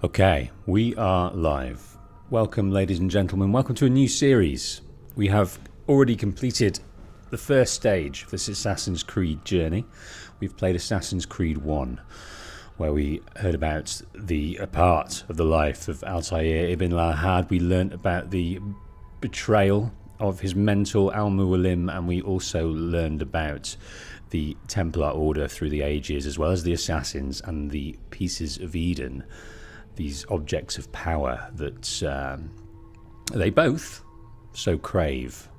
Okay, we are live. Welcome, ladies and gentlemen. Welcome to a new series. We have already completed the first stage of this Assassin's Creed journey. We've played Assassin's Creed 1, where we heard about a part of the life of Altair ibn Lahad. We learnt about the betrayal of his mentor Al-Mualim, and we also learned about the Templar Order through the ages, as well as the Assassins and the Pieces of Eden. These objects of power that they both so crave.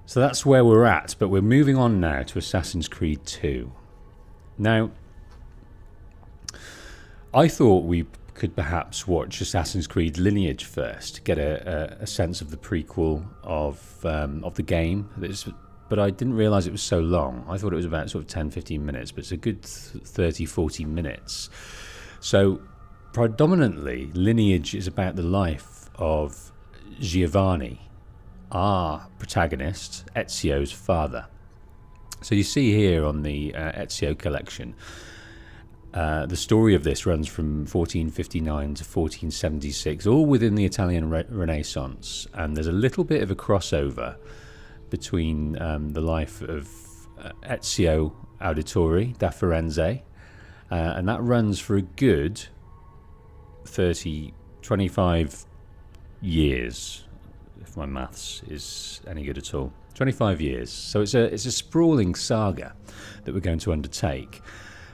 So that's where we're at, but we're moving on now to Assassin's Creed 2. Now, I thought we could perhaps watch Assassin's Creed Lineage first, get a sense of the prequel of the game, but I didn't realise it was so long. I thought it was about sort of 10-15 minutes, but it's a good 30-40 minutes. So, predominantly, Lineage is about the life of Giovanni, our protagonist, Ezio's father. So you see here on the Ezio Collection, the story of this runs from 1459 to 1476, all within the Italian Renaissance, and there's a little bit of a crossover between the life of Ezio Auditore da Firenze, and that runs for a good 25 years, if my maths is any good at all. 25 years. So it's a sprawling saga that we're going to undertake.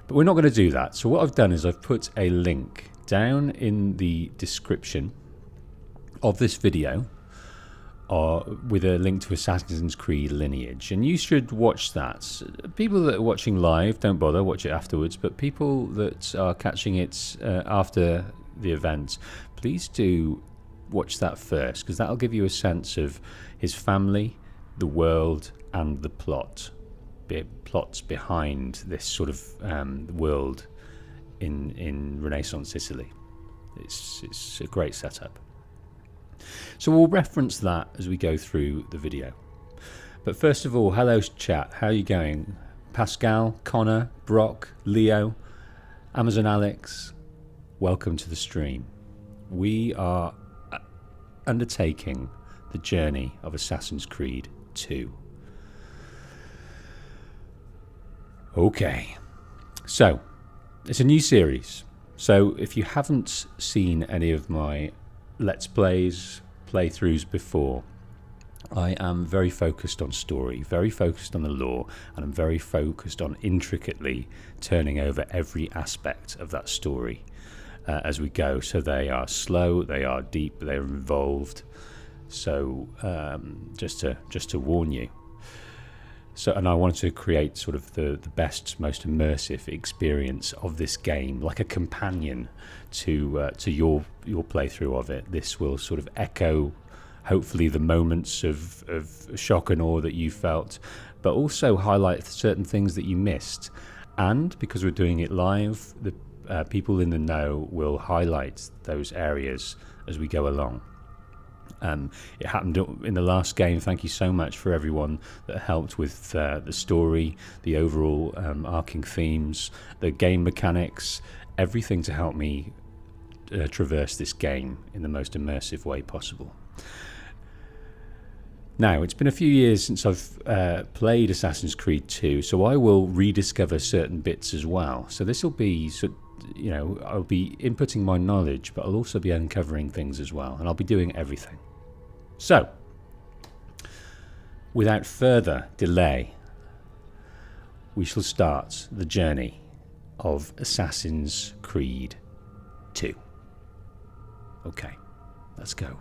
But we're not going to do that. So what I've done is I've put a link down in the description of this video with a link to Assassin's Creed Lineage, and you should watch that. People that are watching live, don't bother, watch it afterwards, but people that are catching it after the event, please do watch that first, because that'll give you a sense of his family, the world, and the plots behind this sort of world in Renaissance Italy. It's a great setup. So we'll reference that as we go through the video. But first of all, hello chat, how are you going? Pascal, Connor, Brock, Leo, Amazon Alex, welcome to the stream. We are undertaking the journey of Assassin's Creed 2. Okay, so it's a new series. So if you haven't seen any of my Let's Plays, playthroughs before, I am very focused on story, very focused on the lore, and I'm very focused on intricately turning over every aspect of that story as we go. So they are slow, they are deep, they are involved. So just to warn you. So, and I wanted to create sort of the best, most immersive experience of this game, like a companion to your playthrough of it. This will sort of echo, hopefully, the moments of shock and awe that you felt, but also highlight certain things that you missed. And because we're doing it live, the people in the know will highlight those areas as we go along. It happened in the last game. Thank you so much for everyone that helped with the story, the overall arcing themes, the game mechanics, everything to help me traverse this game in the most immersive way possible. Now, it's been a few years since I've played Assassin's Creed 2, so I will rediscover certain bits as well. So this will be, I'll be inputting my knowledge, but I'll also be uncovering things as well, and I'll be doing everything. So, without further delay, we shall start the journey of Assassin's Creed 2. Okay, let's go.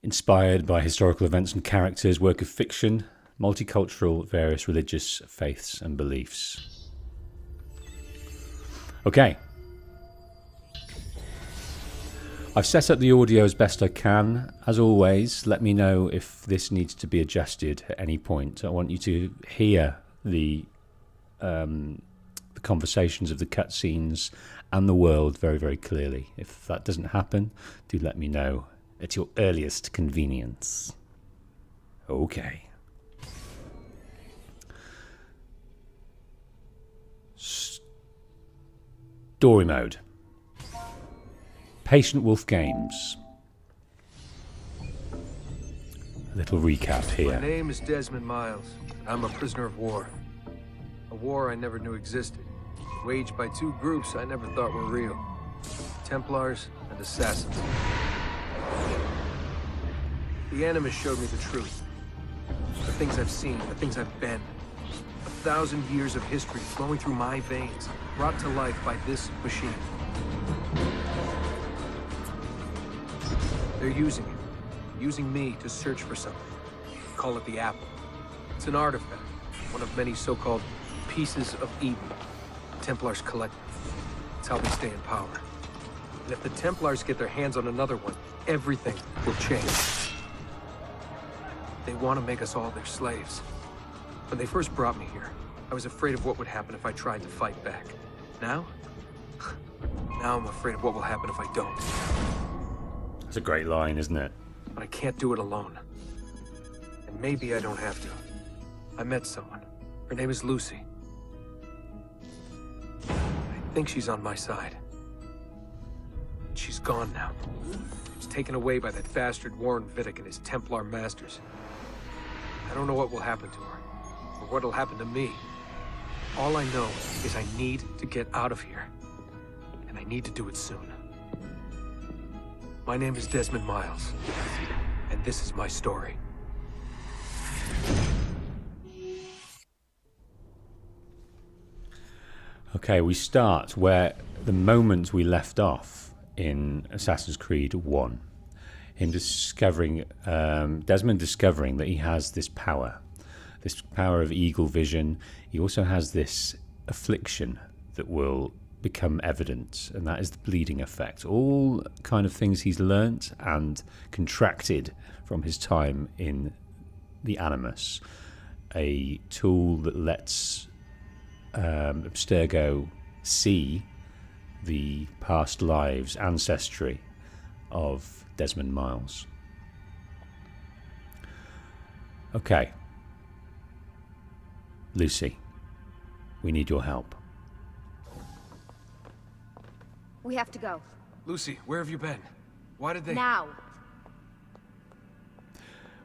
Inspired by historical events and characters, work of fiction, multicultural, various religious faiths and beliefs. Okay. I've set up the audio as best I can. As always, let me know if this needs to be adjusted at any point. I want you to hear the the conversations of the cutscenes and the world very, very clearly. If that doesn't happen, do let me know at your earliest convenience. Okay. Story mode. Patient Wolf Games. A little recap here. My name is Desmond Miles. I'm a prisoner of war. A war I never knew existed. Waged by two groups I never thought were real. Templars and Assassins. The Animus showed me the truth. The things I've seen, the things I've been. 1,000 years of history flowing through my veins, brought to life by this machine. They're using it. Using me to search for something. Call it the Apple. It's an artifact. One of many so-called pieces of Eden. Templars collect them. It's how they stay in power. And if the Templars get their hands on another one, everything will change. They want to make us all their slaves. When they first brought me here, I was afraid of what would happen if I tried to fight back. Now? Now I'm afraid of what will happen if I don't. That's a great line, isn't it? But I can't do it alone. And maybe I don't have to. I met someone. Her name is Lucy. I think she's on my side. She's gone now. She's taken away by that bastard Warren Vidic and his Templar masters. I don't know what will happen to her, or what'll happen to me. All I know is I need to get out of here. And I need to do it soon. My name is Desmond Miles, and this is my story. Okay, we start where the moment we left off in Assassin's Creed 1. Him discovering, Desmond discovering that he has this power of eagle vision. He also has this affliction that will become evident, and that is the bleeding effect. All kind of things he's learnt and contracted from his time in the Animus. A tool that lets Abstergo see the past lives, ancestry of Desmond Miles. Okay. Lucy, we need your help. We have to go. Lucy, where have you been? Why did they... Now!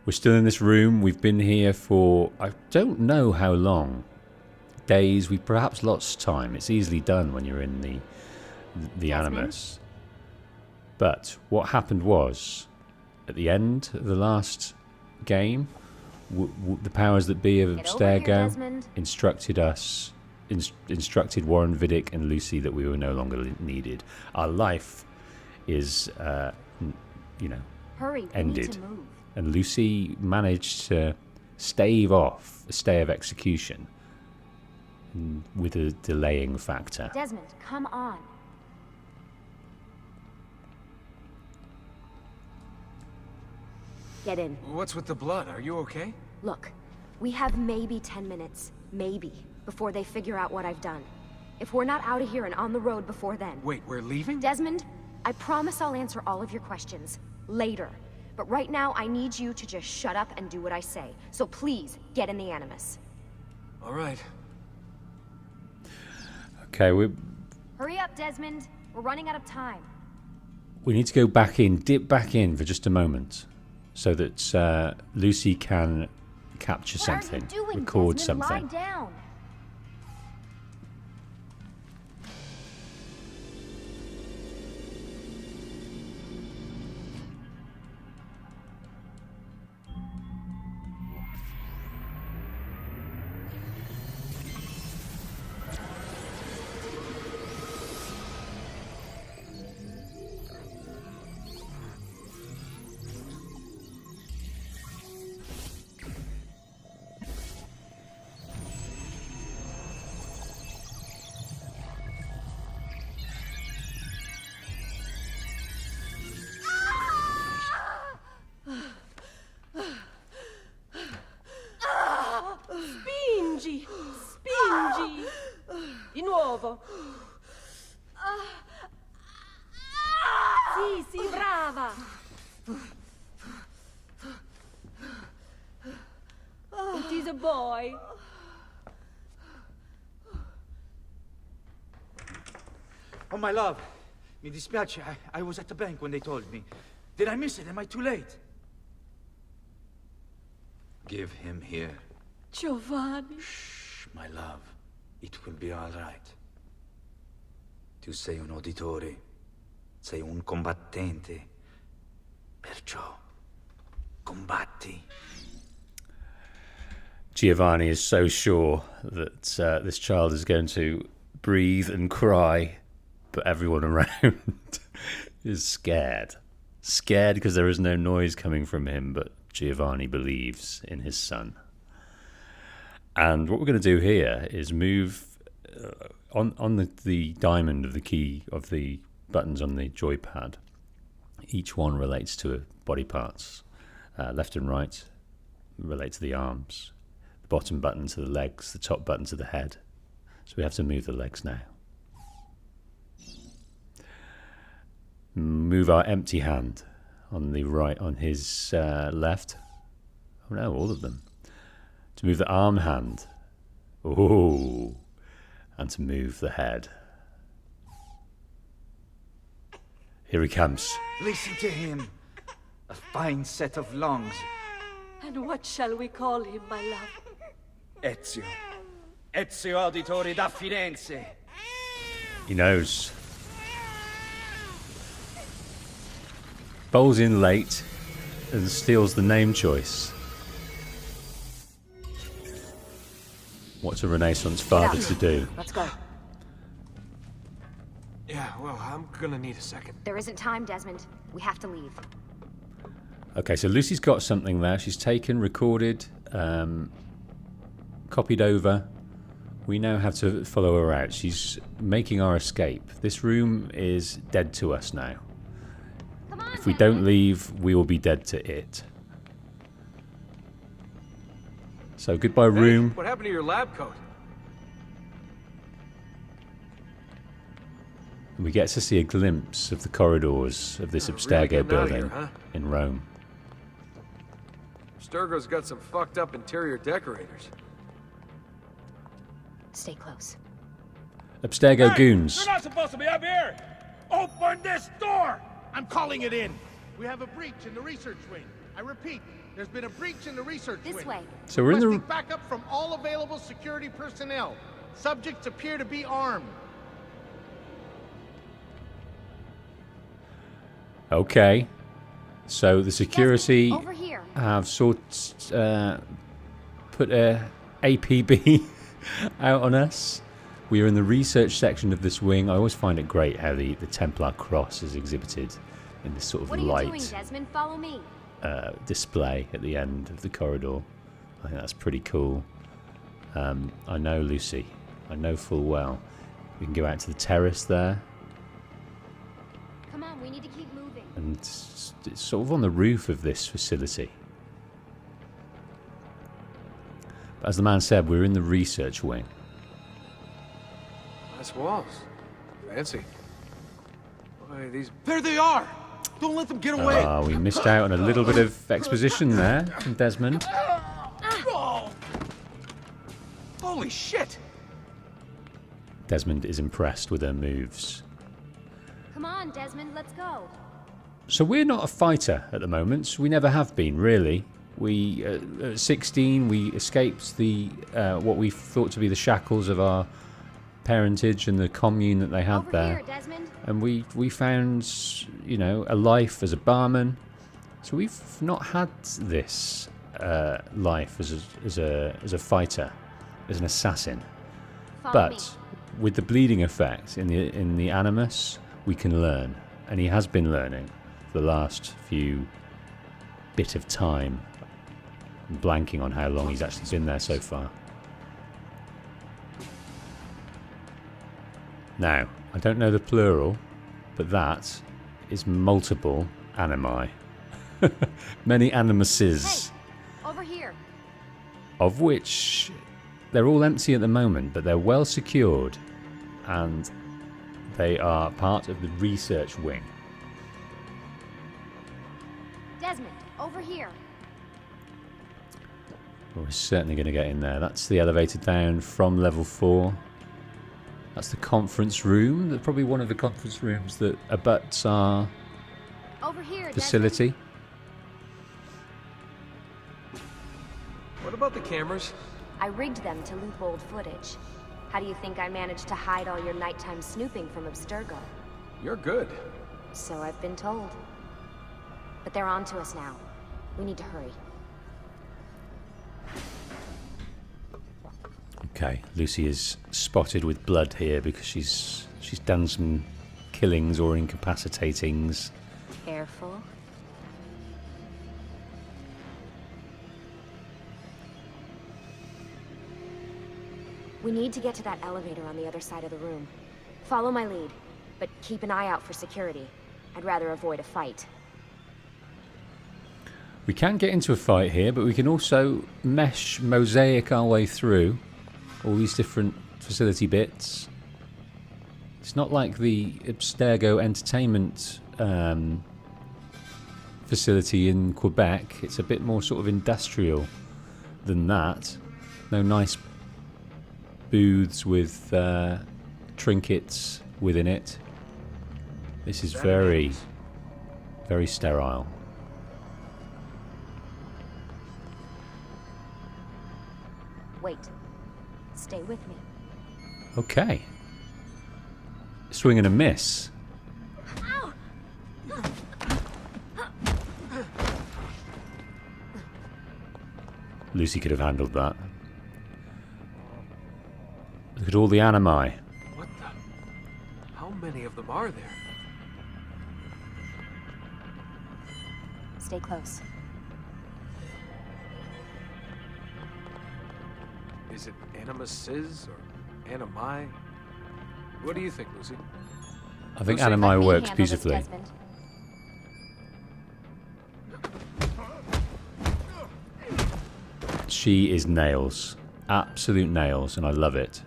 We're still in this room. We've been here for, I don't know how long. Days. We've perhaps lost time. It's easily done when you're in the Animus. But what happened was, at the end of the last game, the powers that be of Abstergo instructed us, instructed Warren Vidic and Lucy that we were no longer needed. Our life is, Hurry, ended. And Lucy managed to stave off a stay of execution with a delaying factor. Desmond, come on. Get in. What's with the blood? Are you okay? Look, we have maybe 10 minutes, maybe, before they figure out what I've done. If we're not out of here and on the road before then... Wait, we're leaving? Desmond, I promise I'll answer all of your questions later. But right now, I need you to just shut up and do what I say. So please, get in the Animus. All right. Okay, Hurry up, Desmond. We're running out of time. we need to go back in, dip back in for just a moment, so that Lucy can capture something, record something. Lie down. Spingi. Di nuovo. Sì, sì, brava. It is a boy. Oh, my love. Mi dispiace. I was at the bank when they told me. Did I miss it? Am I too late? Give him here. Giovanni. Shh, my love. It will be all right. Tu sei un auditore. Sei un combattente. Perciò, combatti. Giovanni is so sure that this child is going to breathe and cry, but everyone around is scared. Scared because there is no noise coming from him, but Giovanni believes in his son. And what we're going to do here is move on the diamond of the key of the buttons on the joypad. Each one relates to body parts. Left and right relate to the arms. The bottom button to the legs, the top button to the head. So we have to move the legs now. Move our empty hand on the right, on his left. Oh no, all of them. To move the arm hand. Oh, and to move the head. Here he comes. Listen to him. A fine set of lungs. And what shall we call him, my love? Ezio. Ezio Auditore da Firenze. He knows. Bowls in late and steals the name choice. What's a Renaissance father to do? Let's go. Yeah, well, I'm gonna need a second. There isn't time, Desmond. We have to leave. Okay, so Lucy's got something there. She's taken, recorded, copied over. We now have to follow her out. She's making our escape. This room is dead to us now. Come on, If we don't leave, we will be dead to it. So goodbye, room. Hey, what happened to your lab coat? And we get to see a glimpse of the corridors of this Really Abstergo getting out of building here, huh? in Rome. Abstergo's got some fucked up interior decorators. Stay close. Abstergo goons. You're not supposed to be up here! Open this door! I'm calling it in. We have a breach in the research wing. I repeat, there's been a breach in the research wing. This way. So we're in the... Requesting backup from all available security personnel. Subjects appear to be armed. Okay. So the security Desmond, over here. have put a APB out on us. We are in the research section of this wing. I always find it great how the Templar cross is exhibited in this sort of What are light you doing, Desmond? Follow me. display at the end of the corridor. I think that's pretty cool. I know Lucy. I know full well. We can go out to the terrace there. Come on, we need to keep moving. And it's sort of on the roof of this facility. But as the man said, we're in the research wing. Nice walls. Fancy. Boy, these... There they are! Don't let them get away! We missed out on a little bit of exposition there from Desmond. Oh. Holy shit! Desmond is impressed with her moves. Come on, Desmond, let's go. So we're not a fighter at the moment. We never have been, really. We, at 16, we escaped the what we thought to be the shackles of our parentage and the commune that they had Over there. here, Desmond. And we found, you know, a life as a barman. So we've not had this life as a fighter, as an assassin. Follow me. But with the bleeding effect in the Animus, we can learn, and he has been learning for the last few bit of time. I'm blanking on how long he's actually been there so far. Now, I don't know the plural, but that is multiple animi. Many animuses, Hey, over here. of which they're all empty at the moment, but they're well secured, and they are part of the research wing. Desmond, over here. We're certainly going to get in there. That's the elevator down from level 4. That's the conference room. That's probably one of the conference rooms that abuts our Over here, facility. What about the cameras? I rigged them to loop old footage. How do you think I managed to hide all your nighttime snooping from Abstergo? You're good. So I've been told. But they're on to us now. We need to hurry. Okay, Lucy is spotted with blood here because she's done some killings or incapacitatings. Careful. We need to get to that elevator on the other side of the room. Follow my lead, but keep an eye out for security. I'd rather avoid a fight. We can get into a fight here, but we can also mosaic our way through all these different facility bits. It's not like the Abstergo entertainment facility in Quebec. It's a bit more sort of industrial than that. No nice booths with trinkets within it. This is very, very sterile. Wait. Stay with me. Okay. Swing and a miss. Lucy could have handled that. Look at all the animi. What the? How many of them are there? Stay close. Is it Animuses or Animi? What do you think, Lucy? I think Lucy, animi Let me works handle this, beautifully. Desmond. She is nails. Absolute nails, and I love it.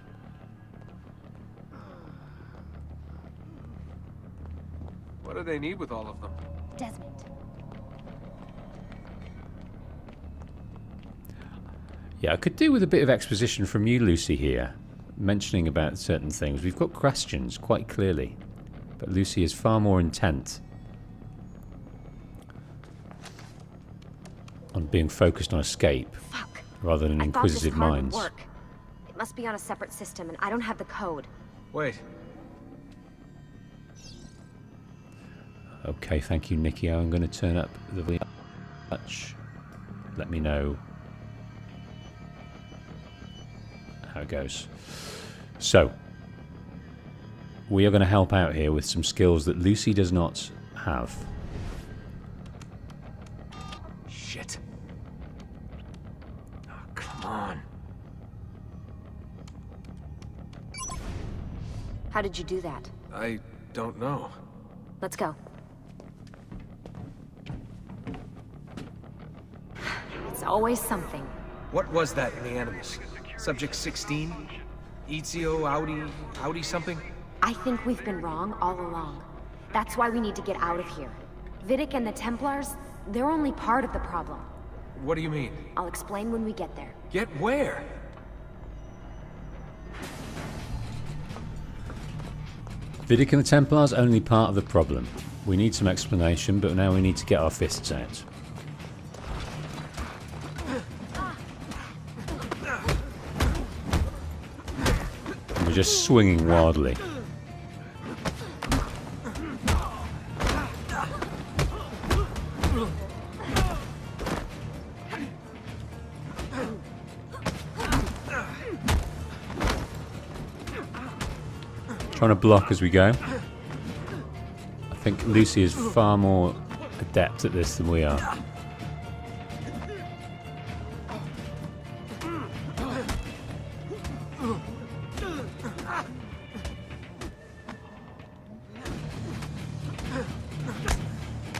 What do they need with all of them? Desmond. Yeah, I could do with a bit of exposition from you, Lucy, here, mentioning about certain things. We've got questions, quite clearly, but Lucy is far more intent on being focused on escape Fuck. rather than I thought this inquisitive card would minds. work. It must be on a separate system, and I don't have the code. Wait. Okay, thank you, Nikki. I'm going to turn up the touch. Let me know how it goes. So, we are going to help out here with some skills that Lucy does not have. Shit. Oh, come on. How did you do that? I don't know. Let's go. It's always something. What was that in the Animus? Subject 16? Ezio, Audi something? I think we've been wrong all along. That's why we need to get out of here. Vidic and the Templars, they're only part of the problem. What do you mean? I'll explain when we get there. Get where? Vidic and the Templars only part of the problem. We need some explanation, but now we need to get our fists out. We're just swinging wildly. Trying to block as we go. I think Lucy is far more adept at this than we are.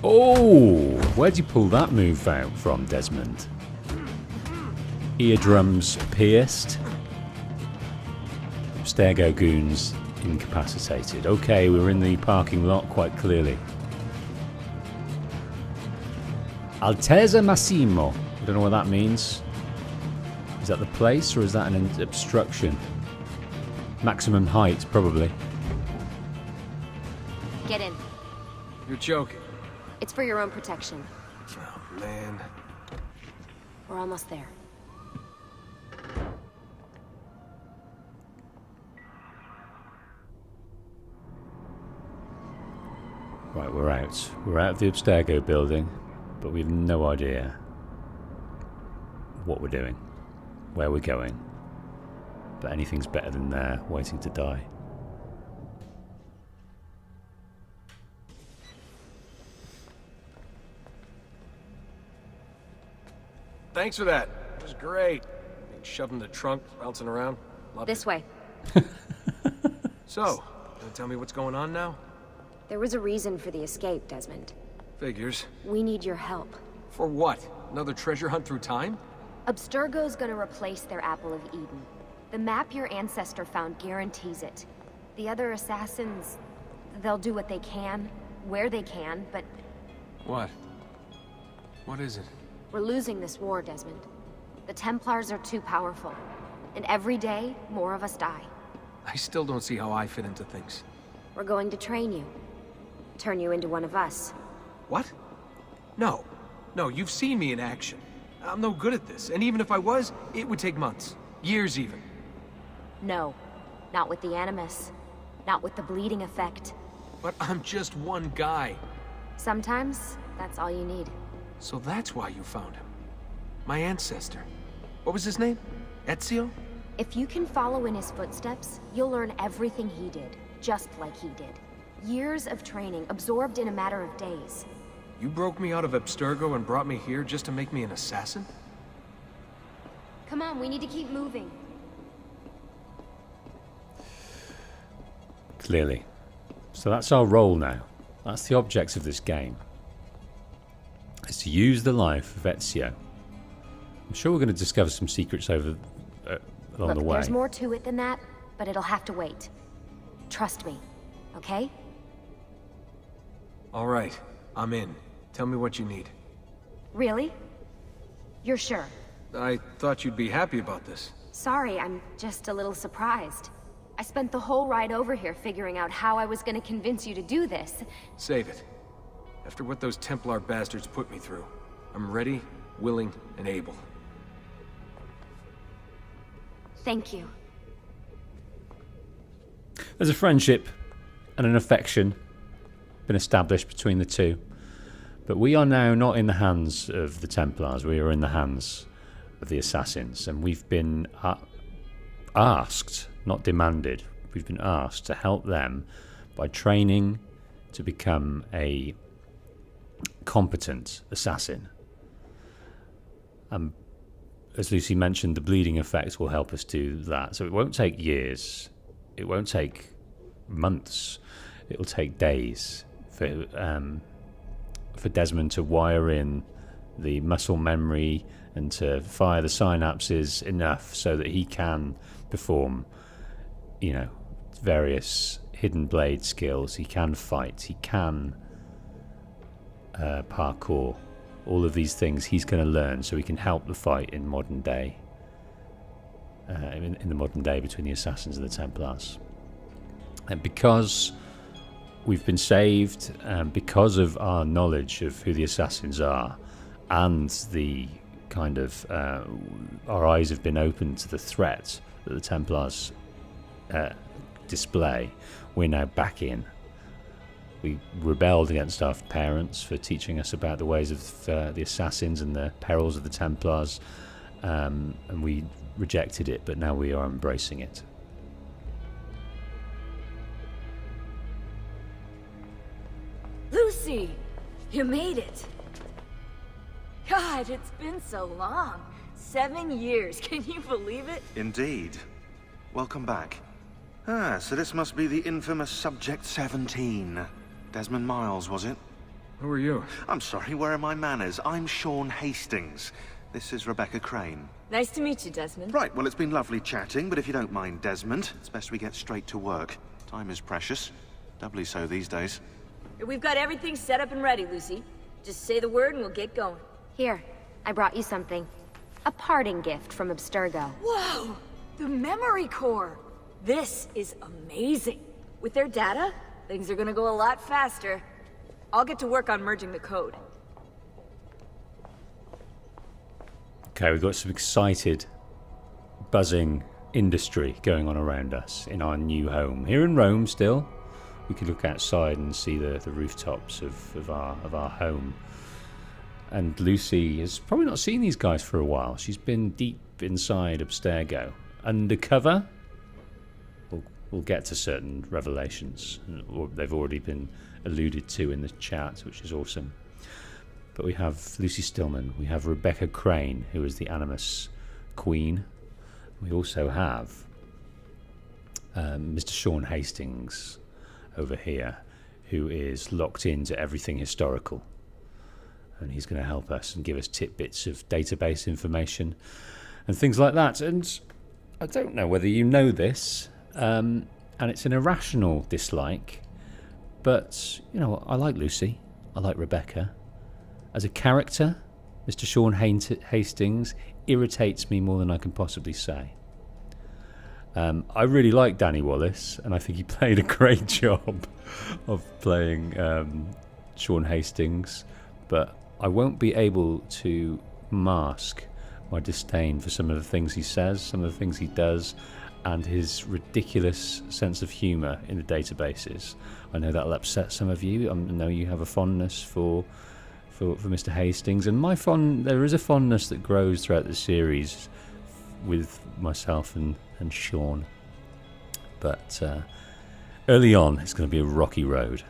Oh, where'd you pull that move out from, Desmond? Eardrums pierced. Abstergo goons incapacitated. Okay, we were in the parking lot quite clearly. Altezza Massimo. I don't know what that means. Is that the place or is that an obstruction? Maximum height, probably. Get in. You're joking. It's for your own protection. Oh, man. We're almost there. Right, we're out. We're out of the Abstergo building, but we've no idea what we're doing, where we're going. But anything's better than there, waiting to die. Thanks for that. It was great. Being shoved in the trunk, bouncing around. Loved This it. way. So, gonna tell me what's going on now? There was a reason for the escape, Desmond. Figures. We need your help. For what? Another treasure hunt through time? Abstergo's gonna replace their Apple of Eden. The map your ancestor found guarantees it. The other assassins, they'll do what they can, where they can, but What? What is it? we're losing this war, Desmond. The Templars are too powerful, and every day, more of us die. I still don't see how I fit into things. We're going to train you. Turn you into one of us. What? No. No, you've seen me in action. I'm no good at this, and even if I was, it would take months. Years even. No, not with the Animus. Not with the bleeding effect. But I'm just one guy. Sometimes, that's all you need. So that's why you found him. My ancestor. What was his name? Ezio? If you can follow in his footsteps, you'll learn everything he did, just like he did. Years of training, absorbed in a matter of days. You broke me out of Abstergo and brought me here just to make me an assassin? Come on, we need to keep moving. Clearly. So that's our role now. That's the object of this game. Is to use the life of Ezio. I'm sure we're going to discover some secrets over along the Look, way. there's more to it than that, but it'll have to wait. Trust me, okay? All right, I'm in. Tell me what you need. Really? You're sure? I thought you'd be happy about this. Sorry, I'm just a little surprised. I spent the whole ride over here figuring out how I was going to convince you to do this. Save it. After what those Templar bastards put me through, I'm ready, willing, and able. Thank you. There's a friendship and an affection been established between the two. But we are now not in the hands of the Templars. We are in the hands of the assassins. And we've been asked, not demanded, we've been asked to help them by training to become a competent assassin. As Lucy mentioned, the bleeding effect will help us do that. So it won't take years. It won't take months. It'll take days for Desmond to wire in the muscle memory and to fire the synapses enough so that he can perform, you know, various hidden blade skills. He can fight. He can parkour. All of these things he's going to learn so he can help the fight in modern day. In the modern day between the assassins and the Templars. And because we've been saved, because of our knowledge of who the assassins are, and the kind of our eyes have been opened to the threat that the Templars display, we're now back in. We rebelled against our parents for teaching us about the ways of the assassins and the perils of the Templars, and we rejected it, but now we are embracing it. Lucy, you made it. God, it's been so long. 7 years, can you believe it? Indeed. Welcome back. So this must be the infamous Subject 17. Desmond Miles, was it? Who are you? I'm sorry, where are my manners? I'm Sean Hastings. This is Rebecca Crane. Nice to meet you, Desmond. Right, well, it's been lovely chatting, but if you don't mind, Desmond, it's best we get straight to work. Time is precious. Doubly so these days. We've got everything set up and ready, Lucy. Just say the word and we'll get going. Here, I brought you something. A parting gift from Abstergo. Whoa! The memory core! This is amazing. With their data, things are gonna go a lot faster. I'll get to work on merging the code. Okay, we've got some excited, buzzing industry going on around us in our new home. Here in Rome still, we can look outside and see the rooftops of our home. And Lucy has probably not seen these guys for a while. She's been deep inside Abstergo. Undercover? We'll get to certain revelations. Or they've already been alluded to in the chat, which is awesome. But we have Lucy Stillman. We have Rebecca Crane, who is the Animus Queen. We also have Mr. Sean Hastings over here, who is locked into everything historical. And he's going to help us and give us tidbits of database information and things like that. And I don't know whether you know this, and it's an irrational dislike, but, you know, I like Lucy. I like Rebecca. As a character, Mr. Sean Hastings irritates me more than I can possibly say. I really like Danny Wallace, and I think he played a great job of playing Sean Hastings, but I won't be able to mask my disdain for some of the things he says, some of the things he does, and his ridiculous sense of humour in the databases. I know that'll upset some of you. I know you have a fondness for Mr. Hastings, and there is a fondness that grows throughout the series with myself and Sean. But early on, it's going to be a rocky road.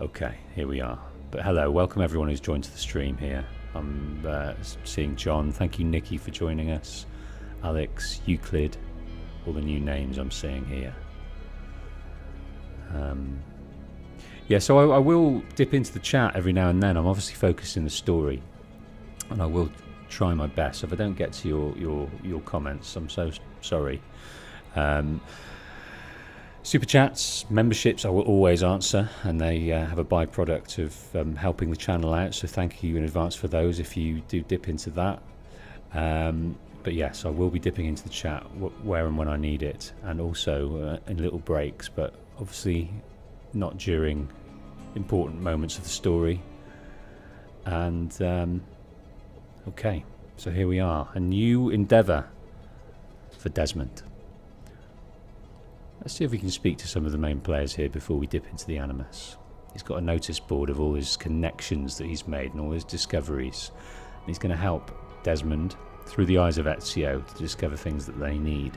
Okay, here we are. But hello, welcome everyone who's joined to the stream here. I'm seeing John. Thank you, Nikki, for joining us. Alex, Euclid, all the new names I'm seeing here. Yeah, so I will dip into the chat every now and then. I'm obviously focused in the story, and I will try my best. If I don't get to your comments, I'm so sorry. Super chats, memberships, I will always answer, and they have a byproduct of helping the channel out. So thank you in advance for those if you do dip into that. But yes, I will be dipping into the chat where and when I need it, and also in little breaks, but obviously not during important moments of the story. And okay, so here we are, a new endeavour for Desmond. Let's see if we can speak to some of the main players here before we dip into the Animus. He's got a notice board of all his connections that he's made and all his discoveries, and he's going to help Desmond through the eyes of Ezio to discover things that they need.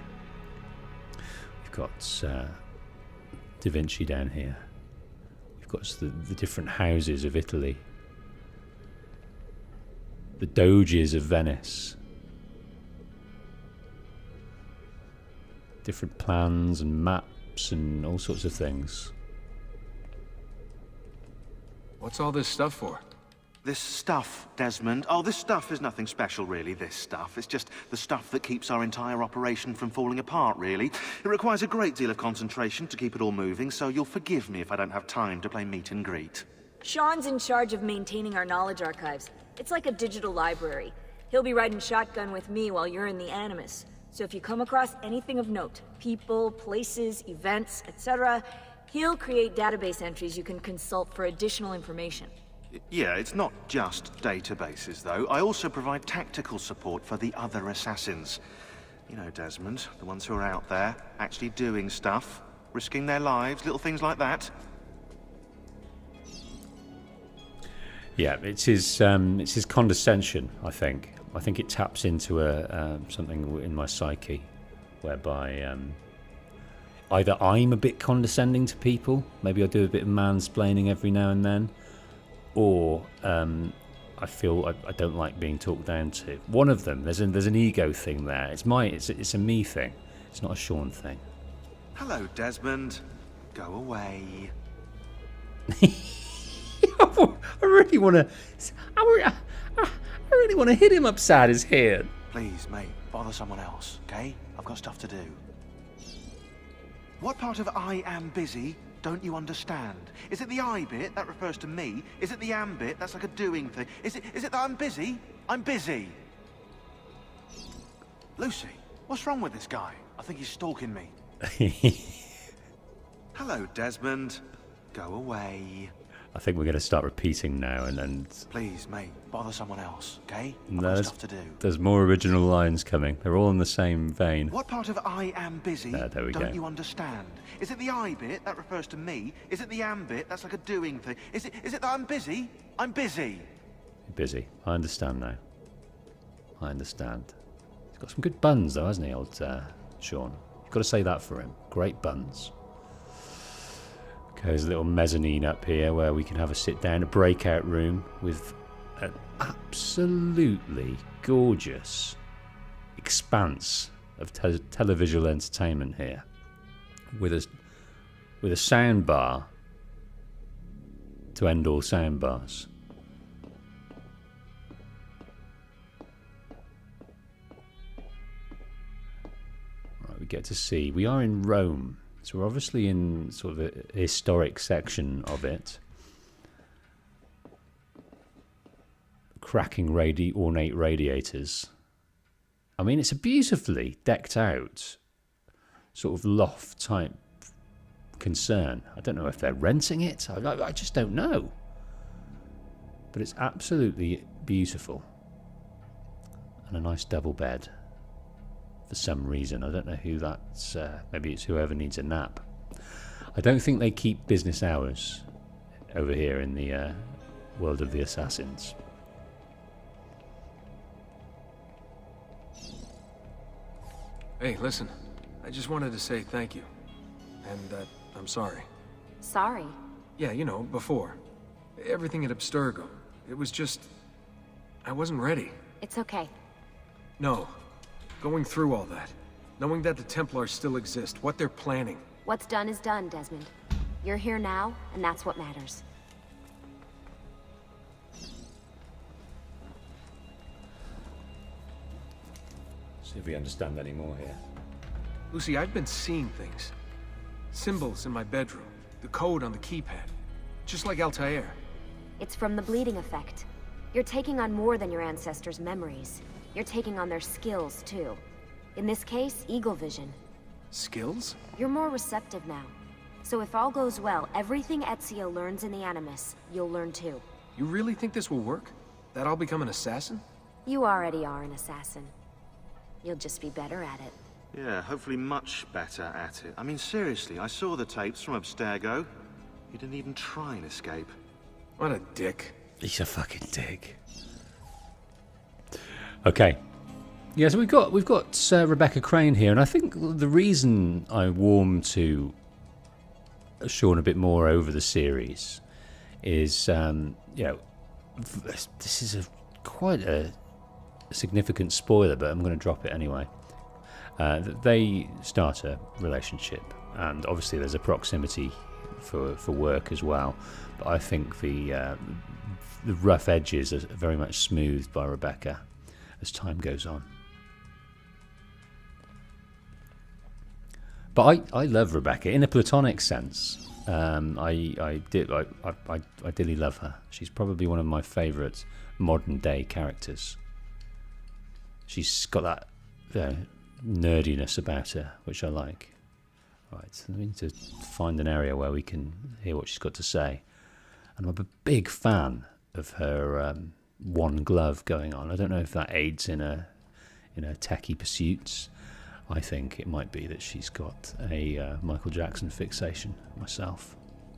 We've got Da Vinci down here. We've got the different houses of Italy, the Doges of Venice, different plans and maps and all sorts of things. What's all this stuff for? This stuff, Desmond. Oh, this stuff is nothing special, really, this stuff. It's just the stuff that keeps our entire operation from falling apart, really. It requires a great deal of concentration to keep it all moving, so you'll forgive me if I don't have time to play meet and greet. Sean's in charge of maintaining our knowledge archives. It's like a digital library. He'll be riding shotgun with me while you're in the Animus. So if you come across anything of note, people, places, events, etc., he'll create database entries you can consult for additional information. Yeah, it's not just databases, though. I also provide tactical support for the other assassins. You know, Desmond, the ones who are out there, actually doing stuff, risking their lives, little things like that. Yeah, it's his condescension, I think. I think it taps into something in my psyche, whereby either I'm a bit condescending to people, maybe I do a bit of mansplaining every now and then, or I feel I don't like being talked down to. One of them, there's an ego thing there. It's a me thing. It's not a Sean thing. Hello, Desmond. Go away. I really want to... I really want to hit him upside his head. Please, mate, bother someone else, okay? I've got stuff to do. What part of I am busy don't you understand? Is it the I bit? That refers to me. Is it the am bit? That's like a doing thing. Is it that I'm busy? I'm busy. Lucy, what's wrong with this guy? I think he's stalking me. Hello, Desmond. Go away. I think we're going to start repeating now and... Please, mate, bother someone else, okay? I've got stuff to do. There's more original lines coming. They're all in the same vein. What part of I am busy there we don't go. you understand? Is it the I bit? That refers to me. Is it the am bit? That's like a doing thing. Is it that I'm busy? I'm busy. Busy. I understand now. I understand. He's got some good buns though, hasn't he, old Sean? You've got to say that for him. Great buns. Okay, there's a little mezzanine up here where we can have a sit down, a breakout room with an absolutely gorgeous expanse of televisual entertainment here, with a sound bar to end all sound bars. Right, we get to see we are in Rome. So we're obviously in sort of a historic section of it. Cracking ornate radiators. I mean, it's a beautifully decked out sort of loft type concern. I don't know if they're renting it. I just don't know. But it's absolutely beautiful. And a nice double bed. For some reason. I don't know who that's... maybe it's whoever needs a nap. I don't think they keep business hours over here in the world of the assassins. Hey, listen. I just wanted to say thank you. And that I'm sorry. Sorry? Yeah, you know, before. Everything at Abstergo. It was just... I wasn't ready. It's okay. No. Going through all that. Knowing that the Templars still exist, what they're planning. What's done is done, Desmond. You're here now, and that's what matters. See if we understand any more here. Lucy, I've been seeing things. Symbols in my bedroom. The code on the keypad. Just like Altair. It's from the bleeding effect. You're taking on more than your ancestors' memories. You're taking on their skills, too. In this case, eagle vision. Skills? You're more receptive now. So if all goes well, everything Ezio learns in the Animus, you'll learn too. You really think this will work? That I'll become an assassin? You already are an assassin. You'll just be better at it. Yeah, hopefully much better at it. I mean, seriously, I saw the tapes from Abstergo. You didn't even try and escape. What a dick. He's a fucking dick. Okay. Yeah, so we've got Rebecca Crane here, and I think the reason I warm to Sean a bit more over the series is, you know, this is quite a significant spoiler, but I'm going to drop it anyway. They start a relationship, and obviously there's a proximity for work as well. But I think the rough edges are very much smoothed by Rebecca as time goes on. But I love Rebecca in a platonic sense. I dearly love her. She's probably one of my favourite modern day characters. She's got that nerdiness about her, which I like. Right, so we need to find an area where we can hear what she's got to say. And I'm a big fan of her one glove going on. I don't know if that aids in her techie pursuits. I think it might be that she's got a Michael Jackson fixation myself.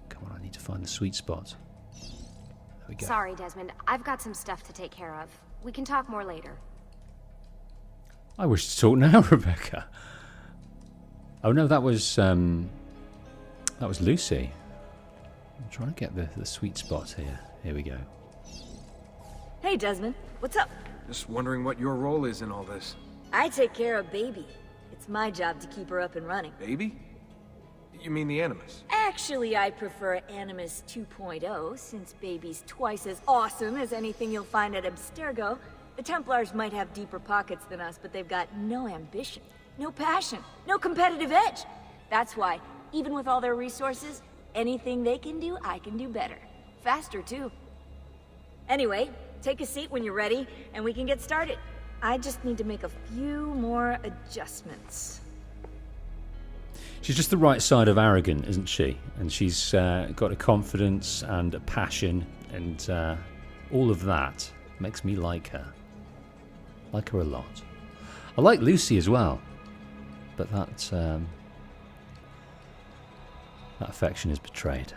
Come on, I need to find the sweet spot. There we go. Sorry, Desmond. I've got some stuff to take care of. We can talk more later. I wish to talk now, Rebecca. Oh no, that was Lucy. I'm trying to get the sweet spot here. Here we go. Hey, Desmond. What's up? Just wondering what your role is in all this. I take care of Baby. It's my job to keep her up and running. Baby? You mean the Animus? Actually, I prefer Animus 2.0, since baby's twice as awesome as anything you'll find at Abstergo. The Templars might have deeper pockets than us, but they've got no ambition, no passion, no competitive edge. That's why, even with all their resources, anything they can do, I can do better. Faster, too. Anyway, take a seat when you're ready, and we can get started. I just need to make a few more adjustments. She's just the right side of arrogant, isn't she? And she's got a confidence and a passion, and all of that makes me like her. Like her a lot. I like Lucy as well, but that affection is betrayed.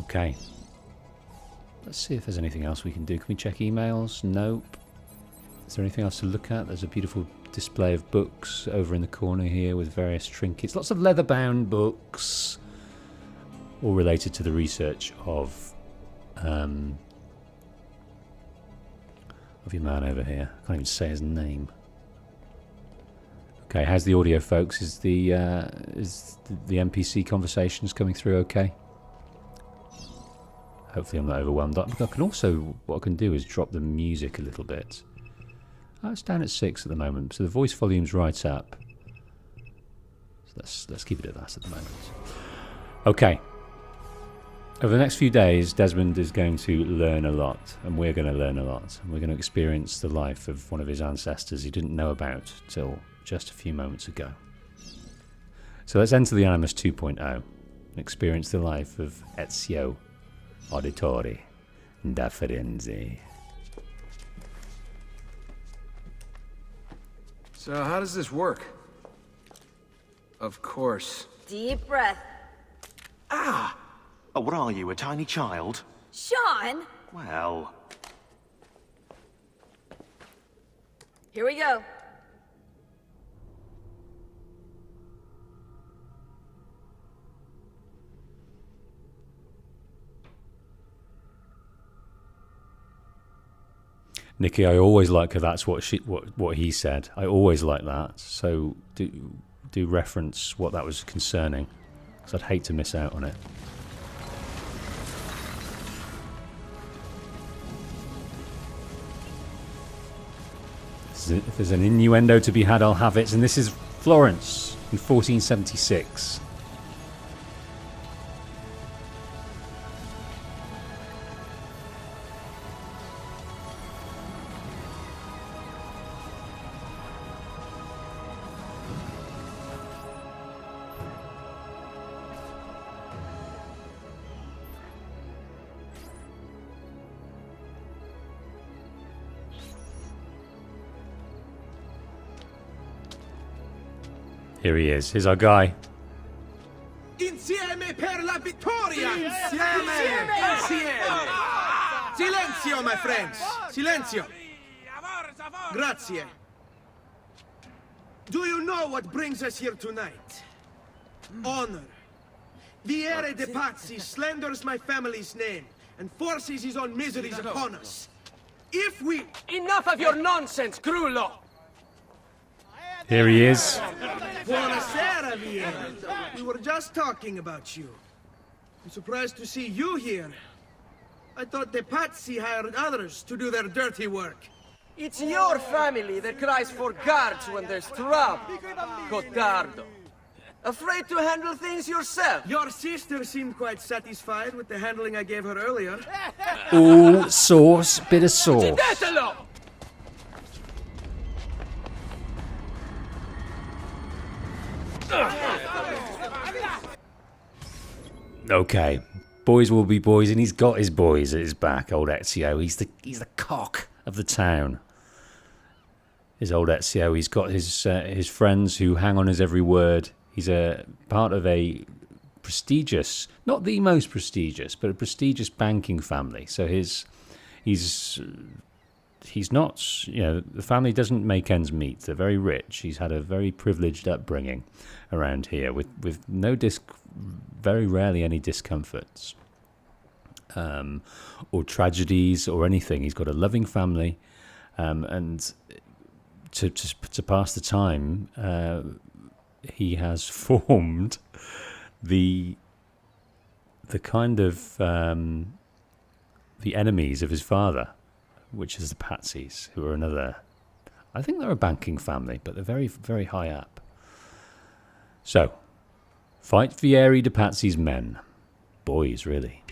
Okay. Let's see if there's anything else we can do. Can we check emails? Nope. Is there anything else to look at? There's a beautiful display of books over in the corner here with various trinkets. Lots of leather-bound books, all related to the research of your man over here. I can't even say his name. Okay, how's the audio, folks? Is the NPC conversations coming through okay? Hopefully I'm not overwhelmed. I can also, what I can do is drop the music a little bit. Oh, it's down at 6 at the moment, so the voice volume's right up. So let's keep it at that at the moment. Okay. Over the next few days, Desmond is going to learn a lot, and we're going to learn a lot, and we're going to experience the life of one of his ancestors he didn't know about till just a few moments ago. So let's enter the Animus 2.0 and experience the life of Ezio Auditore da Firenze. So how does this work? Of course. Deep breath. Ah! Oh, what are you, a tiny child? Sean! Well... Here we go. Nikki, I always like her. That's what he said. I always like that. So do reference what that was concerning, because I'd hate to miss out on it. If there's an innuendo to be had, I'll have it. And this is Florence in 1476. Here he is. Here's our guy. Insieme per la vittoria! Insieme! Insieme! Silenzio, my friends! Silenzio! Grazie. Do you know what brings us here tonight? Honor. Vieri de Pazzi slanders my family's name and forces his own miseries upon us. If we... Enough of your nonsense, Grullo! Here he is. Buonasera, Vieri. We were just talking about you. I'm surprised to see you here. I thought the Pazzi hired others to do their dirty work. It's your family that cries for guards when there's trouble, Gottardo. Afraid to handle things yourself? Your sister seemed quite satisfied with the handling I gave her earlier. Ooh, sauce, bit of sauce. Uccidetelo! Okay, boys will be boys, and he's got his boys at his back. Old Ezio, he's the cock of the town. His old Ezio, he's got his friends who hang on his every word. He's a part of a prestigious, not the most prestigious, but a prestigious banking family. So he's not, you know, the family doesn't make ends meet. They're very rich. He's had a very privileged upbringing around here with very rarely any discomforts or tragedies or anything. He's got a loving family, and to pass the time, he has formed the kind of the enemies of his father, which is the Pazzis, who are another. I think they're a banking family, but they're very, very high up. So, fight Vieri de Pazzi's men. Boys, really.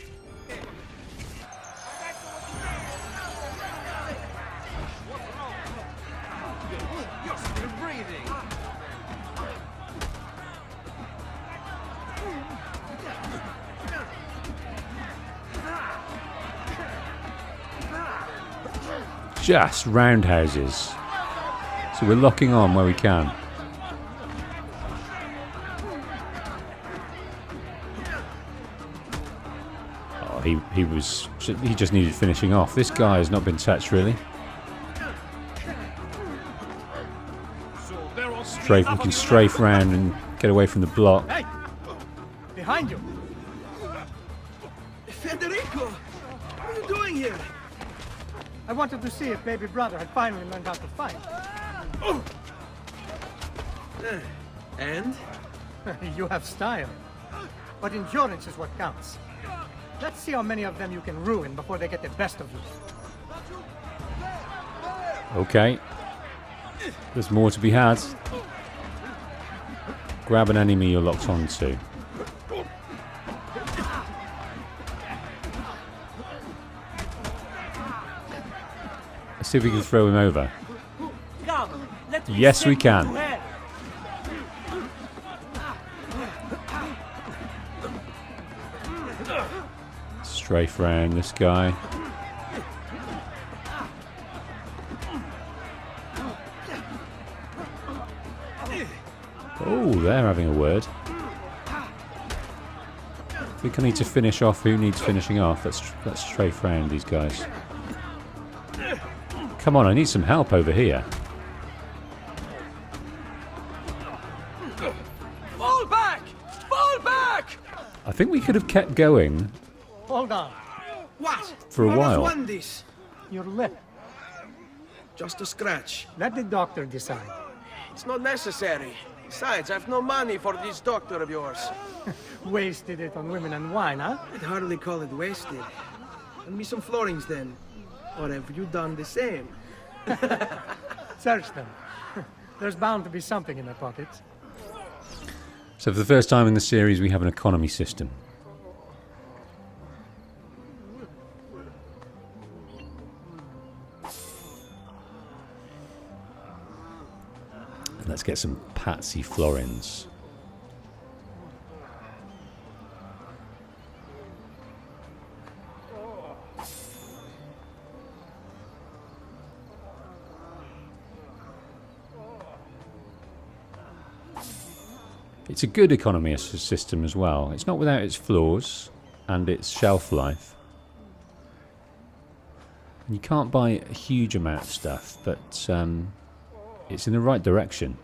Just roundhouses. So we're locking on where we can. Oh, he just needed finishing off. This guy has not been touched really. We can strafe round and get away from the block. Hey! Behind you! Federico! What are you doing here? I wanted to see if baby brother had finally learned how to fight. Oh. And? You have style. But endurance is what counts. Let's see how many of them you can ruin before they get the best of you. Okay. There's more to be had. Grab an enemy you're locked onto. Let's see if we can throw him over. Yes, we can. Strafe round this guy. Oh, they're having a word. I think I need to finish off who needs finishing off. Let's strafe round these guys. Come on, I need some help over here. Fall back! Fall back! I think we could have kept going. Hold on. What? For a while. Won this? Your lip. Just a scratch. Let the doctor decide. It's not necessary. Besides, I've no money for this doctor of yours. Wasted it on women and wine, huh? I'd hardly call it wasted. Lend me some florins then. Or have you done the same? Search them. There's bound to be something in their pockets. So for the first time in the series, we have an economy system. And let's get some Pazzi florins. It's a good economy system as well. It's not without its flaws and its shelf life. And you can't buy a huge amount of stuff, but it's in the right direction.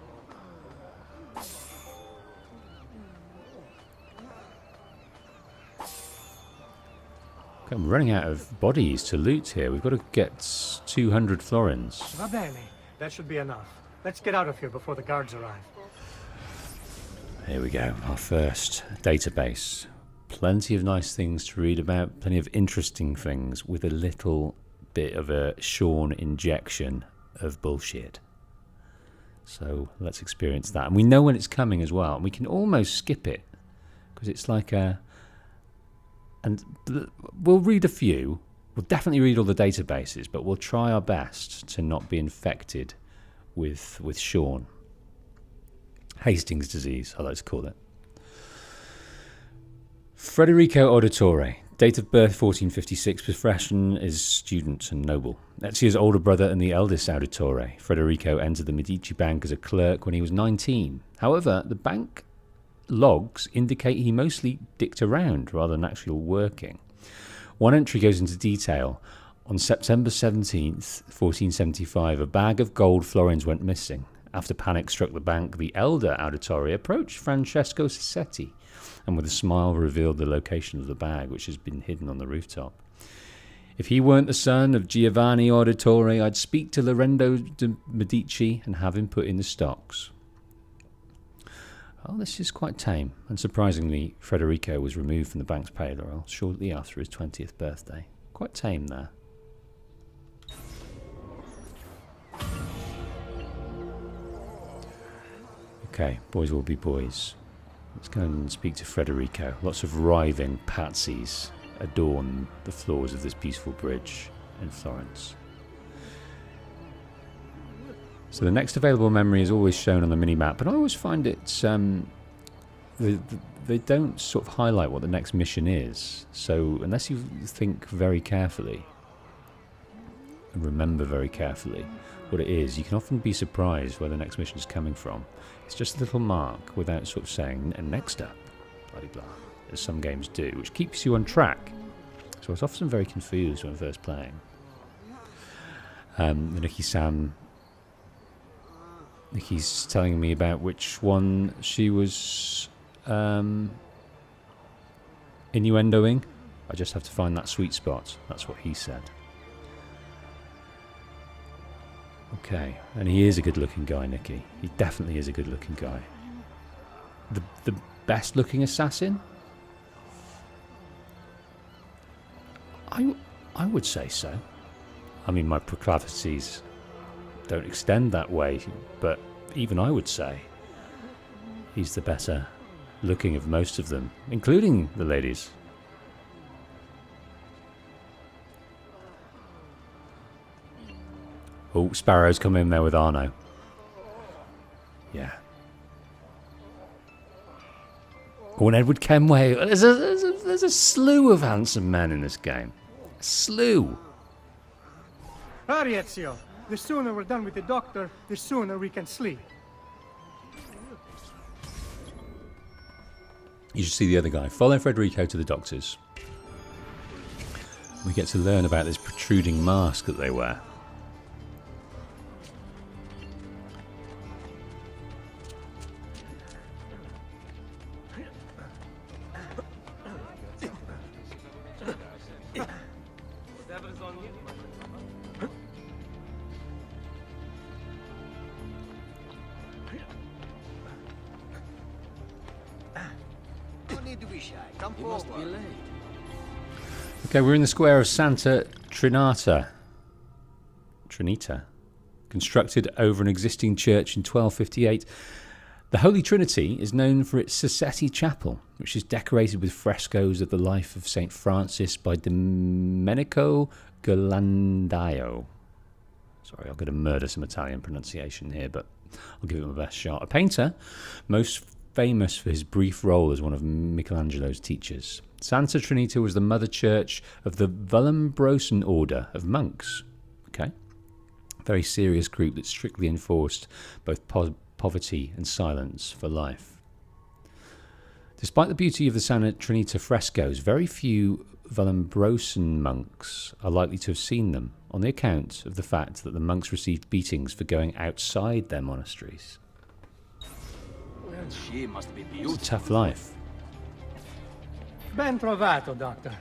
Okay, I'm running out of bodies to loot here. We've got to get 200 florins. Va bene. That should be enough. Let's get out of here before the guards arrive. Here we go, our first database. Plenty of nice things to read about, plenty of interesting things with a little bit of a Sean injection of bullshit. So let's experience that. And we know when it's coming as well. And we can almost skip it because it's like a... And we'll read a few. We'll definitely read all the databases, but we'll try our best to not be infected with Sean. Hastings disease, I like to call it. Federico Auditore, date of birth 1456, profession is student and noble. Ezio's older brother and the eldest Auditore. Federico entered the Medici Bank as a clerk when he was 19. However, the bank logs indicate he mostly dicked around rather than actually working. One entry goes into detail. On September 17th, 1475, a bag of gold florins went missing. After panic struck the bank, the elder Auditore approached Francesco Sassetti and with a smile revealed the location of the bag, which has been hidden on the rooftop. If he weren't the son of Giovanni Auditore, I'd speak to Lorenzo de Medici and have him put in the stocks. Oh, this is quite tame. Unsurprisingly, Federico was removed from the bank's payroll shortly after his 20th birthday. Quite tame there. Okay, boys will be boys. Let's go and speak to Federico. Lots of writhing Pazzis adorn the floors of this beautiful bridge in Florence. So the next available memory is always shown on the mini-map, but I always find it they don't sort of highlight what the next mission is. So unless you think very carefully and remember very carefully what it is, you can often be surprised where the next mission is coming from. It's just a little mark without sort of saying, and next up, blah, blah, as some games do, which keeps you on track. So I was often very confused when first playing. Nikki's telling me about which one she was innuendoing. I just have to find that sweet spot. That's what he said. Okay, and he is a good-looking guy, Nicky. He definitely is a good-looking guy. The best-looking assassin? I would say so. I mean, my proclivities don't extend that way, but even I would say he's the better looking of most of them, including the ladies. Oh, Sparrow's come in there with Arno. Yeah. Oh, and Edward Kenway. There's a slew of handsome men in this game. A slew. Hurry, Ezio. The sooner we're done with the doctor, the sooner we can sleep. You should see the other guy. Follow Federico to the doctors. We get to learn about this protruding mask that they wear. Okay, we're in the square of Santa Trinita, constructed over an existing church in 1258. The Holy Trinity is known for its Sassetti Chapel, which is decorated with frescoes of the life of St. Francis by Domenico Ghirlandaio. Sorry, I'm going to murder some Italian pronunciation here, but I'll give it my best shot. A painter, most famous for his brief role as one of Michelangelo's teachers. Santa Trinita was the mother church of the Vallombrosan order of monks. Okay, a very serious group that strictly enforced both poverty and silence for life. Despite the beauty of the Santa Trinita frescoes, very few Vallombrosan monks are likely to have seen them, on the account of the fact that the monks received beatings for going outside their monasteries. Well, she must be It's beautiful. a tough life. Ben trovato, Doctor.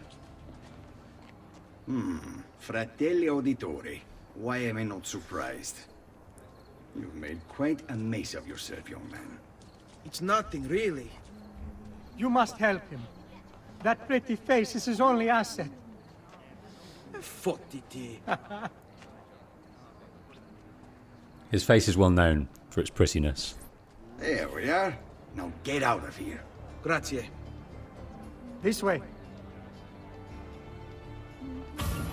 Fratelli Auditori, why am I not surprised? You've made quite a mess of yourself, young man. It's nothing, really. You must help him. That pretty face is his only asset. Fottiti. His face is well known for its prettiness. There we are. Now get out of here. Grazie. This way.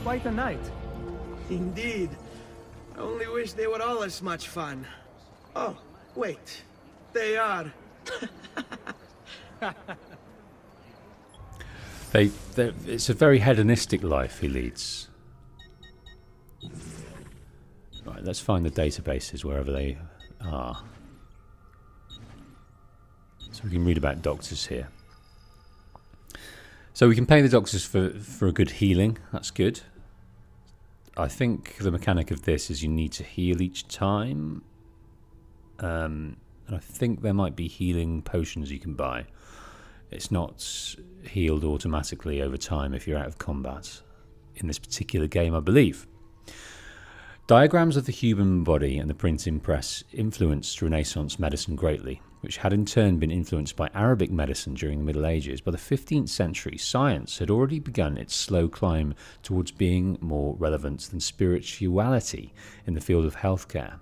Quite a night. Indeed. I only wish they were all as much fun. Oh, wait. They are. It's a very hedonistic life he leads. Right, let's find the databases wherever they are. So we can read about doctors here. So we can pay the doctors for a good healing. That's good. I think the mechanic of this is you need to heal each time. And I think there might be healing potions you can buy. It's not healed automatically over time if you're out of combat. in this particular game, I believe. Diagrams of the human body and the printing press influenced Renaissance medicine greatly, which had in turn been influenced by Arabic medicine during the Middle Ages. By the 15th century, science had already begun its slow climb towards being more relevant than spirituality in the field of healthcare.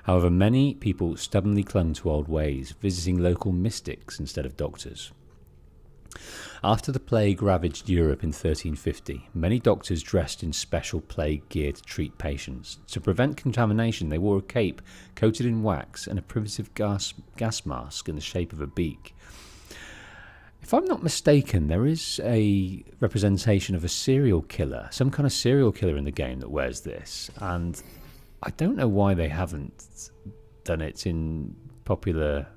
However, many people stubbornly clung to old ways, visiting local mystics instead of doctors. After the plague ravaged Europe in 1350, many doctors dressed in special plague gear to treat patients. To prevent contamination, they wore a cape coated in wax and a primitive gas mask in the shape of a beak. If I'm not mistaken, there is a representation of a serial killer, some kind of serial killer in the game that wears this, and I don't know why they haven't done it in popular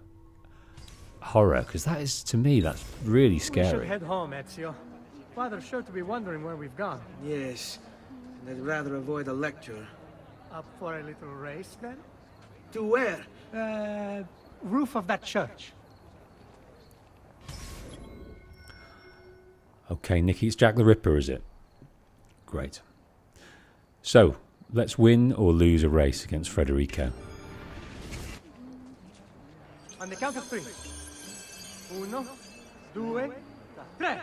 horror, because that is, to me, that's really scary. We should head home, Ezio. Father's sure to be wondering where we've gone. Yes, and I'd rather avoid a lecture. Up for a little race, then? To where? Roof of that church. Okay, Nicky, it's Jack the Ripper, is it? Great. So, let's win or lose a race against Federico. On the count of 3. 1, 2, 3.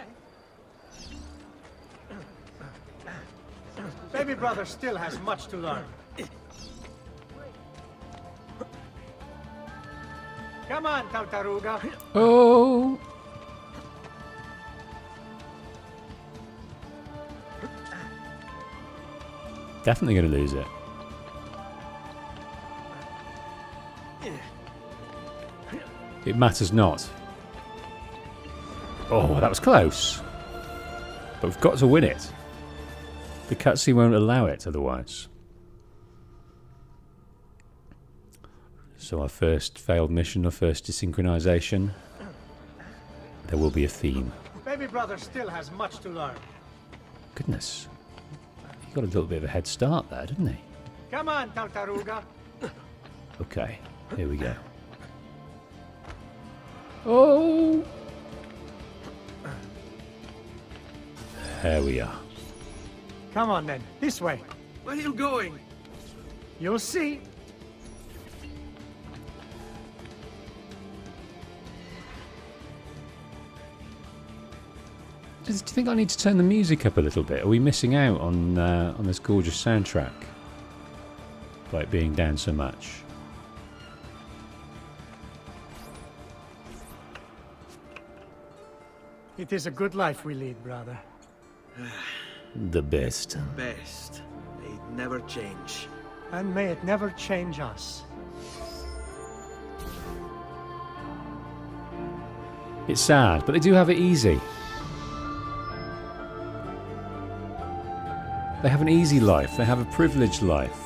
Baby brother still has much to learn. Come on, Tartaruga. Oh! Definitely going to lose it. It matters not. Oh, that was close. But we've got to win it. The cutscene won't allow it otherwise. So our first failed mission, our first desynchronization. There will be a theme. Baby brother still has much to learn. Goodness. He got a little bit of a head start there, didn't he? Come on, Tartaruga. Okay, here we go. Oh! There we are. Come on then, this way. Where are you going? You'll see. Do you think I need to turn the music up a little bit? Are we missing out on this gorgeous soundtrack by it being down so much? It is a good life we lead, brother. The best. Best. May it never change. And may it never change us. It's sad, but they do have it easy. They have an easy life. They have a privileged life.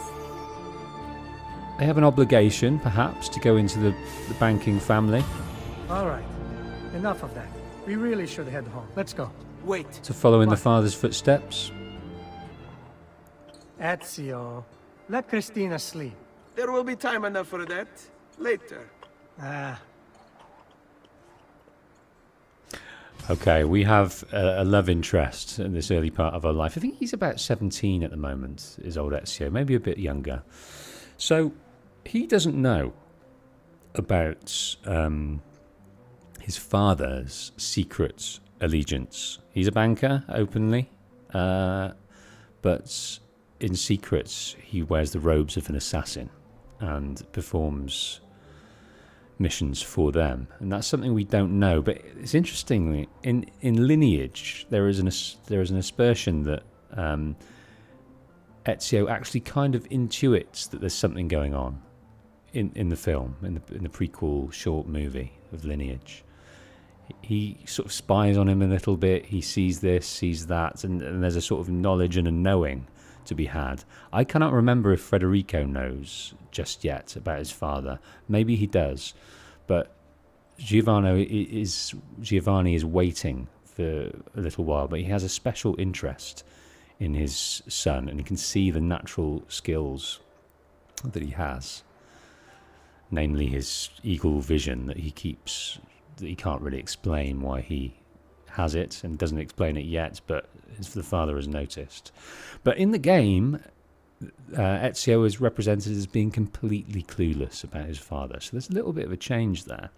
They have an obligation, perhaps, to go into the banking family. All right. Enough of that. We really should head home. Let's go. Wait. To follow in the father's footsteps. Ezio, let Christina sleep. There will be time enough for that. Later. Okay, we have a love interest in this early part of our life. I think he's about 17 at the moment, is old Ezio, maybe a bit younger. So he doesn't know about his father's secret allegiance. He's a banker, openly, but in secret he wears the robes of an assassin and performs missions for them, and that's something we don't know. But it's interestingly, in Lineage, there is an aspersion that Ezio actually kind of intuits that there's something going on in the film, in the prequel short movie of Lineage. He sort of spies on him a little bit. He sees this, sees that, and there's a sort of knowledge and a knowing to be had. I cannot remember if Federico knows just yet about his father. Maybe he does, but Giovanni is waiting for a little while, but he has a special interest in his son, and he can see the natural skills that he has, namely his eagle vision that he keeps, that he can't really explain why he has it and doesn't explain it yet, but the father has noticed. But in the game, Ezio is represented as being completely clueless about his father, so there's a little bit of a change there.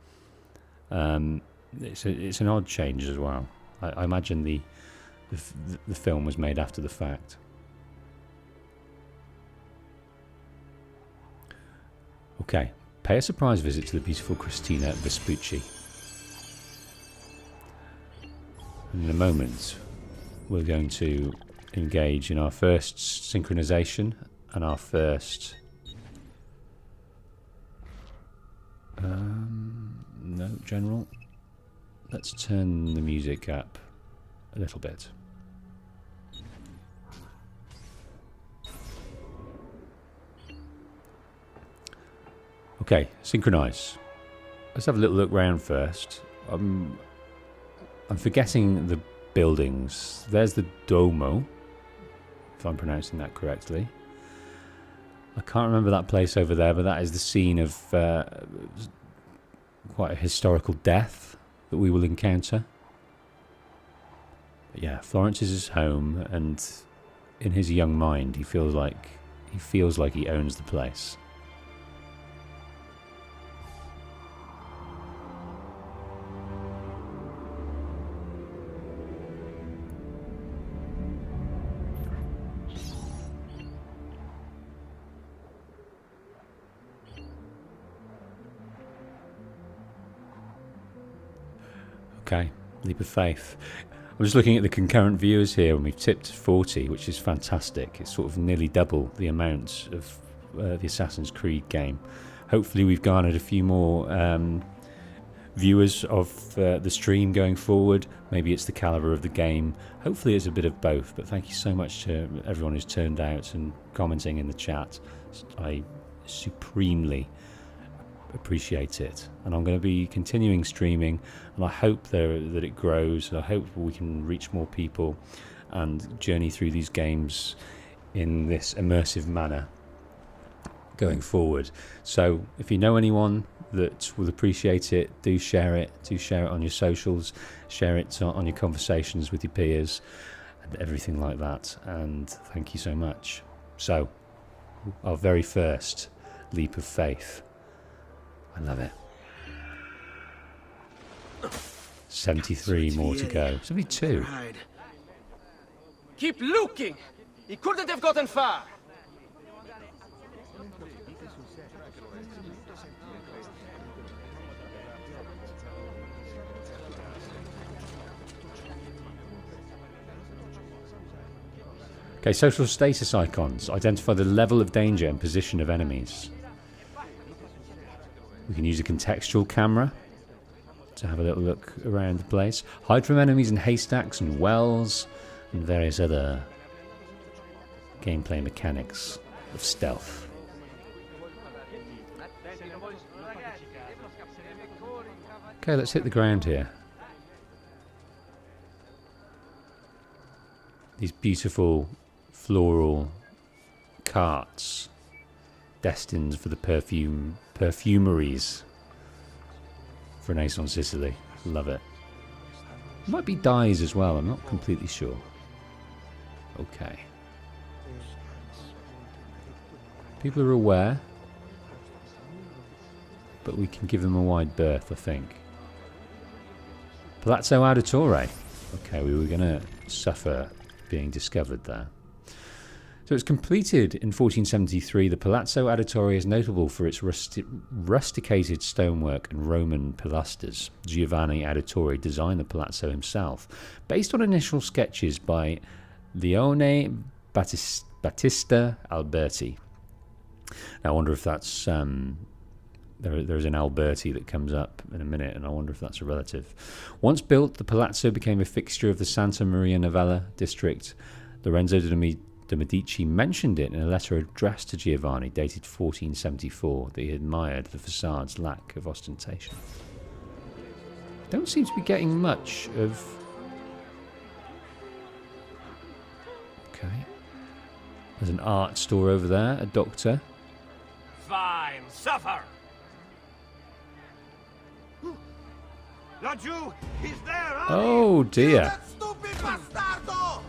It's an odd change as well. I imagine the film was made after the fact. Okay, pay a surprise visit to the beautiful Christina Vespucci. In a moment, we're going to engage in our first synchronization and our first... no, general. Let's turn the music up a little bit. Okay, synchronize. Let's have a little look round first. I'm forgetting the buildings. There's the Duomo, if I'm pronouncing that correctly. I can't remember that place over there, but that is the scene of quite a historical death that we will encounter. But yeah, Florence is his home, and in his young mind, he feels like he owns the place. Okay, leap of faith. I'm just looking at the concurrent viewers here, and we've tipped 40, which is fantastic. It's sort of nearly double the amount of the Assassin's Creed game. Hopefully we've garnered a few more viewers of the stream going forward. Maybe it's the calibre of the game. Hopefully it's a bit of both, but thank you so much to everyone who's turned out and commenting in the chat. I supremely appreciate it, and I'm going to be continuing streaming, and I hope that it grows, and I hope we can reach more people and journey through these games in this immersive manner going forward. So if you know anyone that will appreciate it, do share it on your socials, share it on your conversations with your peers and everything like that, and thank you so much. So our very first leap of faith. I love it. 73 more to go. 72. Keep looking! He couldn't have gotten far! Okay, social status icons. Identify the level of danger and position of enemies. We can use a contextual camera to have a little look around the place. Hide from enemies in haystacks and wells and various other gameplay mechanics of stealth. Okay, let's hit the ground here. These beautiful floral carts destined for the perfumeries of Renaissance Sicily. Love it. Might be dyes as well, I'm not completely sure. Okay. People are aware, but we can give them a wide berth, I think. Palazzo Auditore. Okay, we were going to suffer being discovered there. So it's completed in 1473. The Palazzo Auditore is notable for its rusticated stonework and Roman pilasters. Giovanni Auditore designed the palazzo himself, based on initial sketches by Leone Battista Alberti. Now I wonder if that's... There's an Alberti that comes up in a minute, and I wonder if that's a relative. Once built, the palazzo became a fixture of the Santa Maria Novella district. Lorenzo de Medici mentioned it in a letter addressed to Giovanni, dated 1474, that he admired the facade's lack of ostentation. Don't seem to be getting much of... Okay. There's an art store over there, a doctor. Fine, suffer! Laggiù, he's there. Oh dear. That stupid bastardo!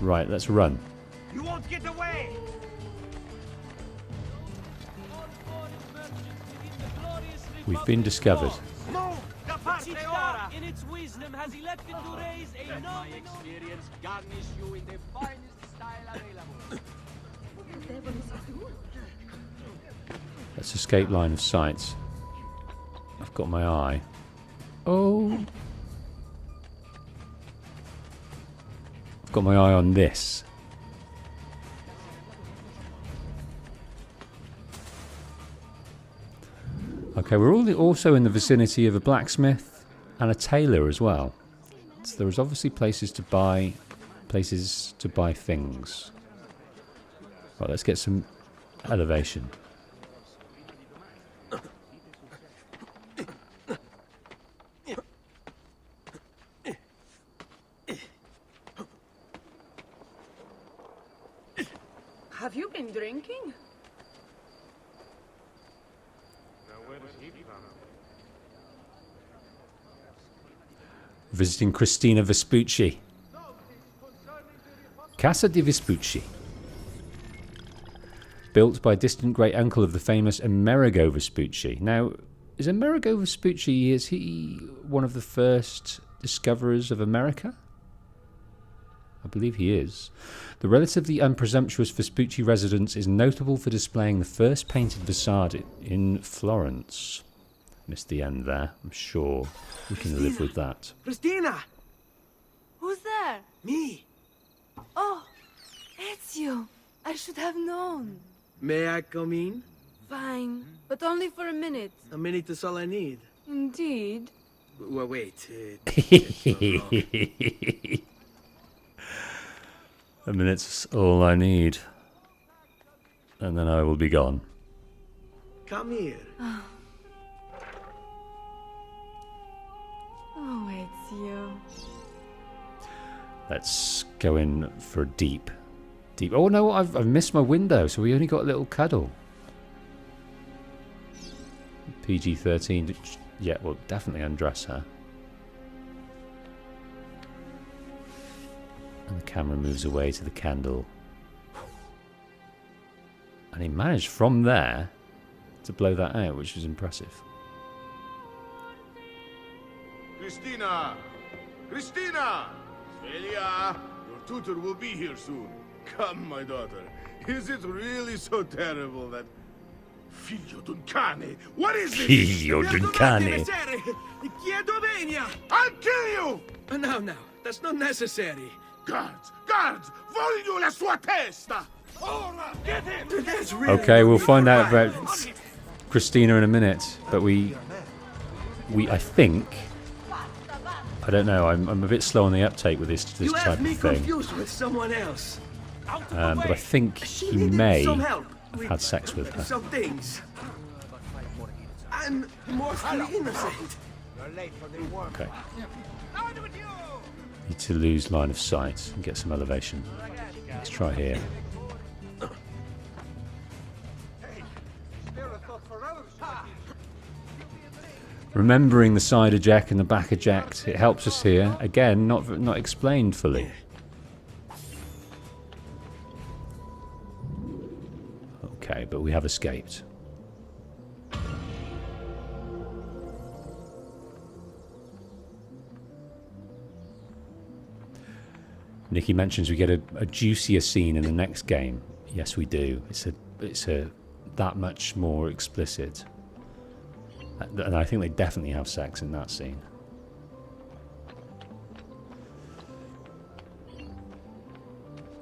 Right, let's run. You won't get away. We've been discovered. Move! Da parte ora! in its wisdom has elected to raise a my experience garnish you in the finest style available. Let's escape line of sight. I've got my eye. Oh. I've got my eye on this. Okay, we're also in the vicinity of a blacksmith and a tailor as well. So there's obviously places to buy things. Right, let's get some elevation. Have you been drinking? Visiting Cristina Vespucci. Casa di Vespucci. Built by distant great uncle of the famous Amerigo Vespucci. Now, is Amerigo Vespucci, is he one of the first discoverers of America? I believe he is. The relatively unpresumptuous Vespucci residence is notable for displaying the first painted facade in Florence. Missed the end there. I'm sure we can live with that. Christina! Who's there? Me! Oh, Ezio. I should have known. May I come in? Fine, but only for a minute. A minute is all I need. Indeed. Well, wait. A minute's all I need. And then I will be gone. Come here. Oh, Ezio. Let's go in for a deep. Oh no, I've missed my window, so we only got a little cuddle. PG-13. Yeah, well, definitely undress her. And the camera moves away to the candle. And he managed from there to blow that out, which was impressive. Christina! Christina! Svelia! Your tutor will be here soon. Come, my daughter. Is it really so terrible that... Figlio d'un cane! What is this? Figlio d'un cane! I'll kill you! No, that's not necessary. Guards! Guards! Voglio la sua testa! Ora! Get him! That's really Okay, we'll find out about Christina in a minute, but I think, I don't know, I'm a bit slow on the uptake with this You type have of me thing. confused with someone else. But I think he may have had sex with her. Some things. I'm mostly innocent. Okay. Need to lose line of sight and get some elevation. Let's try here. Remembering the side eject and the back eject, it helps us here. Again, not explained fully. Okay, but we have escaped. Nikki mentions we get a juicier scene in the next game. Yes, we do. It's a that much more explicit. And I think they definitely have sex in that scene.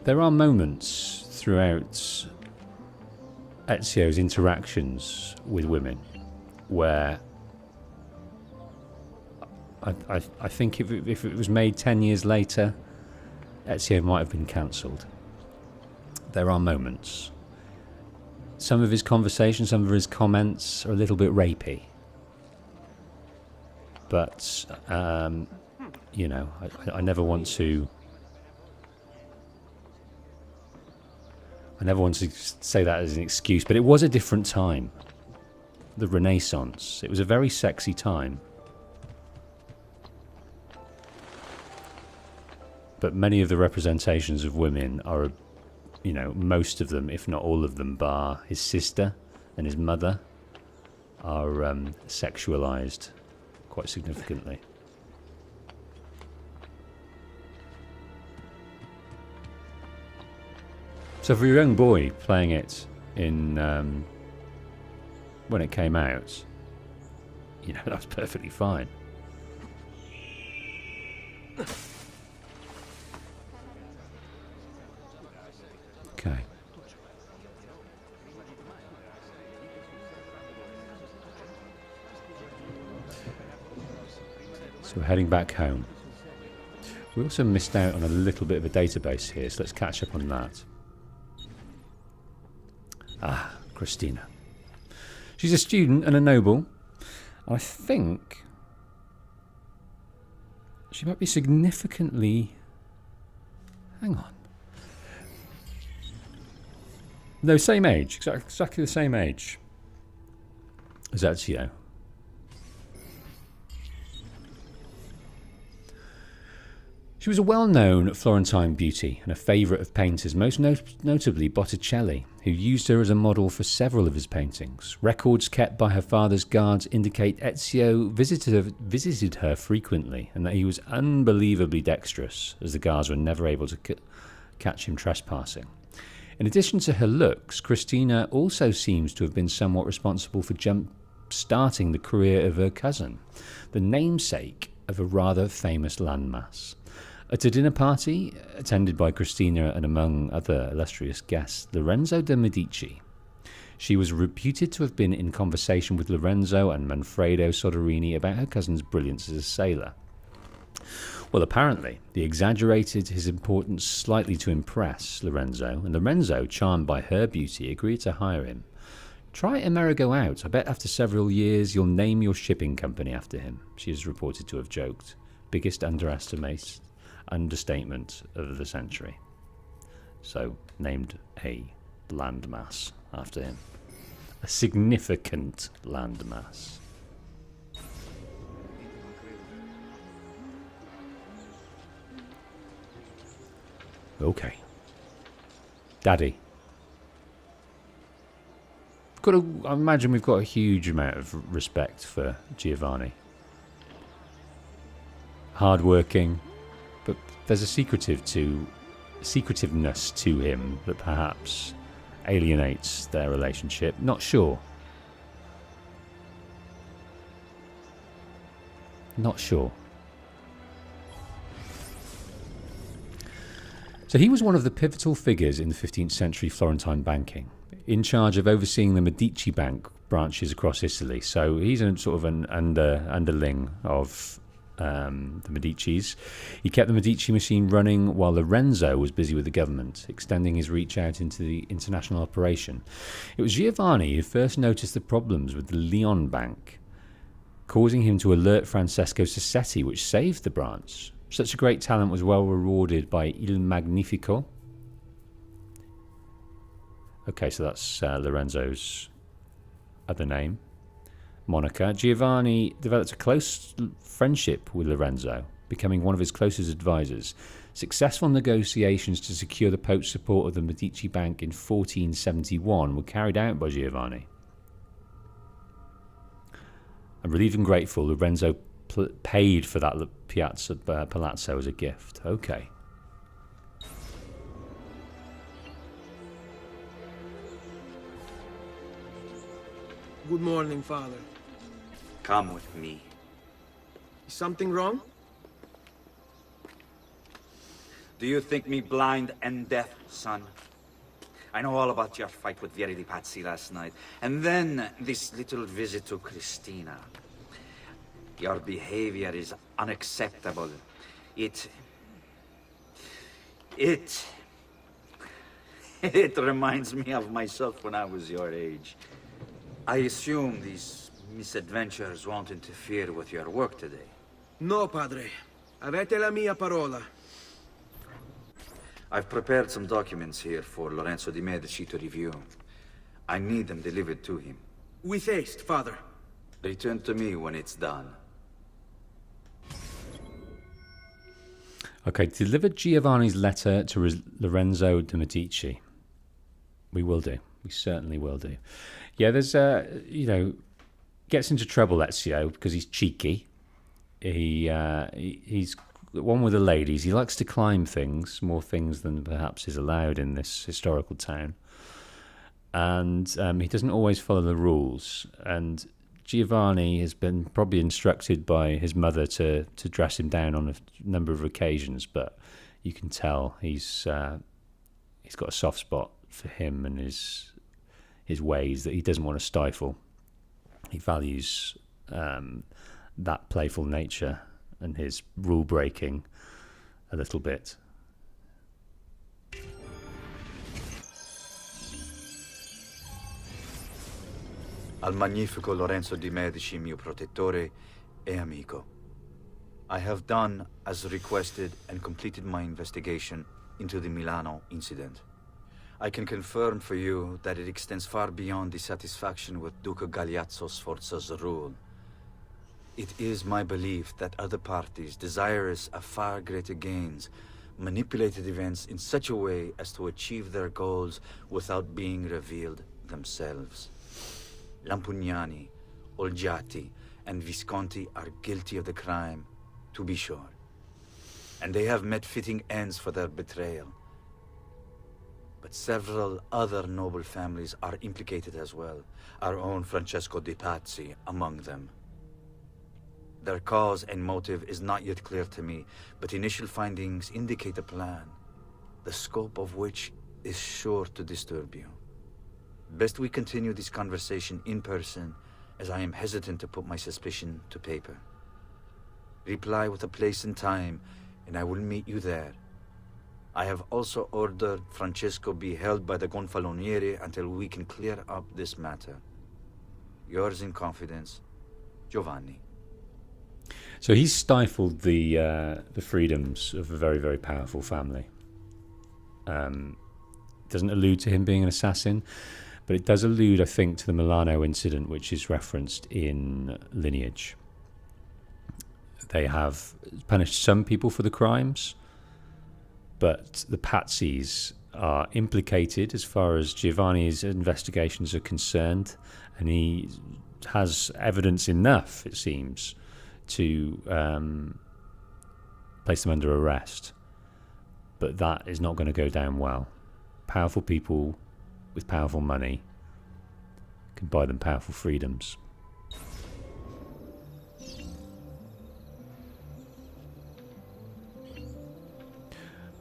There are moments throughout Ezio's interactions with women where I think if it was made 10 years later, Ezio might have been cancelled. There are moments. Some of his conversations, some of his comments are a little bit rapey. But, you know, I never want to... I never want to say that as an excuse, but it was a different time. The Renaissance. It was a very sexy time. but many of the representations of women are, you know, most of them, if not all of them, bar his sister and his mother, are sexualized quite significantly. So for your young boy playing it in when it came out, you know, that was perfectly fine. Okay. So we're heading back home. We also missed out on a little bit of a database here, so let's catch up on that. Ah, Christina. She's a student and a noble. I think she might be significantly... Hang on. No, same age. Exactly the same age as Ezio. She was a well-known Florentine beauty and a favourite of painters, most notably Botticelli, who used her as a model for several of his paintings. Records kept by her father's guards indicate Ezio visited her frequently and that he was unbelievably dexterous, as the guards were never able to catch him trespassing. In addition to her looks, Christina also seems to have been somewhat responsible for jump-starting the career of her cousin, the namesake of a rather famous landmass. At a dinner party, attended by Christina and among other illustrious guests, Lorenzo de' Medici, she was reputed to have been in conversation with Lorenzo and Manfredo Soderini about her cousin's brilliance as a sailor. Well, apparently, they exaggerated his importance slightly to impress Lorenzo, and Lorenzo, charmed by her beauty, agreed to hire him. Try Amerigo out. I bet after several years you'll name your shipping company after him, she is reported to have joked. Biggest understatement of the century. So, named a landmass after him. A significant landmass. Okay. Daddy. I imagine we've got a huge amount of respect for Giovanni. Hardworking, but there's a secretiveness to him that perhaps alienates their relationship. Not sure. Not sure. So he was one of the pivotal figures in the 15th century Florentine banking, in charge of overseeing the Medici Bank branches across Italy. So he's a sort of an underling of the Medicis. He kept the Medici machine running while Lorenzo was busy with the government, extending his reach out into the international operation. It was Giovanni who first noticed the problems with the Leon Bank, causing him to alert Francesco Sassetti, which saved the branch. Such a great talent was well rewarded by Il Magnifico. Okay, so that's Lorenzo's other name. Monica. Giovanni developed a close friendship with Lorenzo, becoming one of his closest advisors. Successful negotiations to secure the Pope's support of the Medici Bank in 1471 were carried out by Giovanni. And relieved and grateful, Lorenzo paid for that palazzo as a gift. Okay. Good morning, Father. Come with me. Is something wrong? Do you think me blind and deaf, son? I know all about your fight with Vieri di Pazzi last night. And then this little visit to Christina. Your behavior is unacceptable. It reminds me of myself when I was your age. I assume these misadventures won't interfere with your work today. No, Padre. Avete la mia parola. I've prepared some documents here for Lorenzo de' Medici to review. I need them delivered to him. With haste, Father. Return to me when it's done. Okay, deliver Giovanni's letter to Lorenzo de Medici. We will do. We certainly will do. Yeah, there's gets into trouble, Ezio, because he's cheeky. He's one with the ladies. He likes to climb things, more things than perhaps is allowed in this historical town. And he doesn't always follow the rules. And Giovanni has been probably instructed by his mother to dress him down on a number of occasions, but you can tell he's got a soft spot for him and his ways that he doesn't want to stifle. He values that playful nature and his rule breaking a little bit. Al magnifico Lorenzo di Medici, mio protettore e amico. I have done as requested and completed my investigation into the Milano incident. I can confirm for you that it extends far beyond dissatisfaction with Duca Galeazzo Sforza's rule. It is my belief that other parties, desirous of far greater gains, manipulated events in such a way as to achieve their goals without being revealed themselves. Lampugnani, Olgiati, and Visconti are guilty of the crime, to be sure. And they have met fitting ends for their betrayal. But several other noble families are implicated as well, our own Francesco de Pazzi among them. Their cause and motive is not yet clear to me, but initial findings indicate a plan, the scope of which is sure to disturb you. Best we continue this conversation in person, as I am hesitant to put my suspicion to paper. Reply with a place and time, and I will meet you there. I have also ordered Francesco be held by the Gonfaloniere until we can clear up this matter. Yours in confidence, Giovanni. So he's stifled the freedoms of a very, very powerful family. Doesn't allude to him being an assassin, but it does allude, I think, to the Milano incident, which is referenced in Lineage. They have punished some people for the crimes, but the Pazzis are implicated as far as Giovanni's investigations are concerned, and he has evidence enough, it seems, to place them under arrest. But that is not going to go down well. Powerful people with powerful money can buy them powerful freedoms.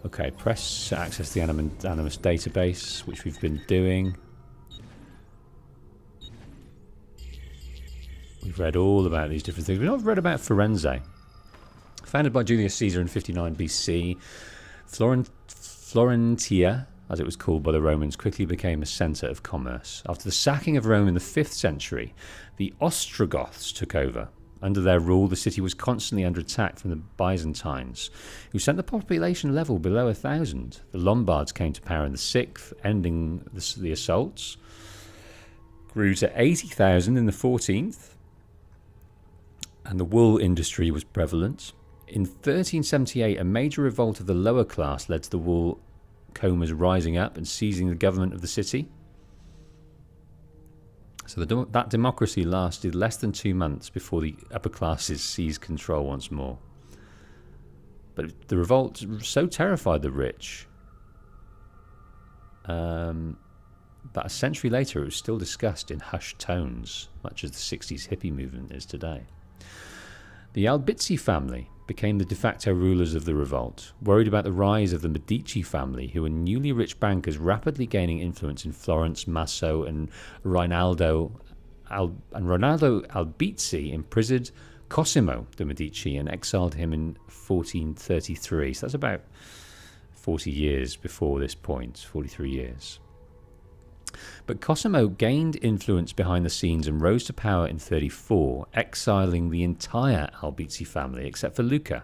Okay, press to access the Animus database, which we've been doing. We've read all about these different things. We've not read about Firenze. Founded by Julius Caesar in 59 BC, Florentia, as it was called by the Romans, quickly became a centre of commerce. After the sacking of Rome in the 5th century, the Ostrogoths took over. Under their rule, the city was constantly under attack from the Byzantines, who sent the population level below 1,000. The Lombards came to power in the 6th, ending the assaults. Grew to 80,000 in the 14th, and the wool industry was prevalent. In 1378, a major revolt of the lower class led to the wool combers rising up and seizing the government of the city. So that democracy lasted less than 2 months before the upper classes seized control once more. But the revolt so terrified the rich that a century later it was still discussed in hushed tones, much as the 60s hippie movement is today. The Albizzi family became the de facto rulers of the revolt, worried about the rise of the Medici family, who were newly rich bankers rapidly gaining influence in Florence. Masso and Rinaldo Albizzi imprisoned Cosimo de' Medici and exiled him in 1433. So that's about 40 years before this point, 43 years. But Cosimo gained influence behind the scenes and rose to power in 34, exiling the entire Albizzi family except for Luca,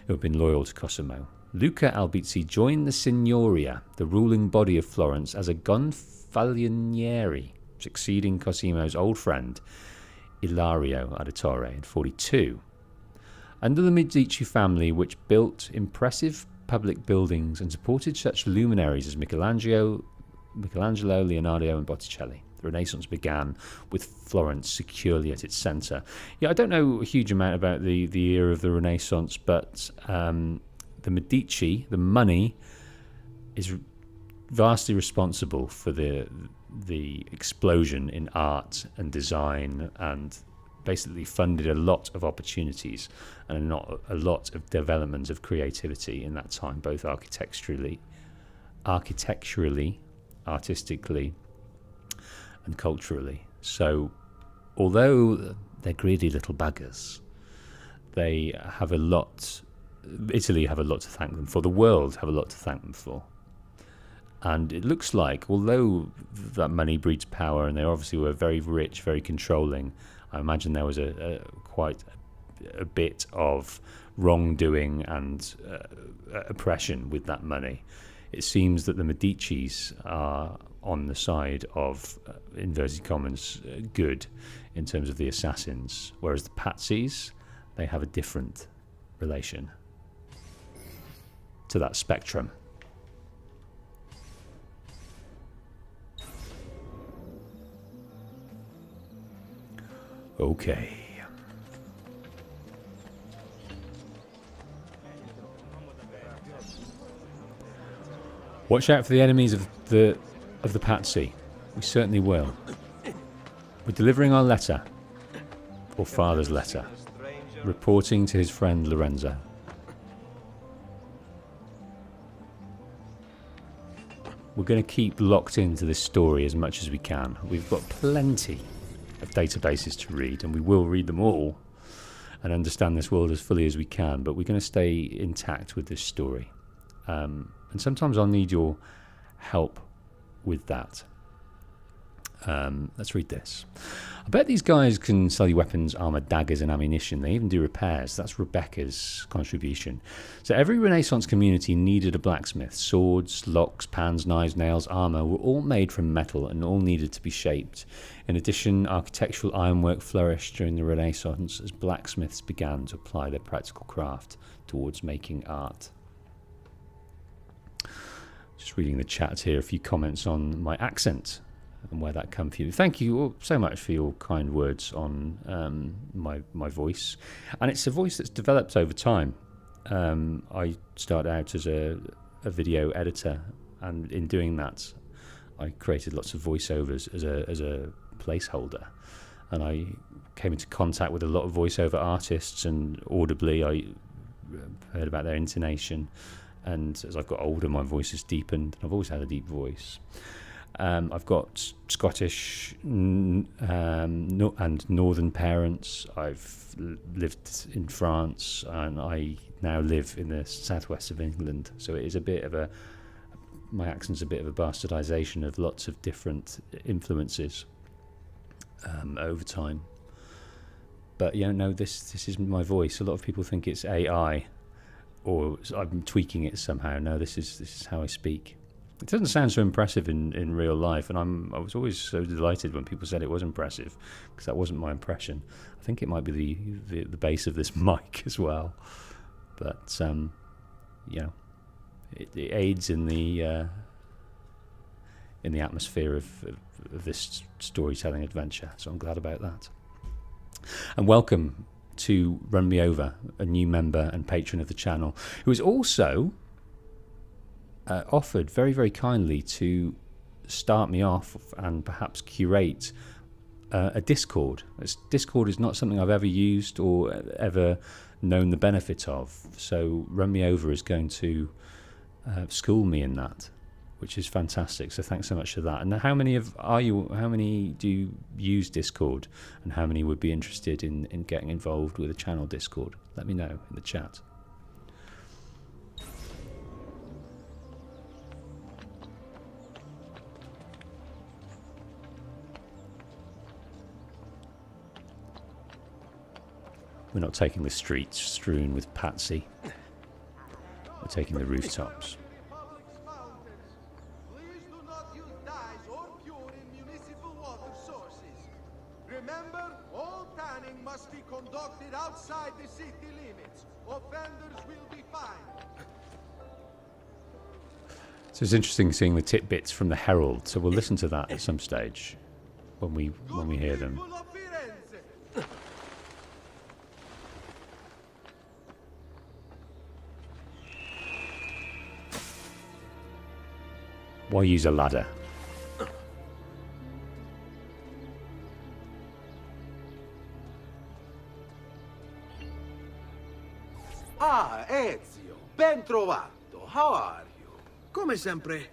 who had been loyal to Cosimo. Luca Albizzi joined the Signoria, the ruling body of Florence, as a gonfaloniere, succeeding Cosimo's old friend Ilario Auditore in 42. Under the Medici family, which built impressive public buildings and supported such luminaries as Michelangelo, Leonardo and Botticelli, the Renaissance began with Florence securely at its centre. Yeah, I don't know a huge amount about the era of the Renaissance, but the Medici, the money, is vastly responsible for the explosion in art and design, and basically funded a lot of opportunities and not a lot of development of creativity in that time, both architecturally, artistically, and culturally. So, although they're greedy little buggers, they have a lot. Italy have a lot to thank them for. The world have a lot to thank them for. And it looks like, although that money breeds power, and they obviously were very rich, very controlling, I imagine there was quite a bit of wrongdoing and oppression with that money. It seems that the Medicis are on the side of, inverted commas, good in terms of the assassins, whereas the Pazzis, they have a different relation to that spectrum. Okay. Watch out for the enemies of the Pazzi. We certainly will. We're delivering our letter, or father's letter, reporting to his friend Lorenzo. We're going to keep locked into this story as much as we can. We've got plenty of databases to read, and we will read them all and understand this world as fully as we can, but we're going to stay intact with this story. And sometimes I'll need your help with that. Let's read this. I bet these guys can sell you weapons, armor, daggers, and ammunition. They even do repairs. That's Rebecca's contribution. So every Renaissance community needed a blacksmith. Swords, locks, pans, knives, nails, armor were all made from metal and all needed to be shaped. In addition, architectural ironwork flourished during the Renaissance as blacksmiths began to apply their practical craft towards making art. Just reading the chat here, a few comments on my accent and where that comes from. Thank you all so much for your kind words on my voice. And it's a voice that's developed over time. I started out as a video editor, and in doing that, I created lots of voiceovers as a placeholder. And I came into contact with a lot of voiceover artists, and audibly I heard about their intonation. And as I've got older, my voice has deepened. I've always had a deep voice. I've got Scottish and northern parents. I've lived in France, and I now live in the southwest of England. So it is a bit of my accent's a bit of a bastardization of lots of different influences over time. But no, this is my voice. A lot of people think it's AI, or I'm tweaking it somehow. No, this is how I speak. It doesn't sound so impressive in real life, and I was always so delighted when people said it was impressive, because that wasn't my impression. I think it might be the base of this mic as well, but it aids in the atmosphere of this storytelling adventure. So I'm glad about that. And welcome to Run Me Over, a new member and patron of the channel, who is also offered very, very kindly to start me off and perhaps curate a Discord. Discord is not something I've ever used or ever known the benefit of. So Run Me Over is going to school me in that, which is fantastic. So thanks so much for that. And how many do you use Discord, and how many would be interested in getting involved with a channel Discord? Let me know in the chat. We're not taking the streets strewn with Pazzi. We're taking the rooftops. Remember, all tanning must be conducted outside the city limits. Offenders will be fined. So it's interesting seeing the tidbits from the Herald. So we'll listen to that at some stage when we hear them. Why use a ladder? Ah, Ezio, ben trovato. How are you? Come sempre.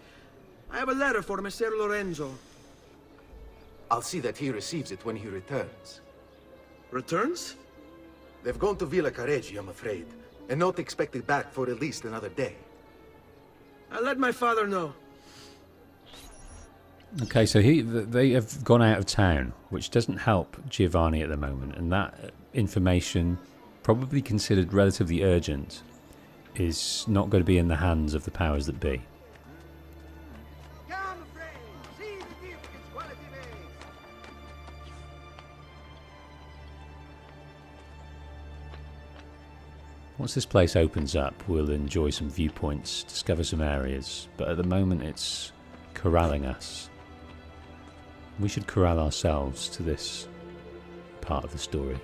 I have a letter for Messer Lorenzo. I'll see that he receives it when he returns. Returns? They've gone to Villa Careggi, I'm afraid, and not expected back for at least another day. I'll let my father know. Okay, so they have gone out of town, which doesn't help Giovanni at the moment, and that information, probably considered relatively urgent, is not going to be in the hands of the powers that be. Once this place opens up, we'll enjoy some viewpoints, discover some areas, but at the moment it's corralling us. We should corral ourselves to this part of the story,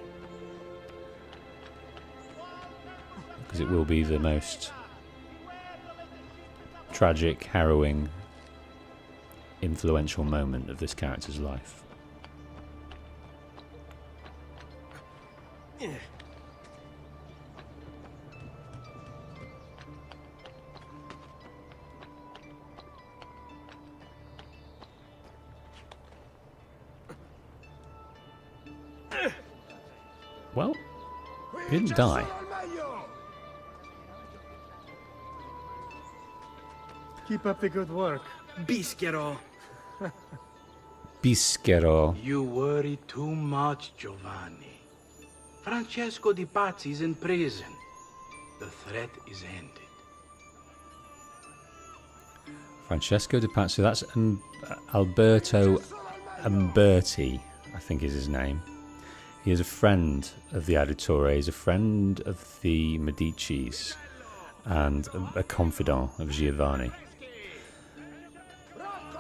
because it will be the most tragic, harrowing, influential moment of this character's life. Well, he didn't die. Keep up the good work. Bischero. Bischero. You worry too much, Giovanni. Francesco di Pazzi is in prison. The threat is ended. Francesco di Pazzi, that's Alberto Umberti, I think is his name. He is a friend of the Auditores, he's a friend of the Medicis, and a confidant of Giovanni.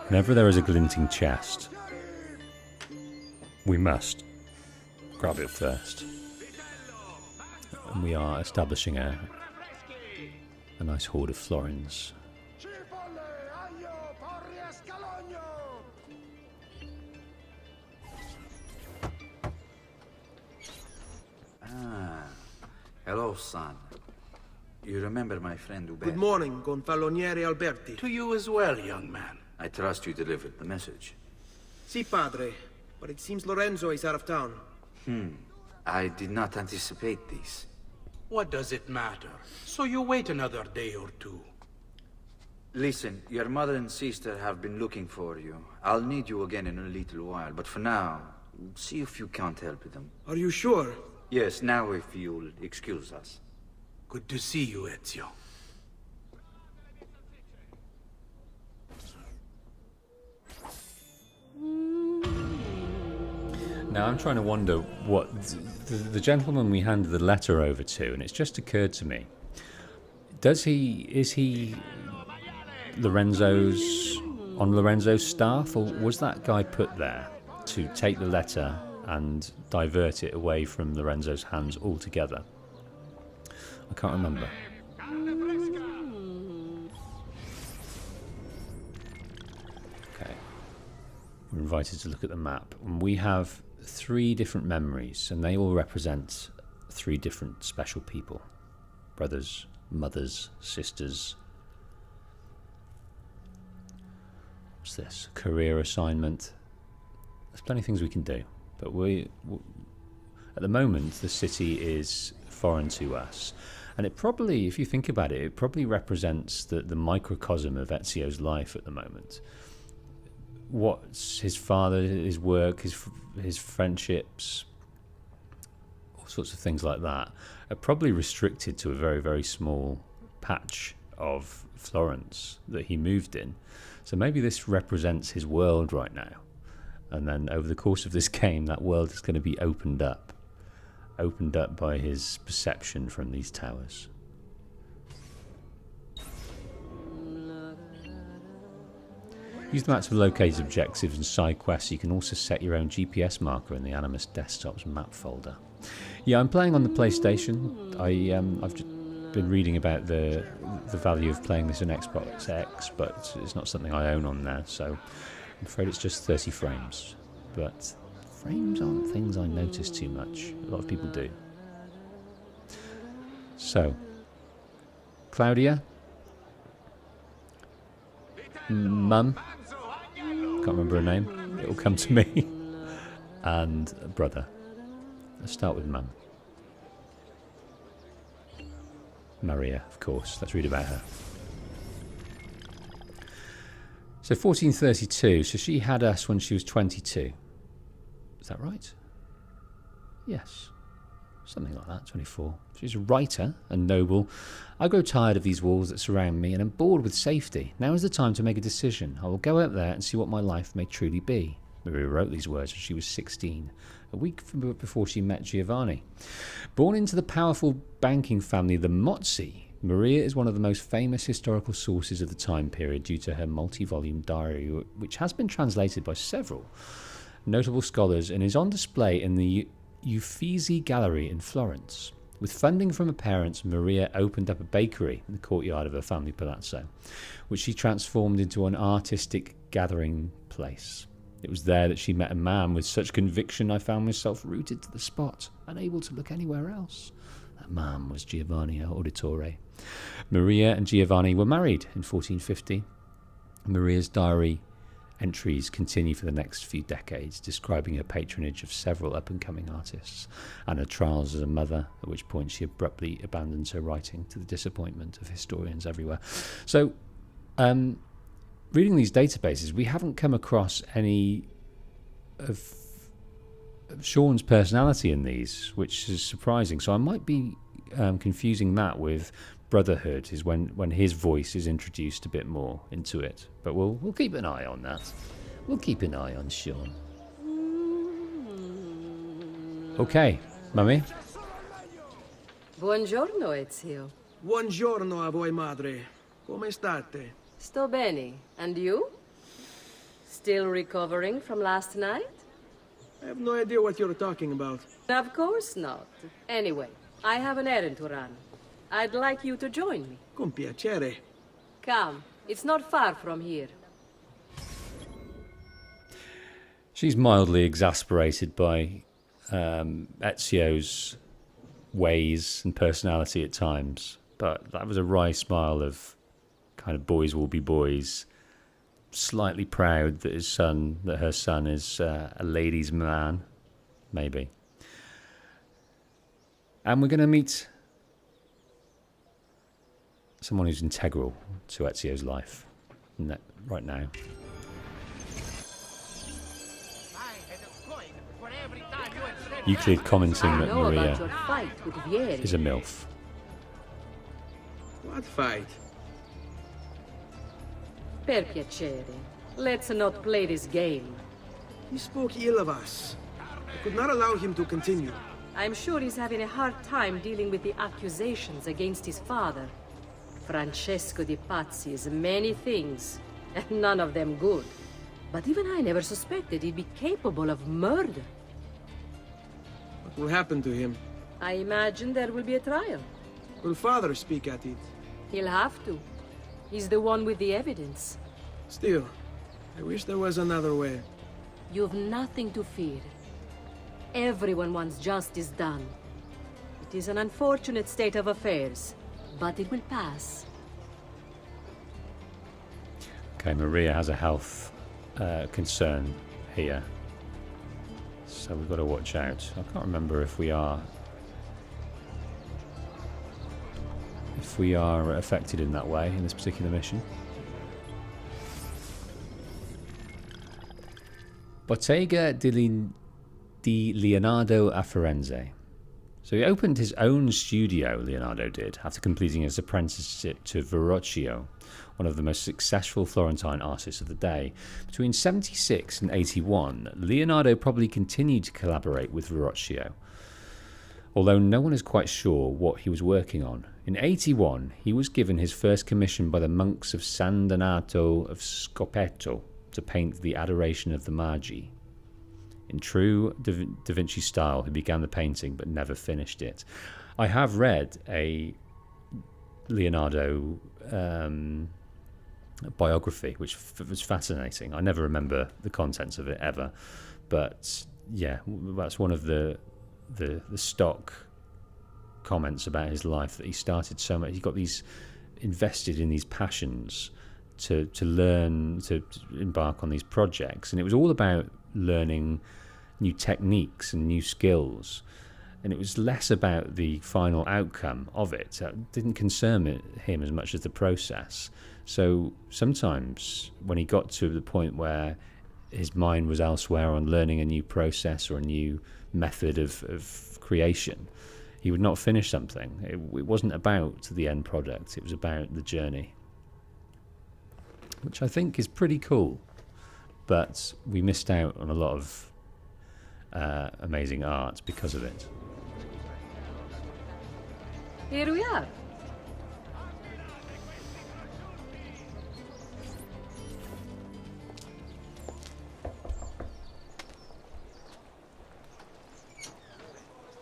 Whenever there is a glinting chest, we must grab it first. And we are establishing a nice hoard of florins. Hello, son. You remember my friend Uberto? Good morning, Gonfaloniere Alberti. To you as well, young man. I trust you delivered the message. Si, padre. But it seems Lorenzo is out of town. I did not anticipate this. What does it matter? So you wait another day or two. Listen, your mother and sister have been looking for you. I'll need you again in a little while, but for now, see if you can't help them. Are you sure? Yes, now if you'll excuse us. Good to see you, Ezio. Now I'm trying to wonder what the gentleman we handed the letter over to, and it's just occurred to me. Is he on Lorenzo's staff, or was that guy put there to take the letter and divert it away from Lorenzo's hands altogether? I can't remember. Okay. We're invited to look at the map, and we have 3 different memories, and they all represent 3 different special people. Brothers, mothers, sisters. What's this? Career assignment. There's plenty of things we can do. But at the moment, the city is foreign to us. And it probably, if you think about it, it probably represents the microcosm of Ezio's life at the moment. What's his father, his work, his friendships, all sorts of things like that, are probably restricted to a very, very small patch of Florence that he moved in. So maybe this represents his world right now. And then over the course of this game, that world is going to be opened up by his perception from these towers. Use the map to locate objectives and side quests. You can also set your own GPS marker in the Animus desktop's map folder. Yeah, I'm playing on the PlayStation. I've just been reading about the value of playing this on Xbox X, but it's not something I own on there, so I'm afraid it's just 30 frames. But frames aren't things I notice too much. A lot of people do. So, Claudia, Mum, can't remember her name, it'll come to me, and brother. Let's start with Mum. Maria, of course. Let's read about her. So 1432, so she had us when she was 22. Is that right? Yes. Something like that, 24. She's a writer and noble. I grow tired of these walls that surround me and am bored with safety. Now is the time to make a decision. I will go out there and see what my life may truly be. Maria wrote these words when she was 16, a week before she met Giovanni. Born into the powerful banking family, the Mozzi, Maria is one of the most famous historical sources of the time period due to her multi-volume diary, which has been translated by several notable scholars and is on display in the Uffizi Gallery in Florence. With funding from her parents, Maria opened up a bakery in the courtyard of her family palazzo, which she transformed into an artistic gathering place. It was there that she met a man with such conviction I found myself rooted to the spot, unable to look anywhere else. That man was Giovanni Auditore. Maria and Giovanni were married in 1450. Maria's diary entries continue for the next few decades, describing her patronage of several up-and-coming artists and her trials as a mother, at which point she abruptly abandons her writing to the disappointment of historians everywhere. So, reading these databases, we haven't come across any of Sean's personality in these, which is surprising. So I might be confusing that with Brotherhood, is when his voice is introduced a bit more into it. But we'll keep an eye on that. We'll keep an eye on Sean. Okay, Mummy. Buongiorno, Ezio. Buongiorno a voi, madre. Come state? Sto bene. And you? Still recovering from last night? I have no idea what you're talking about. Of course not. Anyway, I have an errand to run. I'd like you to join me. Con piacere. Come, it's not far from here. She's mildly exasperated by Ezio's ways and personality at times, but that was a wry smile of kind of boys will be boys, slightly proud that her son is a ladies' man, maybe. And we're going to meet someone who's integral to Ezio's life right now. Euclid commenting that Maria is a MILF. What fight? Per piacere. Let's not play this game. He spoke ill of us. I could not allow him to continue. I'm sure he's having a hard time dealing with the accusations against his father. Francesco di Pazzi is many things, and none of them good. But even I never suspected he'd be capable of murder. What will happen to him? I imagine there will be a trial. Will father speak at it? He'll have to. He's the one with the evidence. Still, I wish there was another way. You've nothing to fear. Everyone wants justice done. It is an unfortunate state of affairs, but it will pass. Okay, Maria has a health concern here, so we've got to watch out. I can't remember if we are affected in that way in this particular mission. Bottega di Leonardo a Firenze. So he opened his own studio, Leonardo did, after completing his apprenticeship to Verrocchio, one of the most successful Florentine artists of the day. Between 76 and 81, Leonardo probably continued to collaborate with Verrocchio, although no one is quite sure what he was working on. In 81, he was given his first commission by the monks of San Donato of Scopeto to paint the Adoration of the Magi. In true Da Vinci style, he began the painting but never finished it. I have read a Leonardo biography, which was fascinating. I never remember the contents of it ever, but yeah, that's one of the stock comments about his life, that he started so much. He got these invested in these passions to learn, to embark on these projects, and it was all about learning new techniques and new skills, and it was less about the final outcome of it. It didn't concern him as much as the process. So sometimes when he got to the point where his mind was elsewhere on learning a new process or a new method of creation, he would not finish something. It wasn't about the end product, it was about the journey, which I think is pretty cool. But we missed out on a lot of amazing art because of it. Here we are.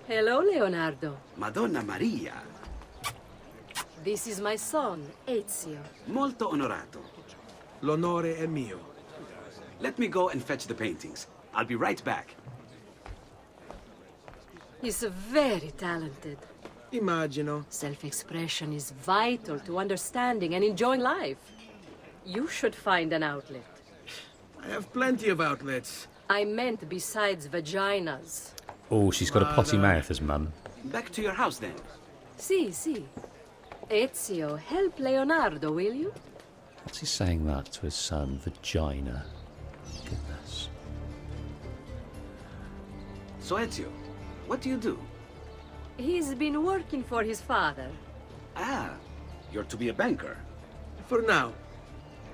Hello, Leonardo. Madonna Maria. This is my son, Ezio. Molto onorato. L'onore è mio. Let me go and fetch the paintings. I'll be right back. He's very talented. Immagino. Self-expression is vital to understanding and enjoying life. You should find an outlet. I have plenty of outlets. I meant besides vaginas. Oh, she's got a potty mouth as mum. Back to your house then. Si. Ezio, help Leonardo, will you? What's he saying that to his son? Vagina. Goodness. So Ezio, what do you do? He's been working for his father. Ah, you're to be a banker. For now.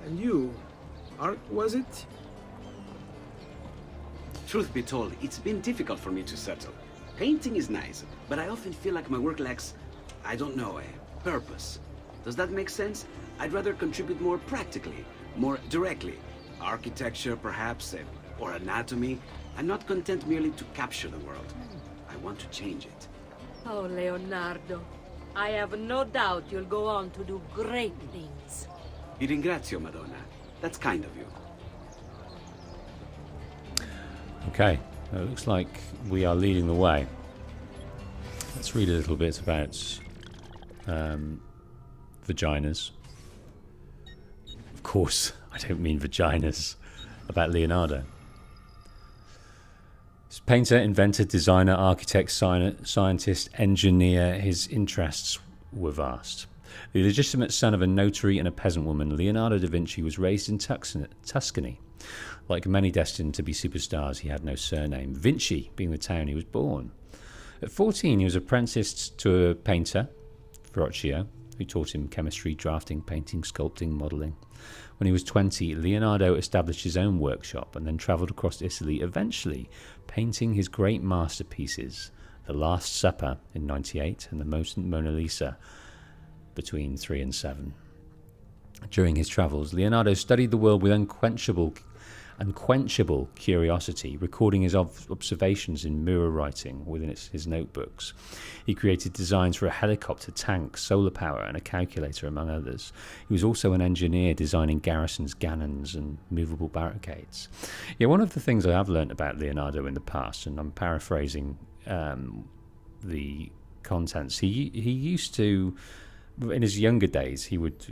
And you, art was it? Truth be told, it's been difficult for me to settle. Painting is nice, but I often feel like my work lacks, I don't know, a purpose. Does that make sense? I'd rather contribute more practically, more directly. Architecture, perhaps, or anatomy. I'm not content merely to capture the world. I want to change it. Oh, Leonardo. I have no doubt you'll go on to do great things. Vi ringrazio, Madonna. That's kind of you. Okay, it looks like we are leading the way. Let's read a little bit about vaginas. Of course, I don't mean vaginas. About Leonardo. He's painter, inventor, designer, architect, scientist, engineer. His interests were vast. The legitimate son of a notary and a peasant woman, Leonardo da Vinci was raised in Tuscany. Like many destined to be superstars, he had no surname, Vinci being the town he was born. At 14, he was apprenticed to a painter, Verrocchio, who taught him chemistry, drafting, painting, sculpting, modelling. When he was 20, Leonardo established his own workshop and then travelled across Italy, eventually painting his great masterpieces, The Last Supper in 98 and the Mona Lisa between 3 and 7. During his travels, Leonardo studied the world with unquenchable curiosity, recording his observations in mirror writing within his notebooks. He created designs for a helicopter, tank, solar power, and a calculator, among others. He was also an engineer designing garrisons, cannons, and movable barricades. Yeah, one of the things I have learnt about Leonardo in the past, and I'm paraphrasing the contents, he used to, in his younger days, he would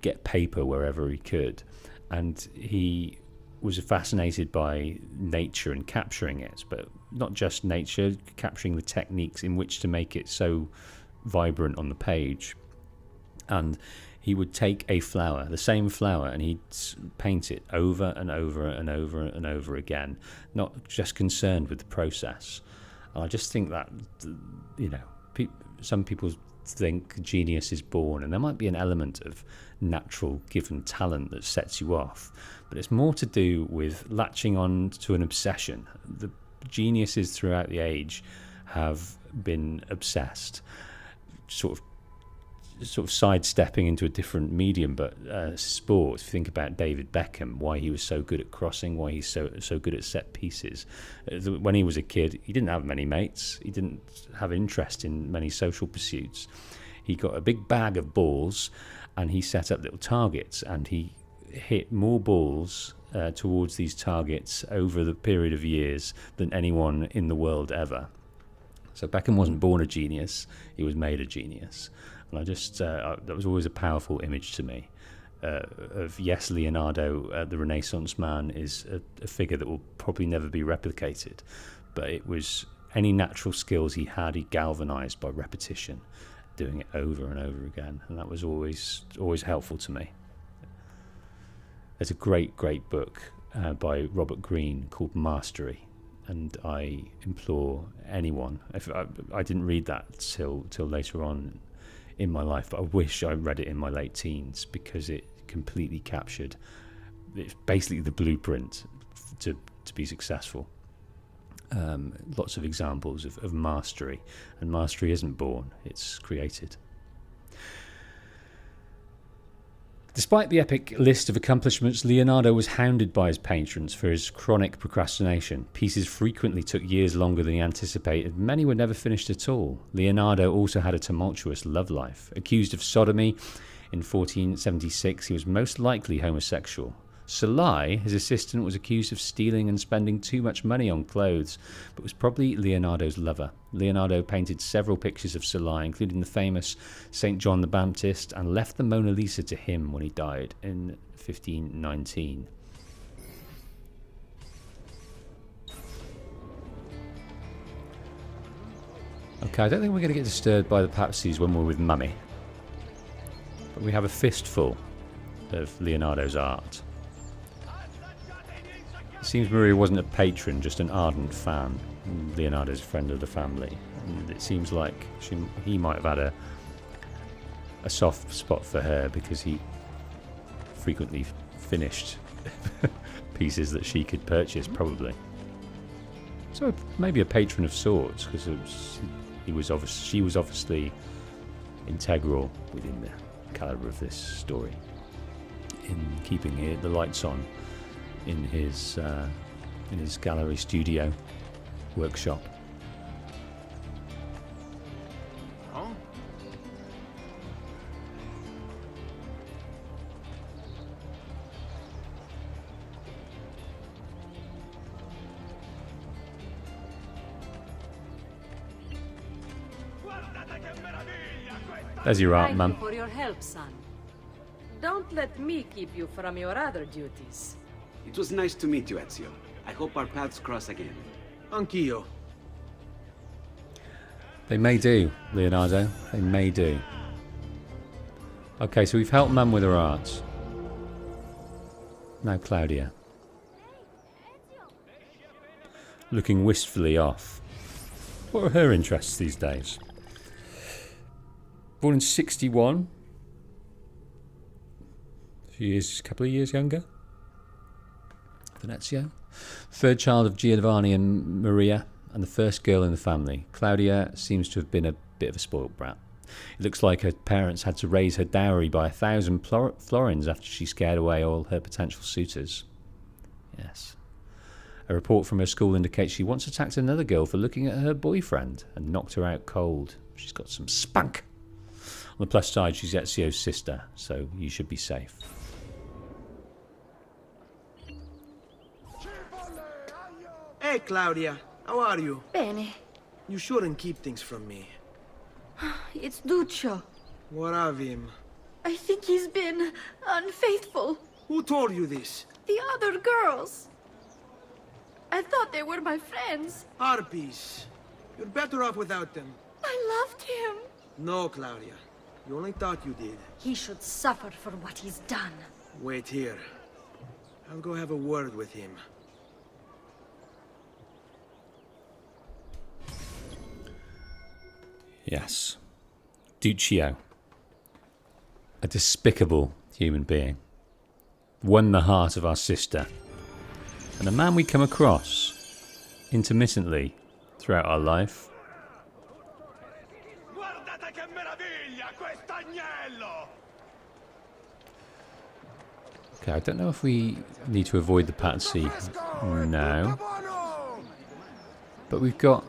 get paper wherever he could, and he was fascinated by nature and capturing it, but not just nature, capturing the techniques in which to make it so vibrant on the page. And he would take a flower, the same flower, and he'd paint it over and over and over and over again, not just concerned with the process. And I just think that, you know, some people think genius is born, and there might be an element of natural given talent that sets you off, but it's more to do with latching on to an obsession. The geniuses throughout the age have been obsessed, sort of sidestepping into a different medium, but sports. If you think about David Beckham, why he was so good at crossing, why he's so good at set pieces. When he was a kid, he didn't have many mates. He didn't have interest in many social pursuits. He got a big bag of balls, and he set up little targets, and he hit more balls towards these targets over the period of years than anyone in the world ever. So Beckham wasn't born a genius; he was made a genius. And I just, that was always a powerful image to me of, yes, Leonardo, the Renaissance man, is a figure that will probably never be replicated. But it was any natural skills he had, he galvanized by repetition, doing it over and over again. And that was always helpful to me. There's a great book by Robert Greene called Mastery. And I implore anyone, if I didn't read that till later on in my life, but I wish I read it in my late teens, because it completely captured, it's basically the blueprint to be successful. Lots of examples of mastery, and mastery isn't born, it's created. Despite the epic list of accomplishments, Leonardo was hounded by his patrons for his chronic procrastination. Pieces frequently took years longer than he anticipated. Many were never finished at all. Leonardo also had a tumultuous love life. Accused of sodomy in 1476, he was most likely homosexual. Salai, his assistant, was accused of stealing and spending too much money on clothes, but was probably Leonardo's lover. Leonardo painted several pictures of Salai, including the famous St. John the Baptist, and left the Mona Lisa to him when he died in 1519. Okay, I don't think we're going to get disturbed by the Pazzis when we're with Mummy, but we have a fistful of Leonardo's art. It seems Maria wasn't a patron, just an ardent fan. Leonardo's friend of the family. And it seems like he might have had a soft spot for her, because he frequently finished pieces that she could purchase, probably. So maybe a patron of sorts, because she was obviously integral within the calibre of this story, in keeping the lights on in his gallery studio workshop. Oh? There's your art, Mum. Thank you for your help, son. Don't let me keep you from your other duties. It was nice to meet you, Ezio. I hope our paths cross again. Anch'io. They may do, Leonardo. They may do. Okay, so we've helped Mum with her art. Now Claudia. Looking wistfully off. What are her interests these days? Born in 61. She is a couple of years younger than Ezio. Third child of Giovanni and Maria, and the first girl in the family. Claudia seems to have been a bit of a spoilt brat. It looks like her parents had to raise her dowry by 1,000 florins after she scared away all her potential suitors. Yes. A report from her school indicates she once attacked another girl for looking at her boyfriend and knocked her out cold. She's got some spunk. On the plus side, she's Ezio's sister, so you should be safe. Hey, Claudia. How are you? Bene. You shouldn't keep things from me. It's Duccio. What of him? I think he's been unfaithful. Who told you this? The other girls. I thought they were my friends. Harpies. You're better off without them. I loved him. No, Claudia. You only thought you did. He should suffer for what he's done. Wait here. I'll go have a word with him. Yes. Duccio. A despicable human being. Won the heart of our sister. And a man we come across intermittently throughout our life. Okay, I don't know if we need to avoid the Pazzi now. But we've got...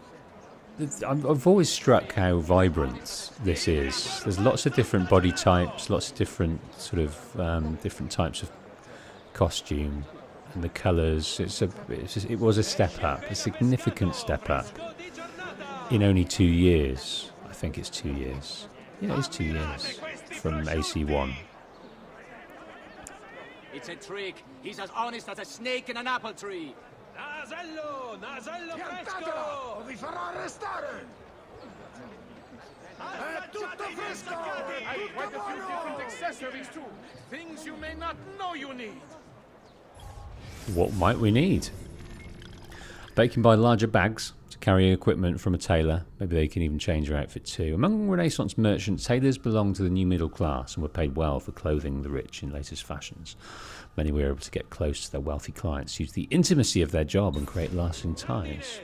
I've always struck how vibrant this is. There's lots of different body types, lots of different sort of different types of costume, and the colours. It was a step up, a significant step up in only 2 years. I think it's 2 years. Yeah, it's 2 years from AC1. It's a trick. He's as honest as a snake in an apple tree. Nasello! Nasello fresco! Vi farò arrestare! È tutto fresco! I have quite a few different accessories too. Things you may not know you need. What might we need? They can buy larger bags to carry equipment from a tailor. Maybe they can even change their outfit too. Among Renaissance merchants, tailors belong to the new middle class and were paid well for clothing the rich in latest fashions. Many were able to get close to their wealthy clients due to the intimacy of their job and create lasting ties.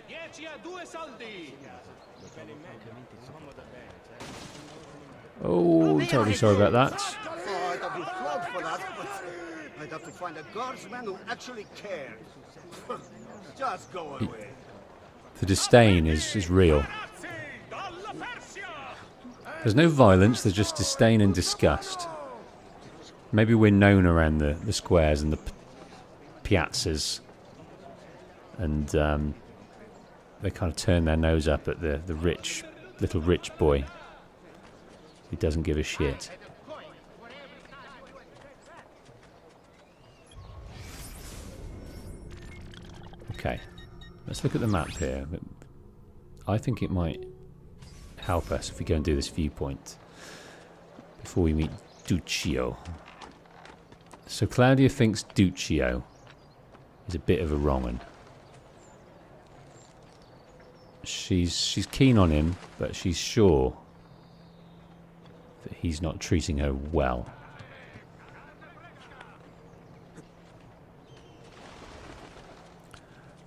Oh, I'm terribly sorry about that. Oh, I'd have been flogged for that, but I'd have to find a guardsman who actually cared. Just go away. The disdain is real. There's no violence, there's just disdain and disgust. Maybe we're known around the squares and the piazzas, and they kind of turn their nose up at the rich, little rich boy who doesn't give a shit. Okay, let's look at the map here. I think it might help us if we go and do this viewpoint before we meet Duccio. So Claudia thinks Duccio is a bit of a wrong one. She's keen on him, but she's sure that he's not treating her well.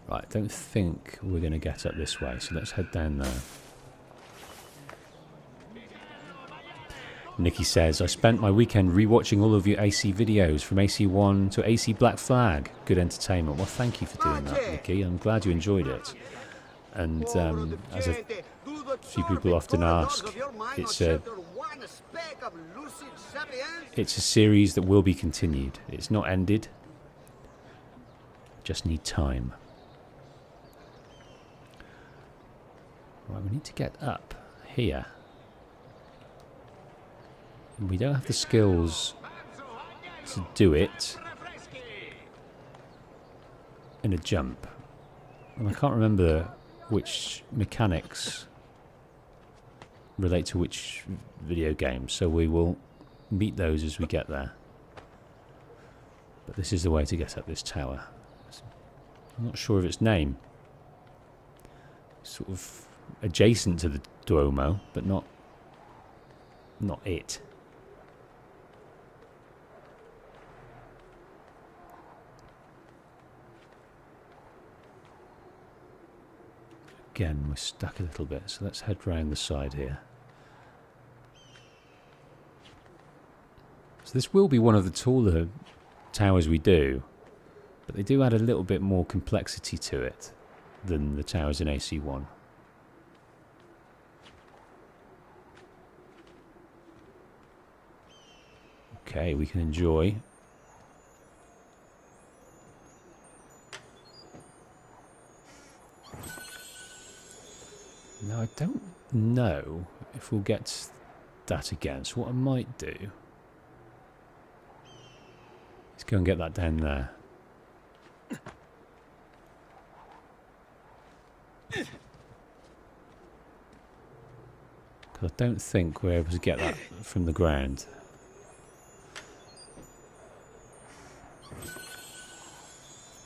Right, I don't think we're going to get up this way, so let's head down there. Nikki says, I spent my weekend rewatching all of your AC videos from AC1 to AC Black Flag. Good entertainment. Well, thank you for doing that, Nikki. I'm glad you enjoyed it. And as a few people often ask, it's a series that will be continued. It's not ended. Just need time. Right, we need to get up here. We don't have the skills to do it in a jump. And I can't remember which mechanics relate to which video game, so we will meet those as we get there. But this is the way to get up this tower. I'm not sure of its name. Sort of adjacent to the Duomo, but not it. Again, we're stuck a little bit, so let's head round the side here. So this will be one of the taller towers we do, but they do add a little bit more complexity to it than the towers in AC1. Okay, we can enjoy. Now, I don't know if we'll get that again, so what I might do is go and get that down there. Because I don't think we're able to get that from the ground.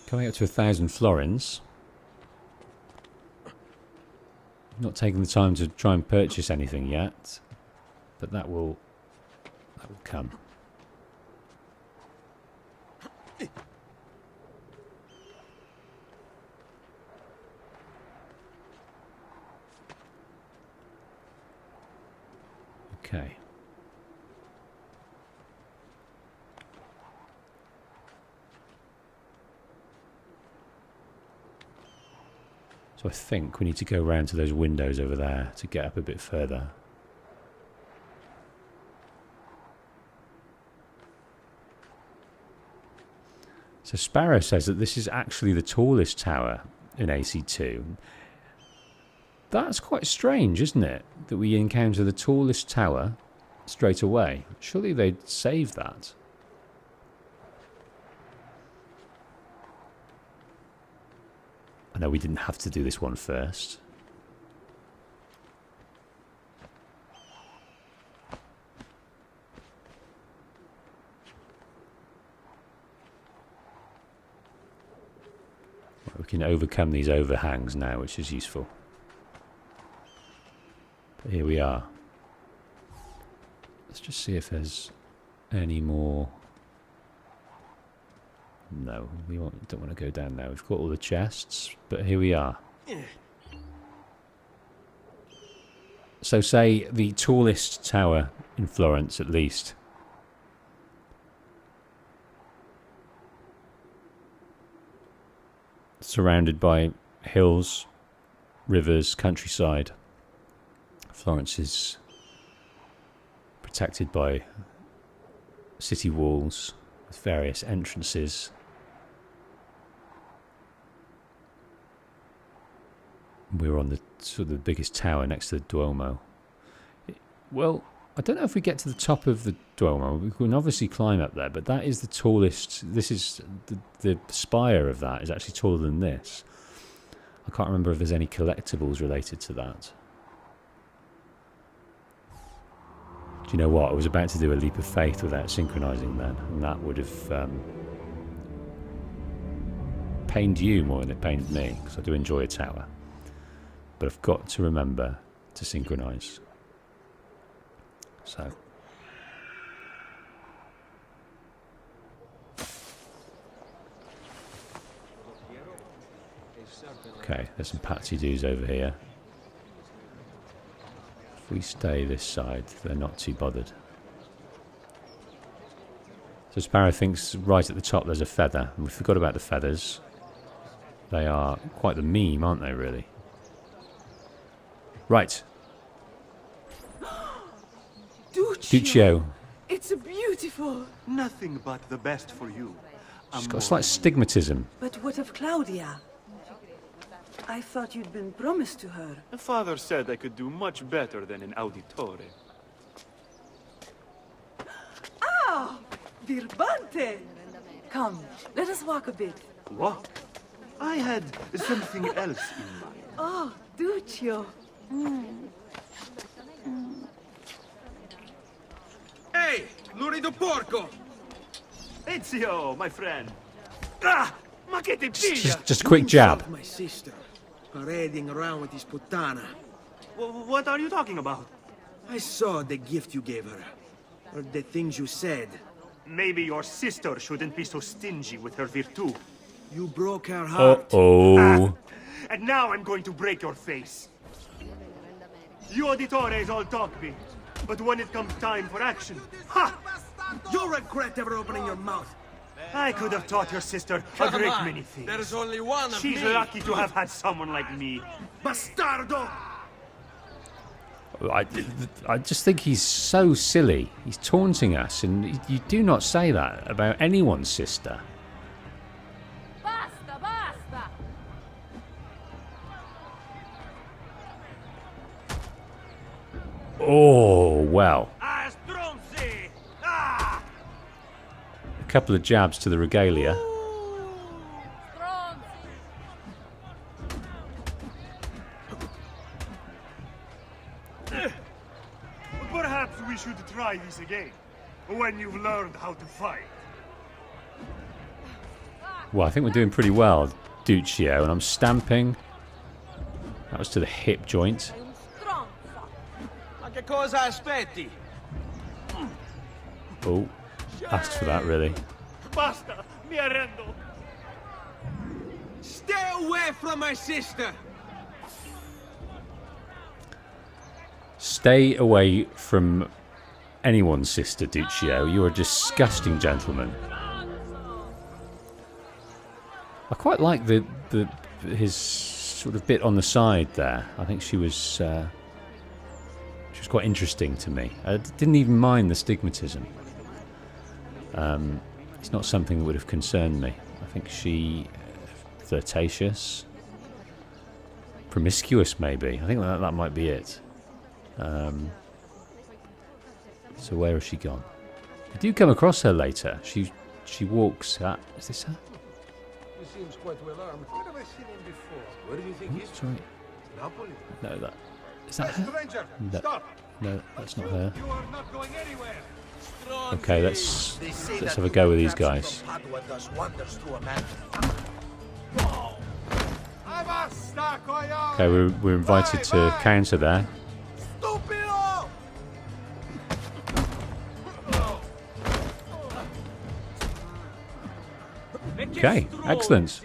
Coming up to 1,000 florins. Not taking the time to try and purchase anything yet, but that will come. Okay. So I think we need to go around to those windows over there to get up a bit further. So Sparrow says that this is actually the tallest tower in AC2. That's quite strange, isn't it? That we encounter the tallest tower straight away. Surely they'd save that. I know we didn't have to do this one first. We can overcome these overhangs now, which is useful. But here we are. Let's just see if there's any more. No, we don't want to go down there. We've got all the chests, but here we are. So say the tallest tower in Florence, at least. Surrounded by hills, rivers, countryside. Florence is protected by city walls with various entrances. We're on the sort of the biggest tower next to the Duomo. Well, I don't know if we get to the top of the Duomo. We can obviously climb up there, but that is the tallest. This is the spire of that is actually taller than this. I can't remember if there's any collectibles related to that. Do you know what? I was about to do a leap of faith without synchronizing then, and that would have pained you more than it pained me, because I do enjoy a tower. But I've got to remember to synchronize. So. Okay, there's some Pazzi doos over here. If we stay this side, they're not too bothered. So Sparrow thinks right at the top there's a feather, and we forgot about the feathers. They are quite the meme, aren't they, really? Right. Duccio. It's beautiful. Nothing but the best for you. She's got a slight stigmatism. But what of Claudia? I thought you'd been promised to her. The father said I could do much better than an Auditore. Ah! Birbante! Come, let us walk a bit. What? I had something else in mind. Oh, Duccio. Hey, lurido porco! Ezio, my friend. Ah! Ma che te piglia? Just a quick jab. My sister, parading around with his puttana. What are you talking about? I saw the gift you gave her. Or the things you said. Maybe your sister shouldn't be so stingy with her virtù. You broke her heart. Uh-oh. And now I'm going to break your face. You Auditores all talk big, but when it comes time for action, ha! You'll regret ever opening your mouth. I could have taught your sister a great many things. There's only one of She's me. lucky to have had someone like me. Bastardo! I just think he's so silly. He's taunting us, and you do not say that about anyone's sister. Basta, basta! Oh, well. A couple of jabs to the regalia. Perhaps we should try this again, when you've learned how to fight. Well, I think we're doing pretty well, Duccio, and I'm stamping. That was to the hip joint. Ma che cosa aspetti? Oh, asked for that, really. Basta, mi arrendo. Stay away from my sister! Stay away from anyone's sister, Duccio. You're a disgusting gentleman. I quite like his sort of bit on the side there. I think she was quite interesting to me. I didn't even mind the stigmatism. It's not something that would have concerned me. I think she flirtatious, promiscuous, maybe. I think that might be it. So where has she gone? I do come across her later. She walks. Is this her? He seems quite well armed. Where have I seen him before? Where do you think he's Sorry. Napoli? No, is that her? Stranger, No, stop! no, that's not her. You are not going anywhere. Okay, let's have a go with these guys. Okay, we're invited to counter there. Okay, excellent.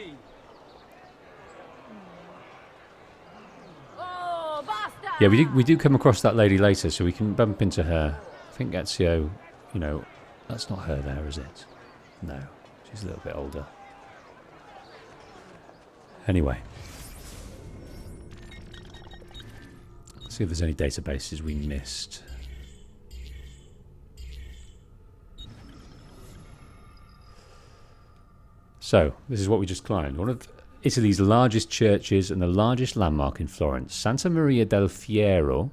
Yeah, we do come across that lady later, so we can bump into her. I think Ezio, you know, that's not her there, is it? No, she's a little bit older. Anyway. Let's see if there's any databases we missed. So, this is what we just climbed. One of Italy's largest churches and the largest landmark in Florence, Santa Maria del Fiore,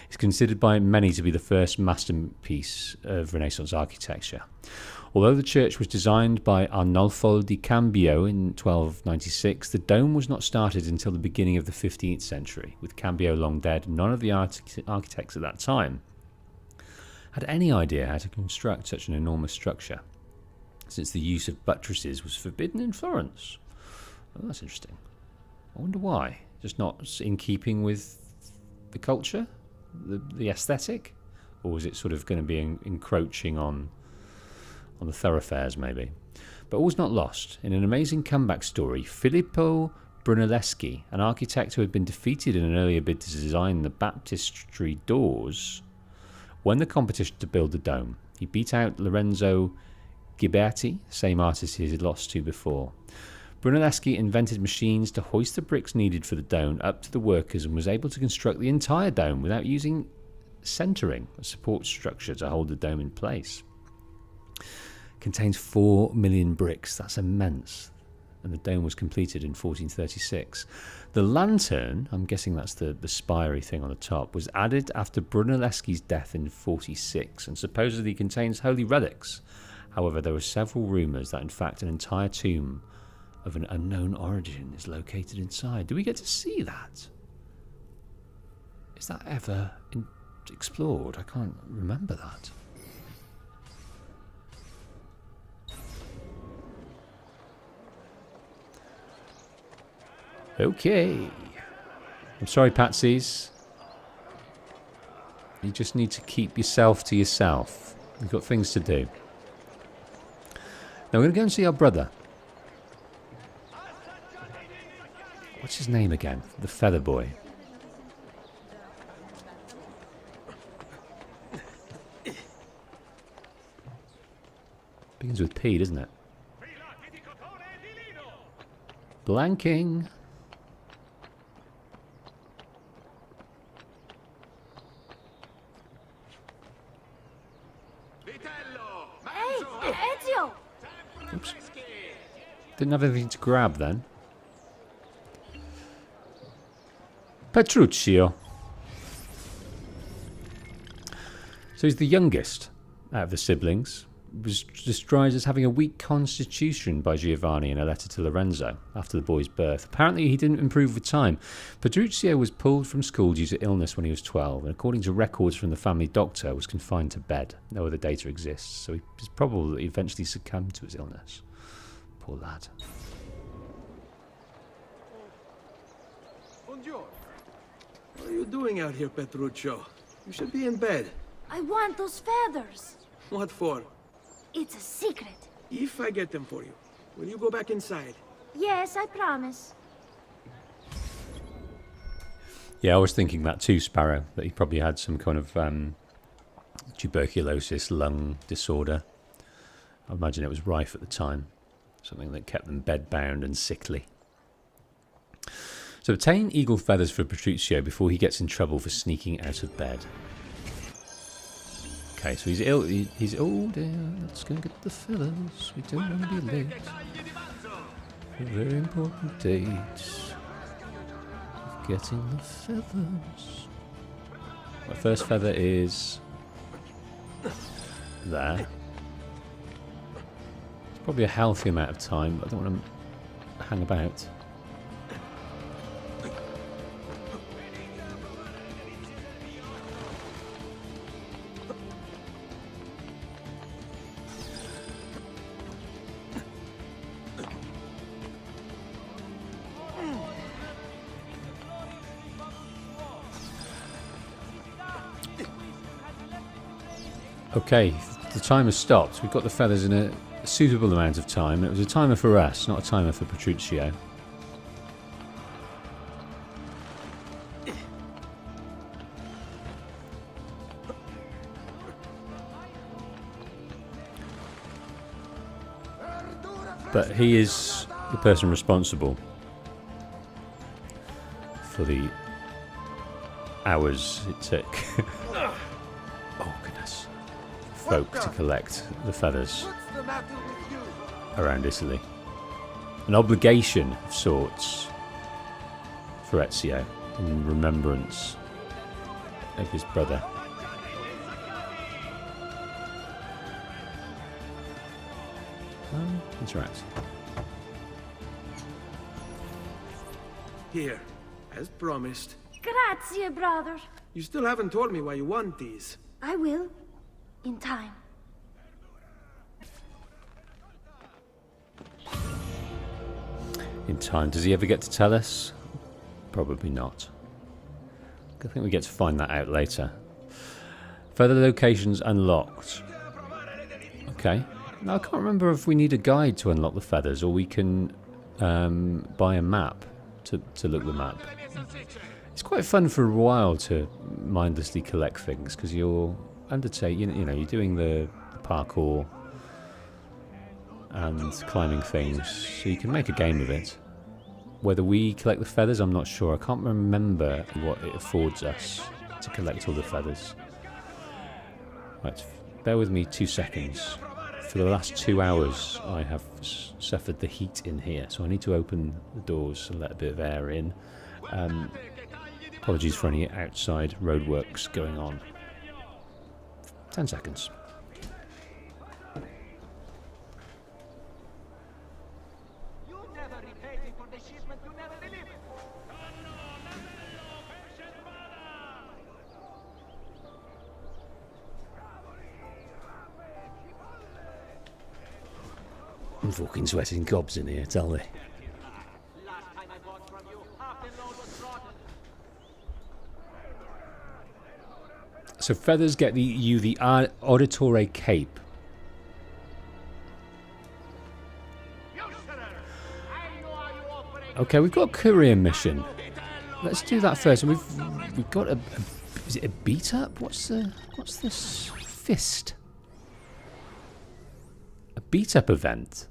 is considered by many to be the first masterpiece of Renaissance architecture. Although the church was designed by Arnolfo di Cambio in 1296, the dome was not started until the beginning of the 15th century. With Cambio long dead, none of the architects at that time had any idea how to construct such an enormous structure, since the use of buttresses was forbidden in Florence. Oh, that's interesting. I wonder why. Just not in keeping with the culture, the aesthetic, or was it sort of going to be encroaching on the thoroughfares, maybe? But all was not lost. In an amazing comeback story, Filippo Brunelleschi, an architect who had been defeated in an earlier bid to design the baptistry doors, won the competition to build the dome. He beat out Lorenzo Ghiberti, same artist he had lost to before. Brunelleschi invented machines to hoist the bricks needed for the dome up to the workers and was able to construct the entire dome without using centering, a support structure to hold the dome in place. Contains 4 million bricks, that's immense. And the dome was completed in 1436. The lantern, I'm guessing that's the spirey thing on the top, was added after Brunelleschi's death in 46 and supposedly contains holy relics. However, there were several rumours that in fact an entire tomb of an unknown origin is located inside. Do we get to see that? Is that ever explored? I can't remember that. Okay. I'm sorry, Patsies. You just need to keep yourself to yourself. We've got things to do. Now we're going to go and see our brother. What's his name again? The feather boy. Begins with P, doesn't it? Blanking. Hey, Ezio! Oops. Didn't have anything to grab then. Petruccio. So he's the youngest out of the siblings. Was described as having a weak constitution by Giovanni in a letter to Lorenzo after the boy's birth. Apparently he didn't improve with time. Petruccio was pulled from school due to illness when he was 12 and according to records from the family doctor was confined to bed. No other data exists, so it's probable that he eventually succumbed to his illness. Poor lad. What are you doing out here, Petruccio? You should be in bed. I want those feathers. What for? It's a secret. If I get them for you, will you go back inside? Yes, I promise. Yeah, I was thinking that too, Sparrow, that he probably had some kind of tuberculosis lung disorder. I imagine it was rife at the time. Something that kept them bedbound and sickly. So obtain eagle feathers for Petruccio before he gets in trouble for sneaking out of bed. Okay, so he's ill. He's oh dear. Let's go get the feathers. We don't want to be late. A very important date. Of getting the feathers. My first feather is there. It's probably a healthy amount of time, but I don't want to hang about. Okay, the timer stopped. We've got the feathers in a suitable amount of time. It was a timer for us, not a timer for Petruccio. But he is the person responsible for the hours it took. Oh goodness. Folk to collect the feathers around Italy. An obligation of sorts for Ezio in remembrance of his brother. Interact. Here, as promised. Grazie, brother. You still haven't told me why you want these. I will. In time. In time. Does he ever get to tell us? Probably not. I think we get to find that out later. Further locations unlocked. Okay. Now I can't remember if we need a guide to unlock the feathers or we can buy a map to look the map. It's quite fun for a while to mindlessly collect things because you're undertaking, you know, you're doing the parkour and climbing things, so you can make a game of it. Whether we collect the feathers, I'm not sure. I can't remember what it affords us to collect all the feathers. Right, bear with me 2 seconds. For the last 2 hours, I have suffered the heat in here, so I need to open the doors and let a bit of air in. Apologies for any outside roadworks going on. 10 seconds. I'm fucking sweating gobs in here, tell me. So feathers get you the Auditore cape. Okay, we've got a courier mission. Let's do that first. We've got a is it a beat up? What's this fist? A beat up event.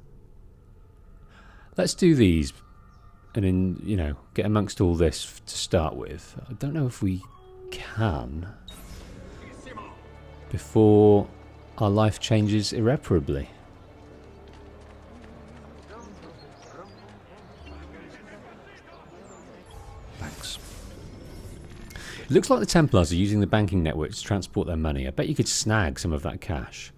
Let's do these, and then, you know, get amongst all this to start with. I don't know if we can before our life changes irreparably. Thanks. It looks like the Templars are using the banking network to transport their money. I bet you could snag some of that cash.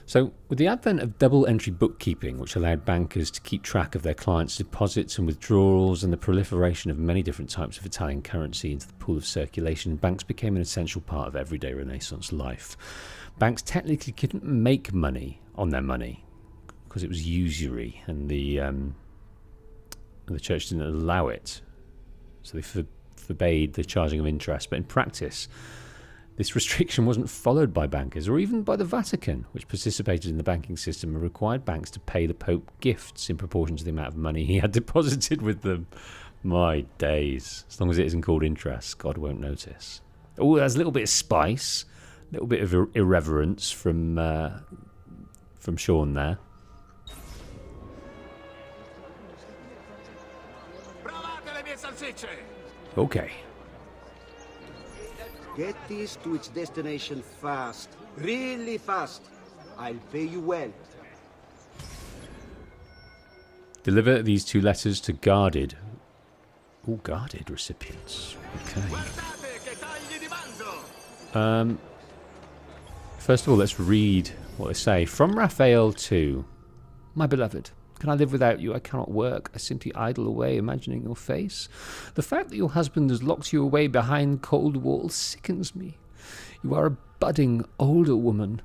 So, with the advent of double-entry bookkeeping, which allowed bankers to keep track of their clients' deposits and withdrawals, and the proliferation of many different types of Italian currency into the pool of circulation, banks became an essential part of everyday Renaissance life. Banks technically couldn't make money on their money because it was usury, and the church didn't allow it. So they forbade the charging of interest. But in practice, this restriction wasn't followed by bankers or even by the Vatican, which participated in the banking system and required banks to pay the Pope gifts in proportion to the amount of money he had deposited with them. My days. As long as it isn't called interest, God won't notice. Oh, there's a little bit of spice, a little bit of irreverence from Sean there. Okay. Get this to its destination fast. Really fast. I'll pay you well. Deliver these 2 letters to guarded. All guarded recipients. Okay. First of all, let's read what they say. From Raphael to my beloved. Can I live without you? I cannot work. I simply idle away, imagining your face. The fact that your husband has locked you away behind cold walls sickens me. You are a budding, older woman.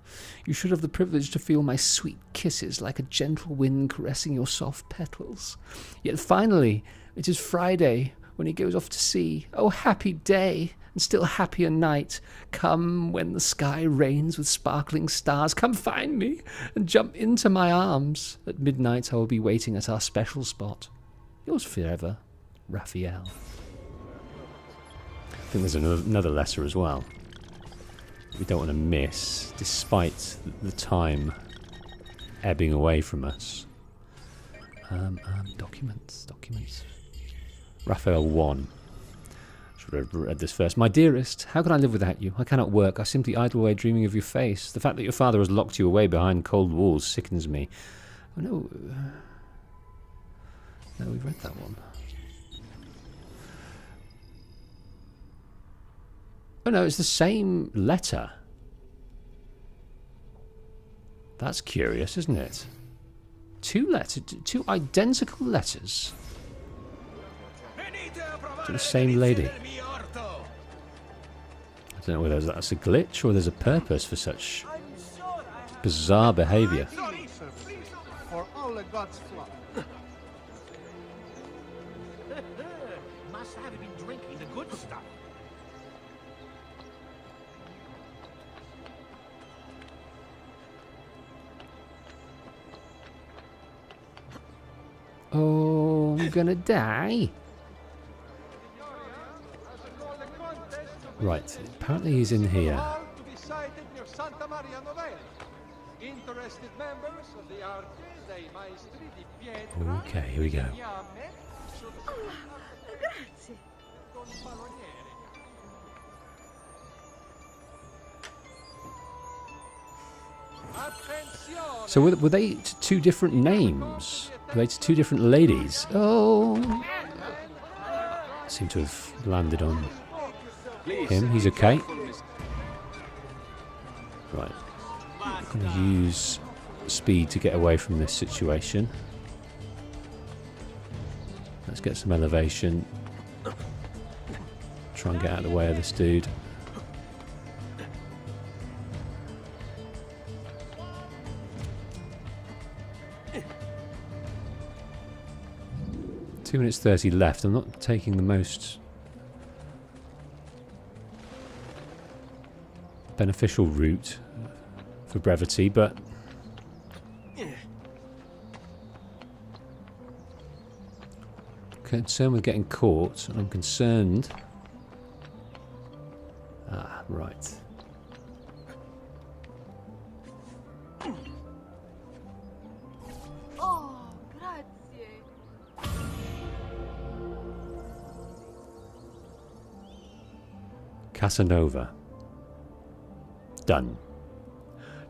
You should have the privilege to feel my sweet kisses like a gentle wind caressing your soft petals. Yet finally, it is Friday when he goes off to sea. Oh, happy day, and still happier night. Come when the sky rains with sparkling stars. Come find me and jump into my arms. At midnight I will be waiting at our special spot. Yours forever, Raphael. I think there's another letter as well. We don't want to miss, despite the time ebbing away from us. Documents. Raphael 1. Should have read this first. My dearest, how can I live without you? I cannot work. I simply idle away dreaming of your face. The fact that your father has locked you away behind cold walls sickens me. Oh no. No, we've read that one. Oh no, it's the same letter. That's curious, isn't it? Two identical letters to the same lady. I don't know whether that's a glitch or there's a purpose for such bizarre behaviour. For all the gods' flock. Must have been drinking the good stuff. Oh, I'm gonna die. Right, apparently he's in here. Okay, here we go. So were they two different names? Were they two different ladies? Oh, seem to have landed on him. He's okay. Right. I'm going to use speed to get away from this situation. Let's get some elevation. Try and get out of the way of this dude. Two minutes 30 left. I'm not taking the most beneficial route for brevity, but concerned with getting caught. I'm concerned. Ah, right. Oh, grazie. Casanova. Done.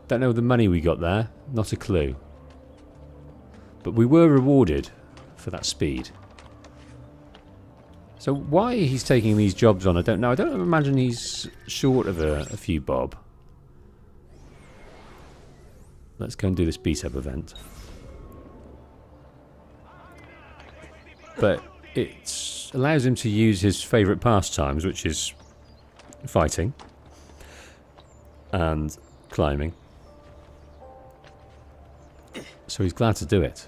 Don't know the money we got there. Not a clue. But we were rewarded for that speed. So why he's taking these jobs on, I don't know. I don't imagine he's short of a few bob. Let's go and do this beat-up event. But it allows him to use his favourite pastimes, which is fighting and climbing. So he's glad to do it.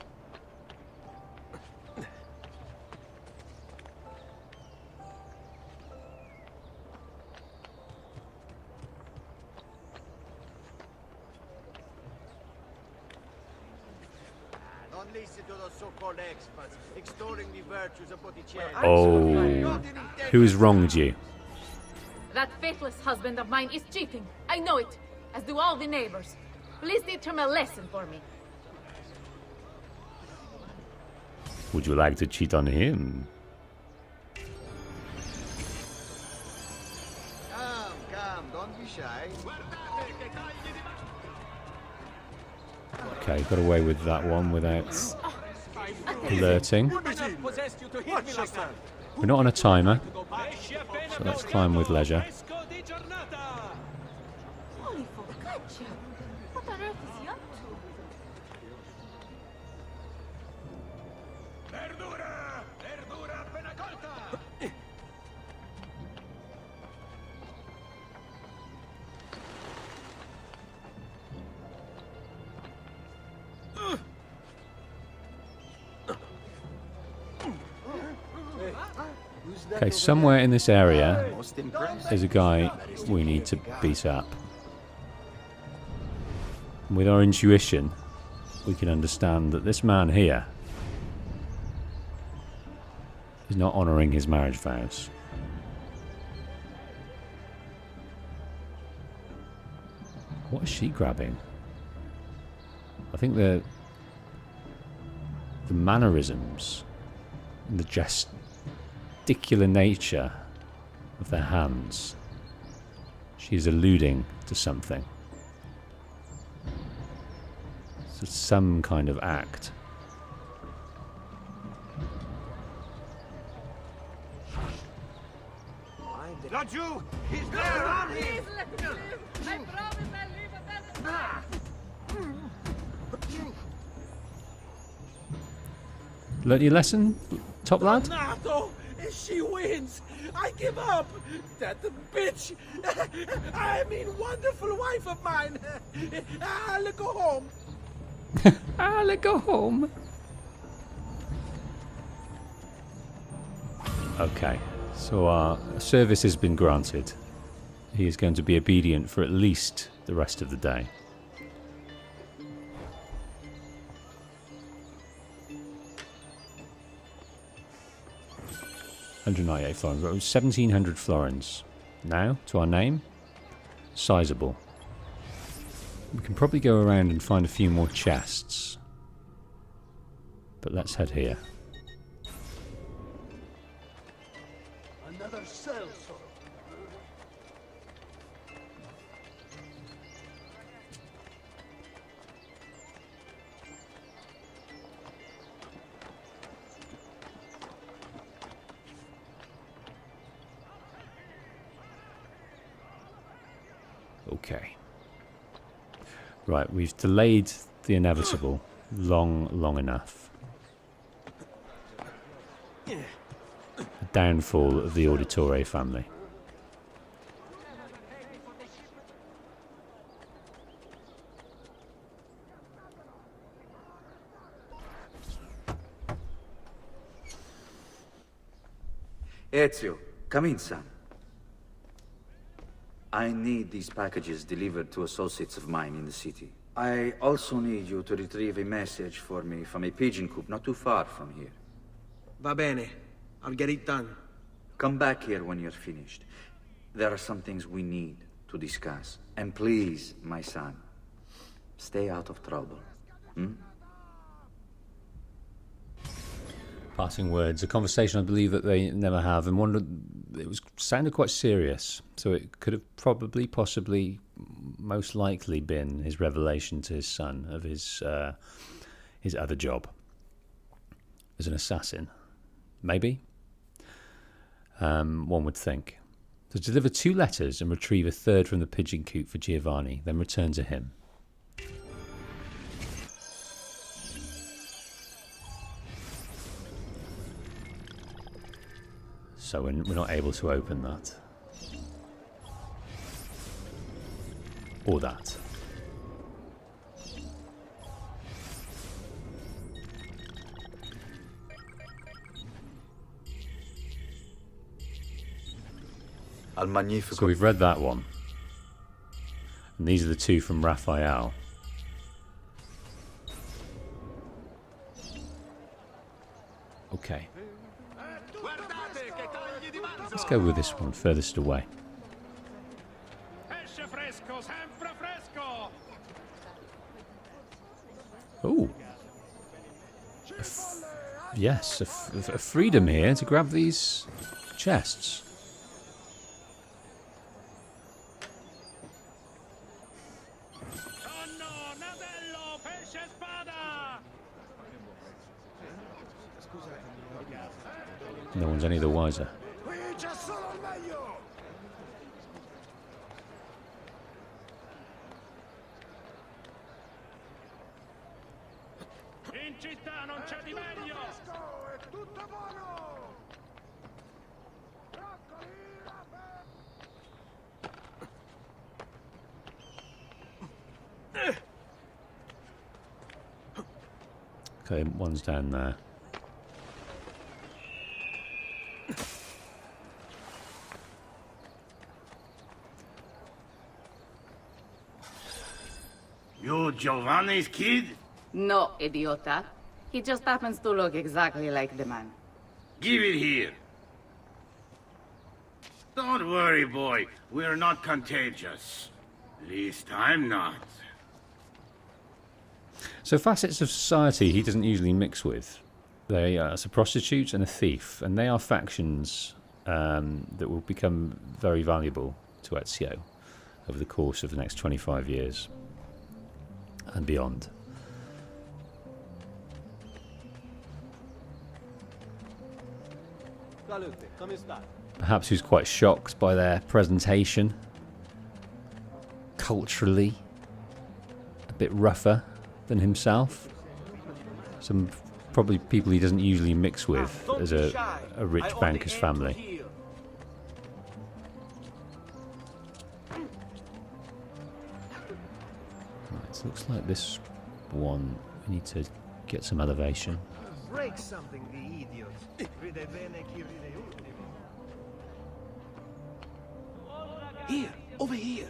listen to those so-called experts extolling the virtues of Botticelli. Oh, who has wronged you? That faithless husband of mine is cheating. I know it, as do all the neighbors. Please teach him a lesson for me. Would you like to cheat on him? Come, don't be shy. Okay, got away with that one without alerting. We're not on a timer, so let's climb with leisure. Holy focaccia! What on earth is he up to? Verdura! Verdura appena colta! Okay, somewhere in this area is a guy we need to beat up. With our intuition, we can understand that this man here is not honouring his marriage vows. What is she grabbing? I think the mannerisms, the gesticular nature of their hands. She is alluding to something. So some kind of act. Not you! He's there! On him! Please let me live! I promise I'll leave a better life! Learn your lesson, top lad? Leonardo! She wins! I give up! That bitch! I mean, wonderful wife of mine! I'll go home! I'll go home! Okay, so our service has been granted. He is going to be obedient for at least the rest of the day. £198 florins. 1,700 florins. Now, to our name. Sizable. We can probably go around and find a few more chests. But let's head here. Another cell, sir. Okay. Right, we've delayed the inevitable long enough. The downfall of the Auditore family. Ezio, come in, son. I need these packages delivered to associates of mine in the city. I also need you to retrieve a message for me from a pigeon coop not too far from here. Va bene. I'll get it done. Come back here when you're finished. There are some things we need to discuss. And please, my son, stay out of trouble. Passing words, a conversation I believe that they never have, and one it sounded quite serious, so it could have probably, possibly, most likely been his revelation to his son of his other job as an assassin. Maybe, one would think. To deliver 2 letters and retrieve a third from the pigeon coop for Giovanni, then return to him. So we're not able to open that. Or that. Al Magnifico. So we've read that one. And these are the 2 from Raphael. Okay. Let's go with this one, furthest away. Oh. Yes, a freedom here to grab these chests. No one's any the wiser. Okay, one's down there. You Giovanni's kid? No, idiota. He just happens to look exactly like the man. Give it here. Don't worry, boy. We're not contagious. At least I'm not. So facets of society he doesn't usually mix with. They are a prostitute and a thief, and they are factions that will become very valuable to Ezio over the course of the next 25 years and beyond. Perhaps he was quite shocked by their presentation. Culturally, a bit rougher than himself. Some probably people he doesn't usually mix with as a rich banker's family. Right, so looks like this one, we need to get some elevation. Break something, the idiot. Here, over here.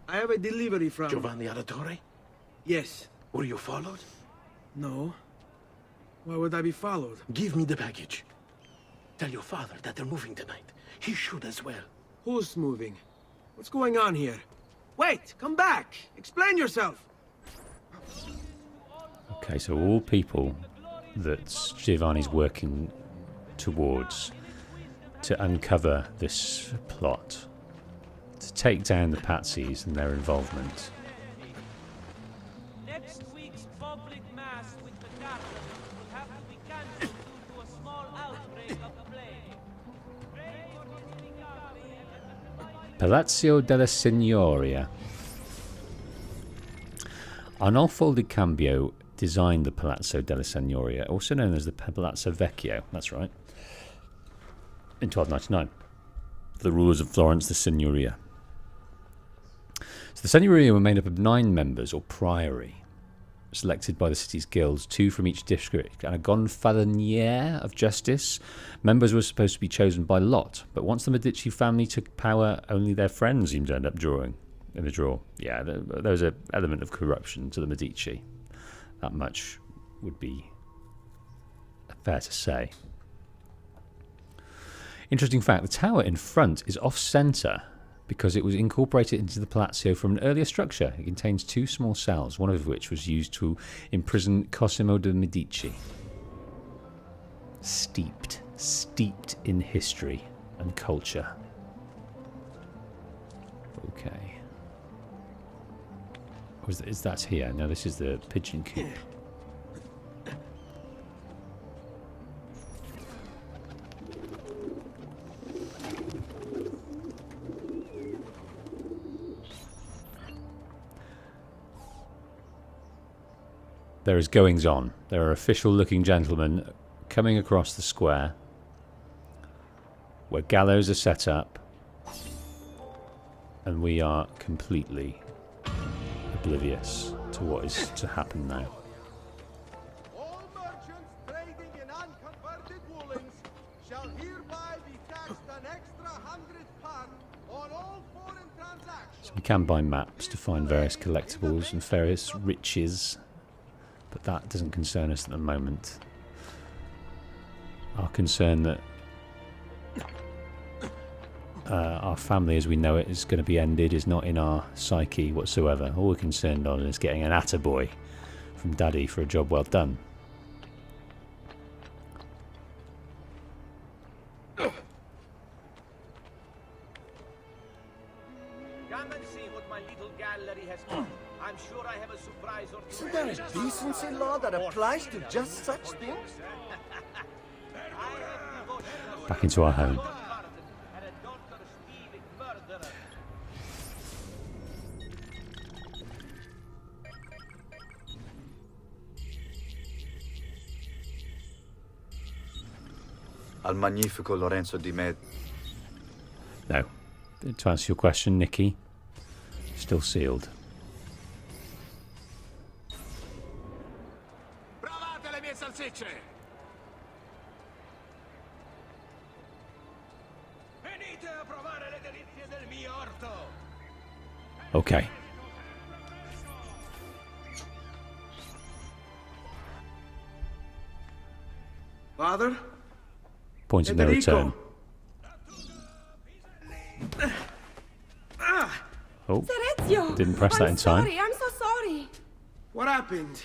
I have a delivery from... Giovanni Auditore? Yes. Were you followed? No. Why would I be followed? Give me the package. Tell your father that they're moving tonight. He should as well. Who's moving? What's going on here? Wait! Come back! Explain yourself! Okay, so all people that Giovanni's working towards to uncover this plot, to take down the Pazzis and their involvement. Next week's public mass with the Cardinal will have to be cancelled due to a small outbreak of the plague. Palazzo della Signoria. Arnolfo di Cambio designed the Palazzo della Signoria, also known as the Palazzo Vecchio, that's right, in 1299, for the rulers of Florence, the Signoria. So the Signoria were made up of 9 members, or priory, selected by the city's guilds, 2 from each district, and a gonfaloniere of justice. Members were supposed to be chosen by lot, but once the Medici family took power, only their friends seemed to end up drawing in the draw. Yeah, there was an element of corruption to the Medici. That much would be fair to say. Interesting fact, the tower in front is off-centre because it was incorporated into the Palazzo from an earlier structure. It contains 2 small cells, one of which was used to imprison Cosimo de' Medici. Steeped in history and culture. Okay. Is that here? No, this is the pigeon coop. There is goings on. There are official-looking gentlemen coming across the square where gallows are set up, and we are completely oblivious to what is to happen now. All merchants trading in unconverted woolens shall hereby be taxed an extra 100 pound on all foreign transactions. So we can buy maps to find various collectibles and various riches. But that doesn't concern us at the moment. Our concern that our family as we know it is going to be ended is not in our psyche whatsoever. All we're concerned on is getting an attaboy from Daddy for a job well done. Come and see what my little gallery has done. I'm sure I have a surprise or two. Isn't there a decency law that applies to just such things? Back into our home. Al magnifico Lorenzo di Med. No. To answer your question, Nikki, still sealed. Provate le mie salsicce! Venite a provare le delizie del mio orto. Okay. Father? Point of no return. Oh, Ezio! didn't press that in time. Sorry, I'm so sorry. What happened?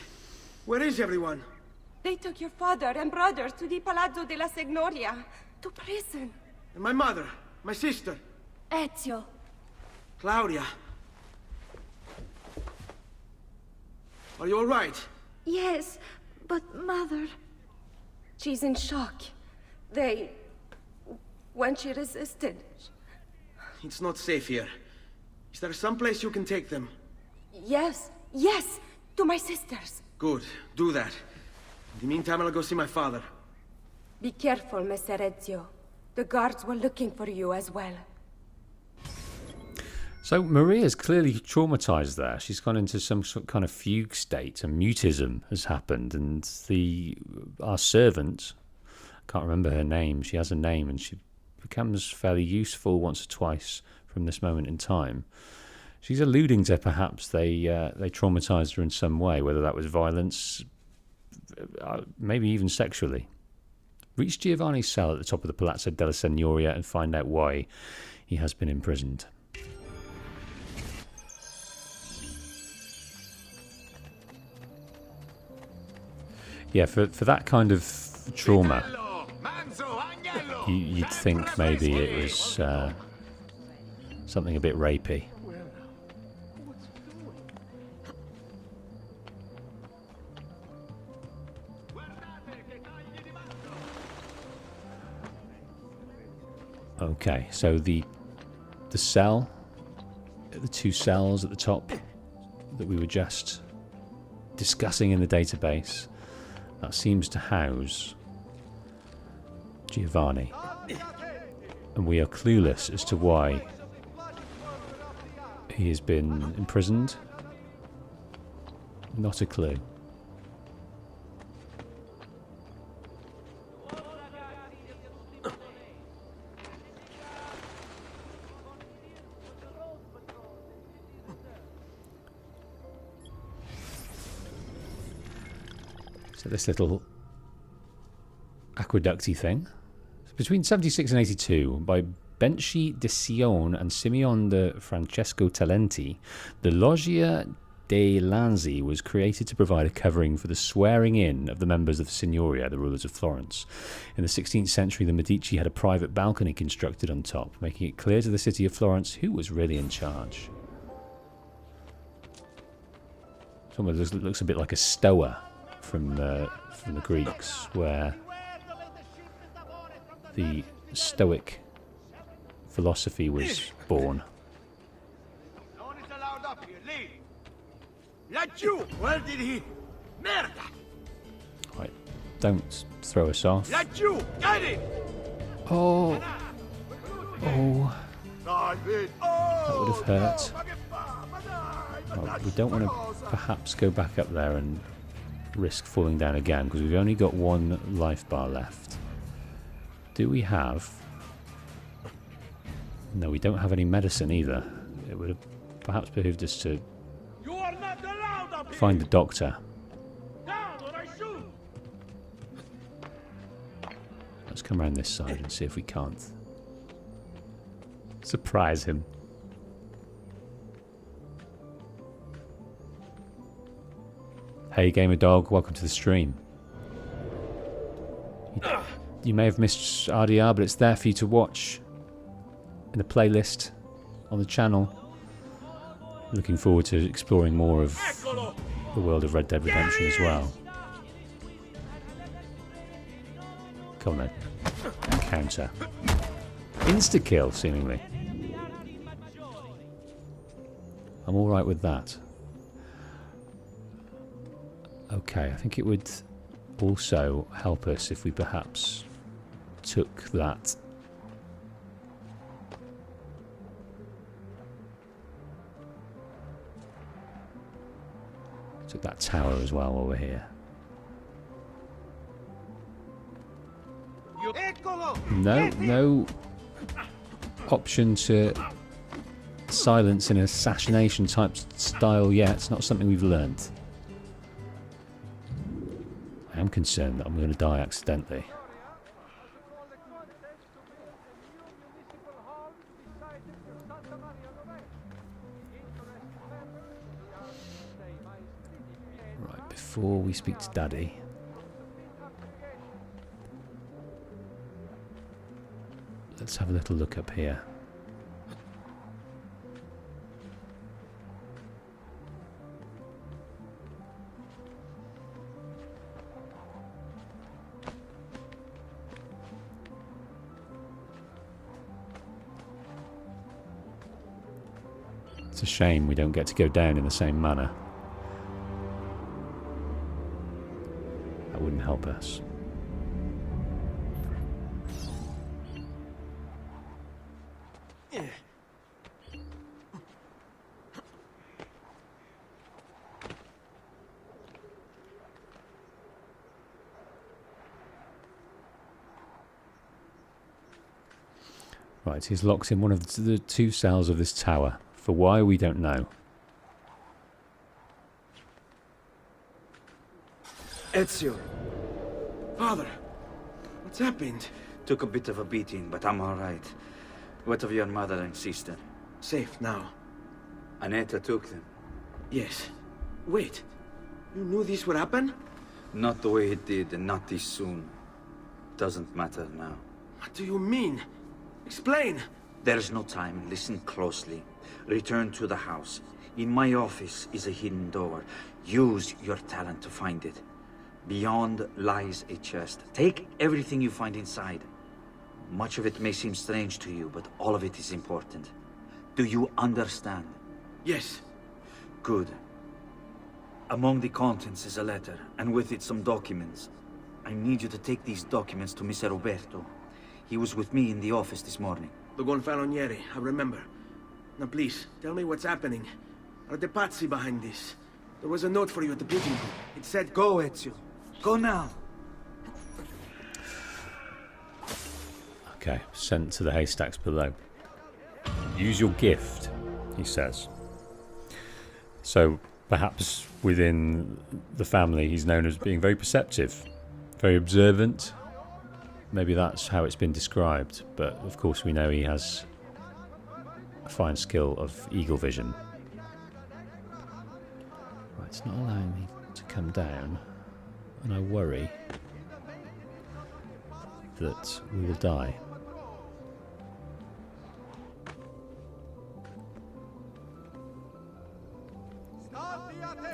Where is everyone? They took your father and brother to the Palazzo della Signoria, to prison. And my mother? My sister? Ezio. Claudia? Are you all right? Yes, but Mother... She's in shock. When she resisted... It's not safe here. Is there some place you can take them? Yes, to my sisters. Good, do that. In the meantime, I'll go see my father. Be careful, Messer Ezio. The guards were looking for you as well. So Maria's clearly traumatized there. She's gone into some sort of kind of fugue state, and mutism has happened. And our servant, I can't remember her name. She has a name, and she becomes fairly useful once or twice from this moment in time. She's alluding to perhaps they traumatized her in some way, whether that was violence, maybe even sexually. Reach Giovanni's cell at the top of the Palazzo della Signoria and find out why he has been imprisoned. Yeah, for that kind of trauma, you'd think maybe it was something a bit rapey. Okay, so the cell, the two cells at the top that we were just discussing in the database, that seems to house Giovanni. And we are clueless as to why he has been imprisoned. Not a clue. So this little aqueducty thing. Between 76 and 82, by Vinci de Sion and Simeon de Francesco Talenti, the Loggia dei Lanzi was created to provide a covering for the swearing in of the members of the Signoria, the rulers of Florence. In the 16th century, the Medici had a private balcony constructed on top, making it clear to the city of Florence who was really in charge. Someone looks a bit like a stoa from the Greeks, where the Stoic philosophy was born. No one is allowed up here. Leave. Laggiù. Where did he? Merda. Right, don't throw us off. Laggiù. Get it. Oh. That would have hurt. Well, we don't want to perhaps go back up there and risk falling down again, because we've only got one life bar left. Do we have... No, we don't have any medicine either. It would have perhaps behooved us to find the doctor. Let's come around this side and see if we can't surprise him. Hey Gamer Dog, welcome to the stream. You may have missed RDR, but it's there for you to watch in the playlist on the channel. Looking forward to exploring more of the world of Red Dead Redemption as well. Come on then. Encounter. Insta-kill, seemingly. I'm alright with that. Okay, I think it would also help us if we perhaps took that tower as well while we're here. No option to silence in an assassination type style yet. It's not something we've learned. I am concerned that I'm going to die accidentally. Right, before we speak to Daddy, let's have a little look up here. It's a shame we don't get to go down in the same manner. That wouldn't help us. Right, he's locked in one of the two cells of this tower. For why, we don't know. Ezio. Father, what's happened? Took a bit of a beating, but I'm all right. What of your mother and sister? Safe now. Annetta took them. Yes. Wait. You knew this would happen? Not the way it did, and not this soon. Doesn't matter now. What do you mean? Explain. There's no time. Listen closely. Return to the house. In my office is a hidden door. Use your talent to find it. Beyond lies a chest. Take everything you find inside. Much of it may seem strange to you, but all of it is important. Do you understand? Yes. Good. Among the contents is a letter, and with it some documents. I need you to take these documents to Mr. Uberto. He was with me in the office this morning. The Gonfaloniere, I remember. Now please, tell me what's happening. Are the Pazzi behind this? There was a note for you at the meeting. It said, go, Ezio. Go now. Okay, sent to the haystacks below. Use your gift, he says. So, perhaps within the family, he's known as being very perceptive, very observant. Maybe that's how it's been described, but of course we know he has a fine skill of eagle vision. Right, it's not allowing me to come down, and I worry that we will die.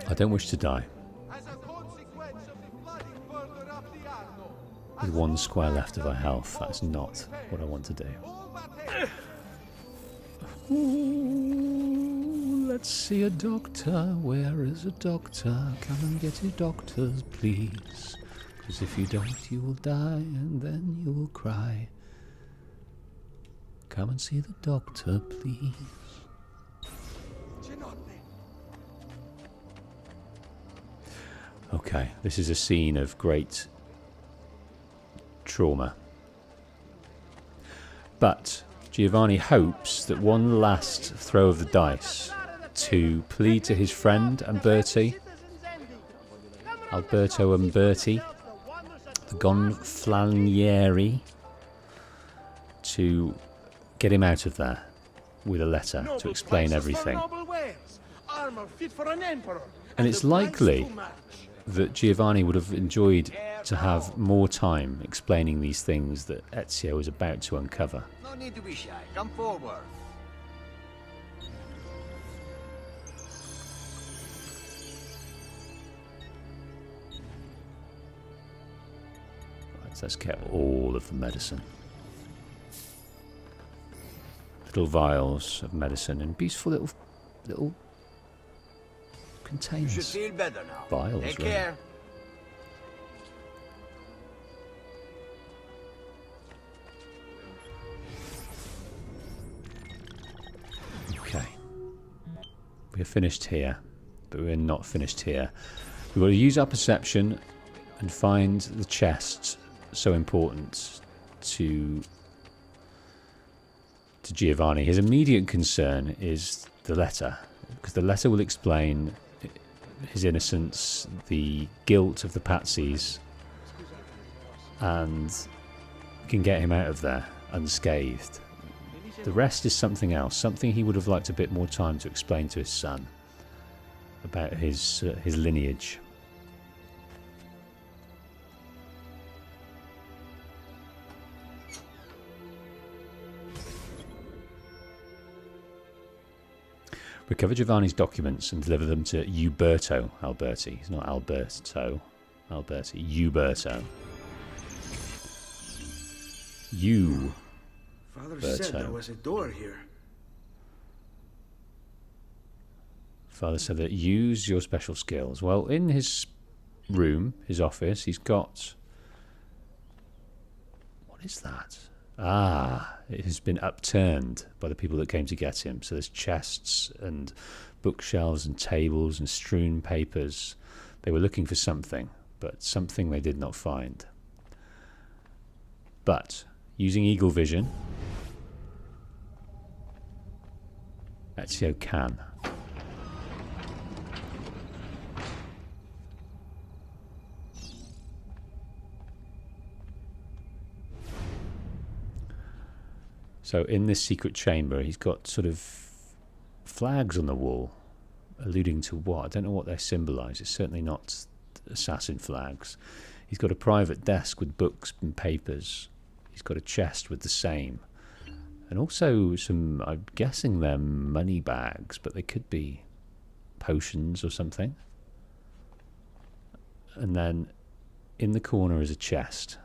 I don't wish to die. With 1 square left of our health, that's not what I want to do. Ooh, let's see a doctor. Where is a doctor? Come and get your doctors, please. Because if you don't, you will die, and then you will cry. Come and see the doctor, please. Okay, this is a scene of great trauma. But Giovanni hopes that one last throw of the dice to plead to his friend Alberto and Bertie the Gonfalonieri to get him out of there with a letter to explain everything. And it's likely that Giovanni would have enjoyed to have more time explaining these things that Ezio was about to uncover. No need to be shy. Come forward. Right, let's get all of the medicine. Little vials of medicine and beautiful little containers. You should feel better now. Vials, Take really. care. Okay. We're finished here, but we're not finished here. We've got to use our perception and find the chests so important to Giovanni. His immediate concern is the letter, because the letter will explain his innocence, the guilt of the Pazzis, and can get him out of there unscathed. The rest is something else, something he would have liked a bit more time to explain to his son about his lineage. Recover Giovanni's documents and deliver them to Uberto Alberti. It's not Alberto Alberti. Uberto. Father said there was a door here. Father said that use your special skills. Well, in his room, his office, he's got... What is that? Ah, it has been upturned by the people that came to get him. So there's chests and bookshelves and tables and strewn papers. They were looking for something, but something they did not find. But using eagle vision, Ezio can. So in this secret chamber, he's got sort of flags on the wall, alluding to what? I don't know what they symbolise. It's certainly not assassin flags. He's got a private desk with books and papers. He's got a chest with the same. And also some, I'm guessing they're money bags, but they could be potions or something. And then in the corner is a chest.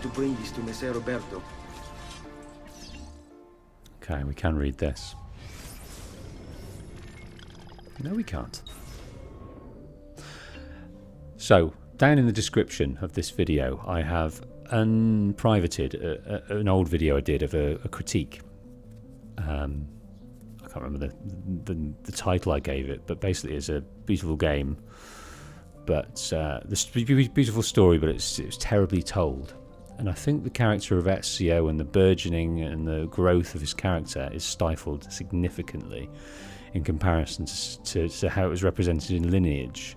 To bring this to Messer Roberto. Okay, we can read this. No, we can't. So, down in the description of this video, I have unprivated an old video I did of a critique. I can't remember the title I gave it, but basically it's a beautiful game, but this beautiful story, but it's terribly told. And I think the character of Ezio and the burgeoning and the growth of his character is stifled significantly in comparison to how it was represented in Lineage.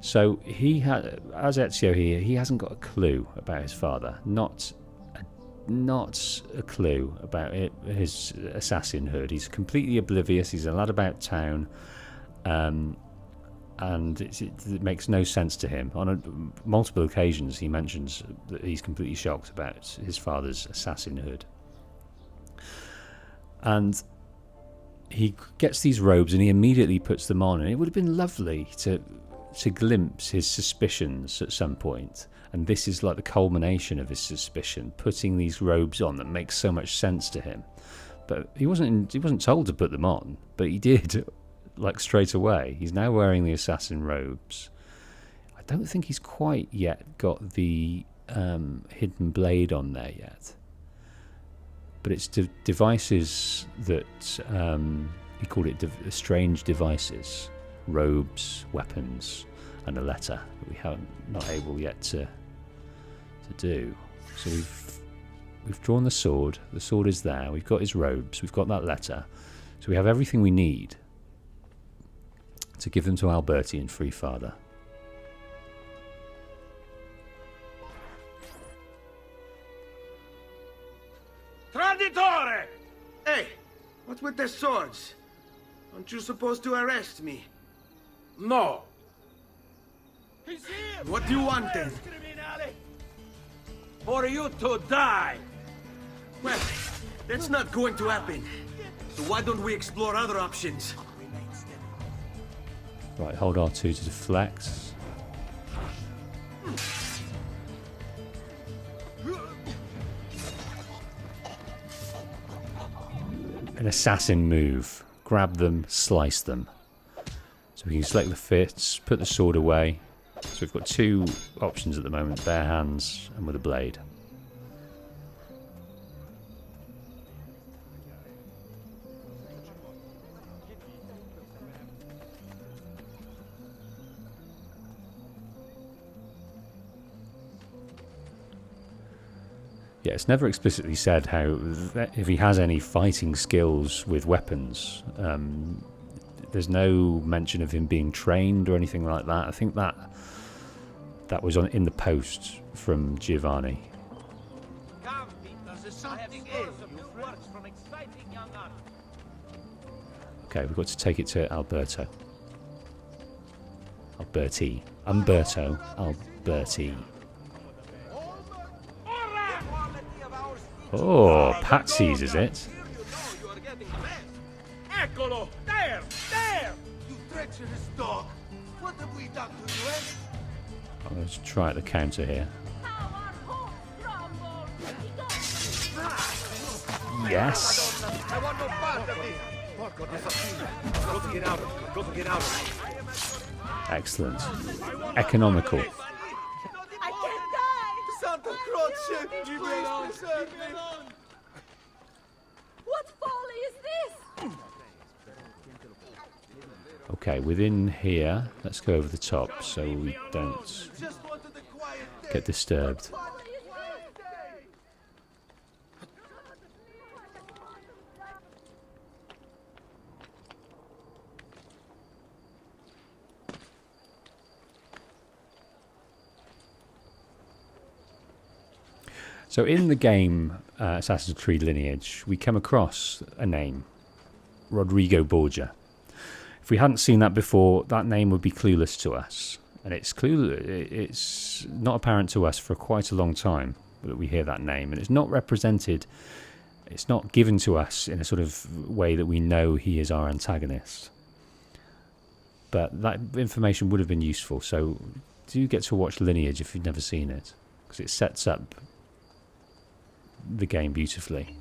So as Ezio here, he hasn't got a clue about his father. Not a clue about his assassinhood. He's completely oblivious. He's a lad about town. And it makes no sense to him. On multiple occasions, he mentions that he's completely shocked about his father's assassinhood. And he gets these robes and he immediately puts them on. And it would have been lovely to glimpse his suspicions at some point. And this is like the culmination of his suspicion, putting these robes on that makes so much sense to him. But he wasn't told to put them on, but he did. like straight away. He's now wearing the assassin robes. I don't think he's quite yet got the hidden blade on there yet. But it's devices that he called it strange devices, robes, weapons, and a letter that we haven't not able yet to do. So we've drawn the sword. The sword is there. We've got his robes. We've got that letter. So we have everything we need to give them to Alberti and free Father. Traditore! Hey, what's with the swords? Aren't you supposed to arrest me? No. What do you want then? For you to die! Well, that's not going to happen. So why don't we explore other options? Right, hold R2 to deflect. An assassin move. Grab them, slice them. So we can select the fits, put the sword away. So we've got two options at the moment, bare hands and with a blade. Yeah, it's never explicitly said how if he has any fighting skills with weapons. There's no mention of him being trained or anything like that. I think that was in the post from Giovanni. Okay, we've got to take it to Alberto. Umberto Alberti. Oh, Pazzi's, is it? Eccolo! There! There! You treacherous dog! What have we done to you, eh? I'm going to try at the counter here. Yes. I want no part of this! Porco disappeared. Go to get out of it. Go to get out of it. Excellent. Economical. I can't die! Santa Croce! Leave me alone! Leave me alone! What folly is this? Okay, within here, let's go over the top so we don't get disturbed. So in the game Assassin's Creed Lineage, we come across a name, Rodrigo Borgia. If we hadn't seen that before, that name would be clueless to us. And it's not apparent to us for quite a long time that we hear that name. And it's not represented, it's not given to us in a sort of way that we know he is our antagonist. But that information would have been useful. So do get to watch Lineage if you've never seen it, because it sets up the game beautifully.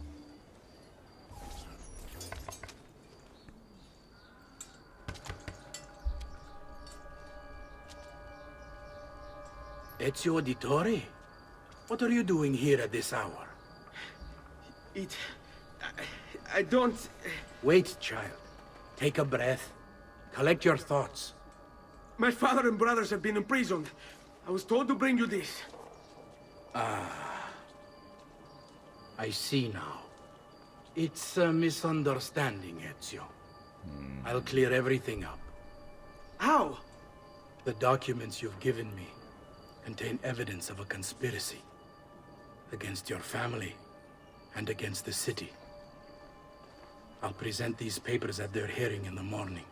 Ezio Auditore? What are you doing here at this hour? I don't... Wait, child. Take a breath. Collect your thoughts. My father and brothers have been imprisoned. I was told to bring you this. I see now. It's a misunderstanding, Ezio. I'll clear everything up. How? The documents you've given me contain evidence of a conspiracy against your family and against the city. I'll present these papers at their hearing in the morning,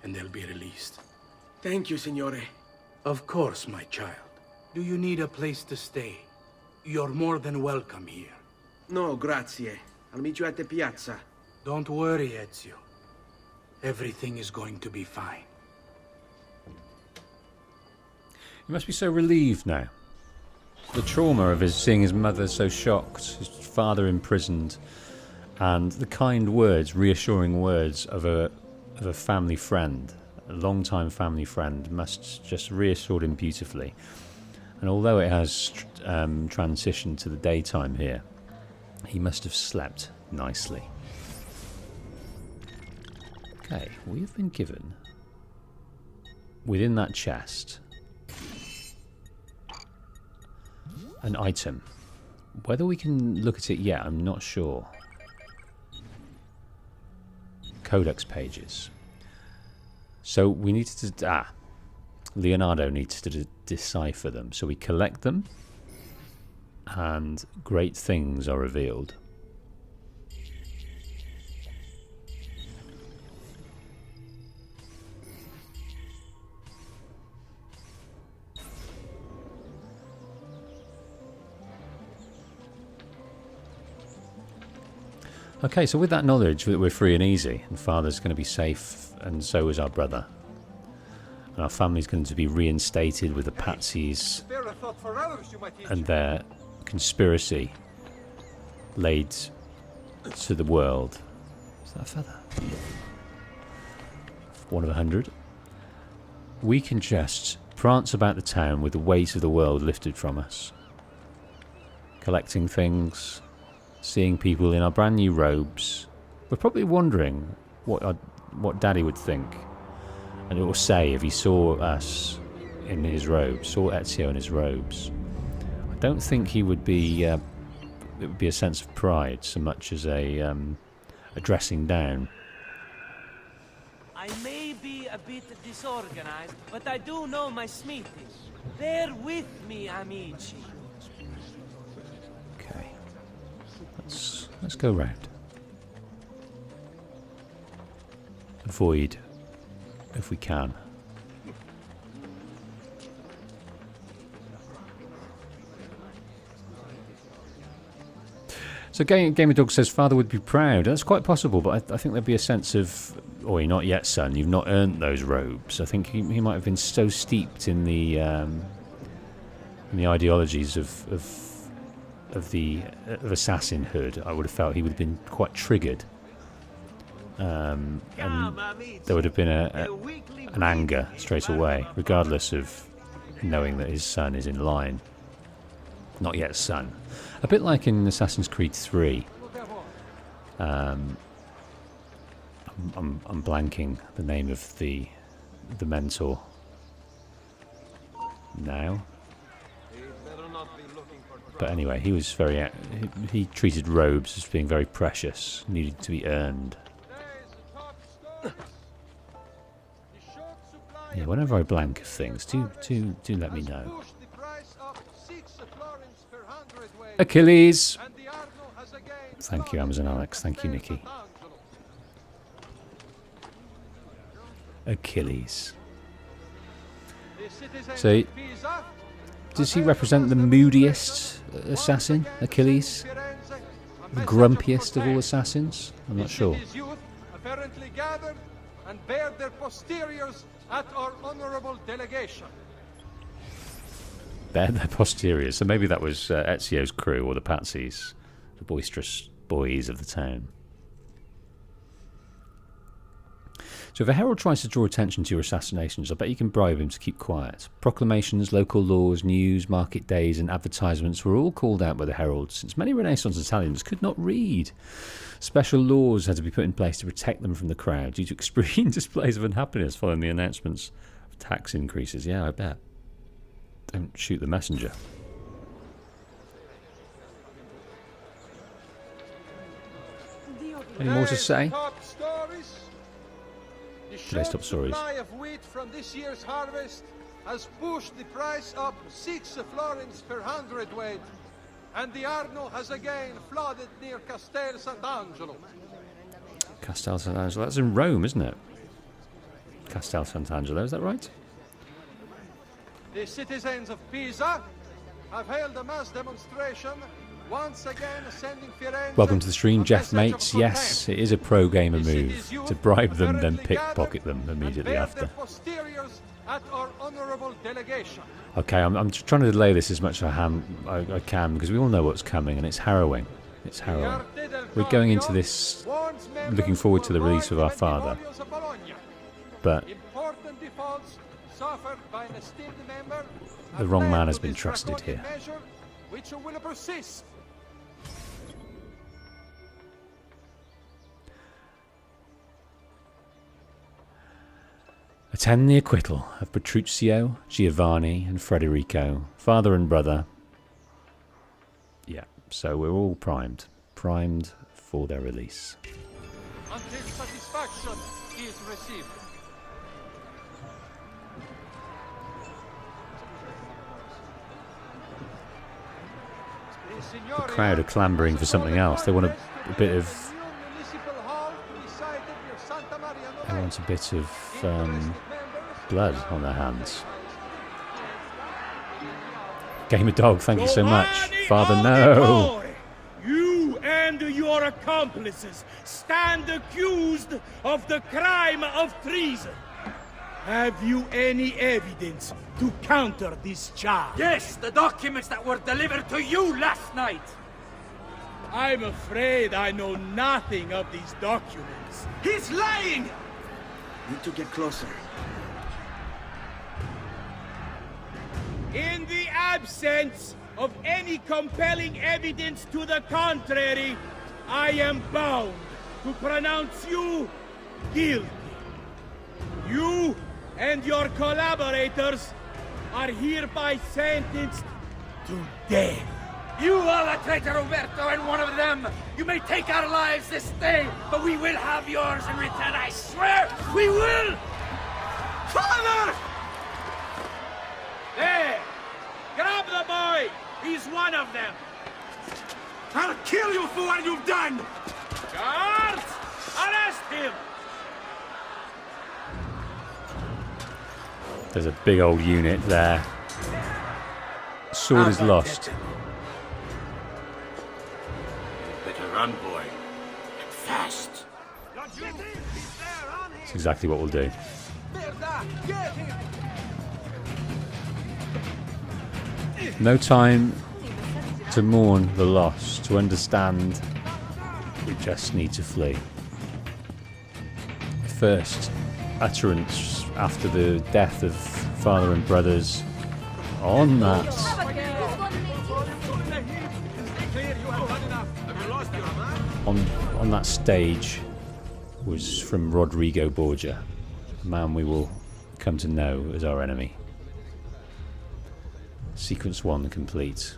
and they'll be released. Thank you, Signore. Of course, my child. Do you need a place to stay? You're more than welcome here. No, grazie. I'll meet you at the piazza. Don't worry, Ezio. Everything is going to be fine. He must be so relieved now. The trauma of seeing his mother so shocked, his father imprisoned, and the kind words, reassuring words of a of a family friend, a long-time family friend, must just reassured him beautifully. And although it has transitioned to the daytime here, he must have slept nicely. Okay, we have been given, within that chest, an item. Whether we can look at it yet, I'm not sure. Codex pages. So we need to... Leonardo needs to decipher them. So we collect them, and great things are revealed. Okay, so with that knowledge that we're free and easy, and Father's going to be safe, and so is our brother. And our family's going to be reinstated with the Pazzis and their conspiracy laid to the world. Is that a feather? 1 of 100. We can just prance about the town with the weight of the world lifted from us, collecting things, seeing people in our brand new robes. We're probably wondering what Daddy would think, and it will say if he saw us in his robes, saw Ezio in his robes. I don't think he would be. It would be a sense of pride so much as a dressing down. I may be a bit disorganized, but I do know my smithing. Bear with me, amici. Okay. Let's go round. Avoid, if we can. So Gamer Dog says Father would be proud. That's quite possible, but I think there'd be a sense of, "Oi, not yet, son. You've not earned those robes." I think he might have been so steeped in the ideologies of assassinhood. I would have felt he would have been quite triggered, and there would have been an anger straight away, regardless of knowing that his son is in line. Not yet, son. A bit like in Assassin's Creed 3. I'm blanking the name of the mentor now. But anyway, he was very. He treated robes as being very precious, needed to be earned. Yeah, whenever I blank of things, do let me know. Achilles! Thank you, Amazon Alex. Thank you, Nikki. Achilles. So, does he represent the moodiest assassin, Achilles? The grumpiest of all assassins? I'm not sure. Apparently gathered and bear their posteriors at our honorable delegation. They're their posteriors. So maybe that was Ezio's crew or the Pazzis, the boisterous boys of the town. So if a herald tries to draw attention to your assassinations, I bet you can bribe him to keep quiet. Proclamations, local laws, news, market days and advertisements were all called out by the herald, since many Renaissance Italians could not read. Special laws had to be put in place to protect them from the crowd due to extreme displays of unhappiness following the announcements of tax increases. Yeah, I bet. Don't shoot the messenger. Any more to say? Today's top stories. The supply of wheat from this year's harvest has pushed the price up 6 florins per hundredweight, and the Arno has again flooded near Castel Sant'Angelo. Castel Sant'Angelo, that's in Rome, isn't it? Castel Sant'Angelo, is that right? The citizens of Pisa have held a mass demonstration, once again sending Firenze. Welcome to the stream, Jeff Mates. Yes, it is a pro gamer move to bribe them, then pickpocket them immediately after. At our honorable delegation. Okay, I'm trying to delay this as much as I can because we all know what's coming and it's harrowing. It's harrowing. we're going into this looking forward to the release of our father, but the wrong man has been trusted here. Attend the acquittal of Petruccio, Giovanni and Federico, father and brother. Yeah, so we're all primed for their release. Until satisfaction is received. The crowd are clambering for something else. They want a bit of blood on their hands. Gamer Dog, thank you so much. Father, no! You and your accomplices stand accused of the crime of treason. Have you any evidence to counter this charge? Yes, the documents that were delivered to you last night. I'm afraid I know nothing of these documents. He's lying! Need to get closer. In the absence of any compelling evidence to the contrary, I am bound to pronounce you guilty. You and your collaborators are hereby sentenced to death. You are the traitor, Uberto, and one of them. You may take our lives this day, but we will have yours in return, I swear! We will! Father! There! Grab the boy! He's one of them! I'll kill you for what you've done! Guards! Arrest him! There's a big old unit there. Sword is lost. Better run, boy. And fast. That's exactly what we'll do. No time to mourn the loss, to understand. We just need to flee. First utterance after the death of father and brothers on that on that stage was from Rodrigo Borgia, a man we will come to know as our enemy. Sequence 1 complete.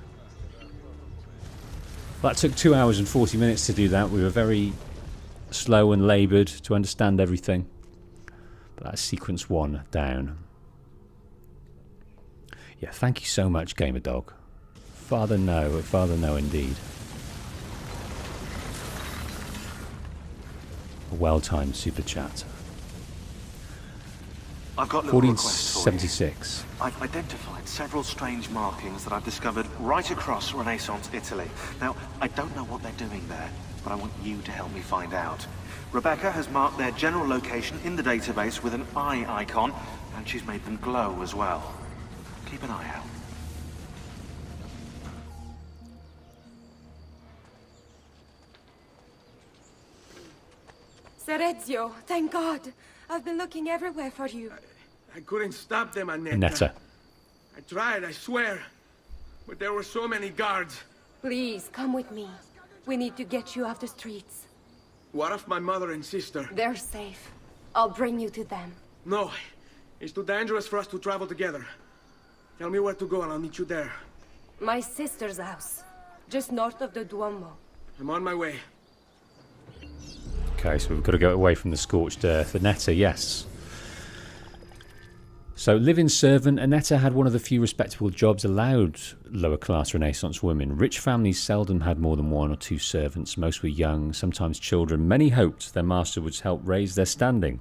That took 2 hours and 40 minutes to do that. We were very slow and laboured to understand everything. But that's sequence 1 down. Yeah, thank you so much, Gamer Dog. Father no indeed. A well-timed super chat. I've got a little request for you. 1476. I've identified several strange markings that I've discovered right across Renaissance Italy. Now, I don't know what they're doing there, but I want you to help me find out. Rebecca has marked their general location in the database with an eye icon, and she's made them glow as well. Keep an eye out. Sir Ezio, thank God. I've been looking everywhere for you. I couldn't stop them, Annetta. Annetta. I tried, I swear. But there were so many guards. Please, come with me. We need to get you off the streets. What of my mother and sister? They're safe. I'll bring you to them. No. It's too dangerous for us to travel together. Tell me where to go and I'll meet you there. My sister's house. Just north of the Duomo. I'm on my way. Okay, so we've got to go away from the scorched earth. Annetta, yes. So, live-in servant, Annetta had one of the few respectable jobs allowed lower-class Renaissance women. Rich families seldom had more than 1 or 2 servants. Most were young, sometimes children. Many hoped their master would help raise their standing,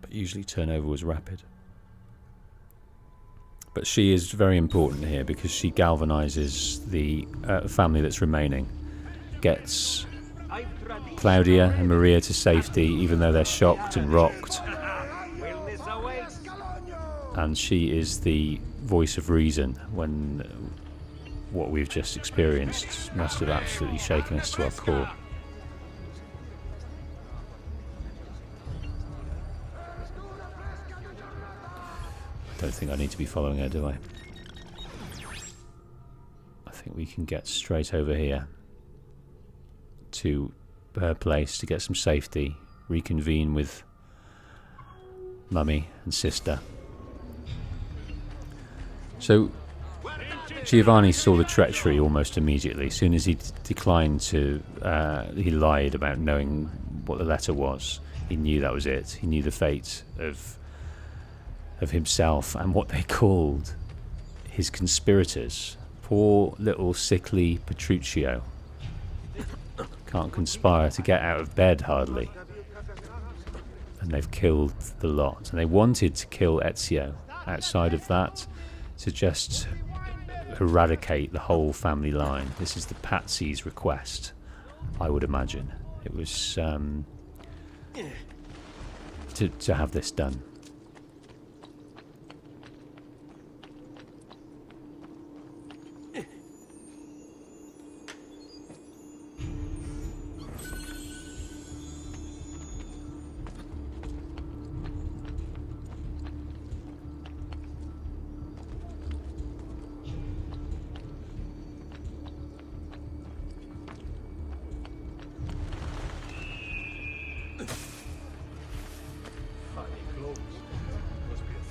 but usually turnover was rapid. But she is very important here because she galvanizes the family that's remaining. Gets Claudia and Maria to safety, even though they're shocked and rocked. And she is the voice of reason when what we've just experienced must have absolutely shaken us to our core. Don't think I need to be following her, do I? I think we can get straight over here to her place to get some safety, reconvene with Mummy and sister. So Giovanni saw the treachery almost immediately. As soon as he declined to, he lied about knowing what the letter was. He knew that was it. He knew the fate of himself and what they called his conspirators. Poor little sickly Petruccio. Can't conspire to get out of bed hardly. And they've killed the lot. And they wanted to kill Ezio. Outside of that, to just eradicate the whole family line. This is the Pazzi's request, I would imagine. It was to have this done.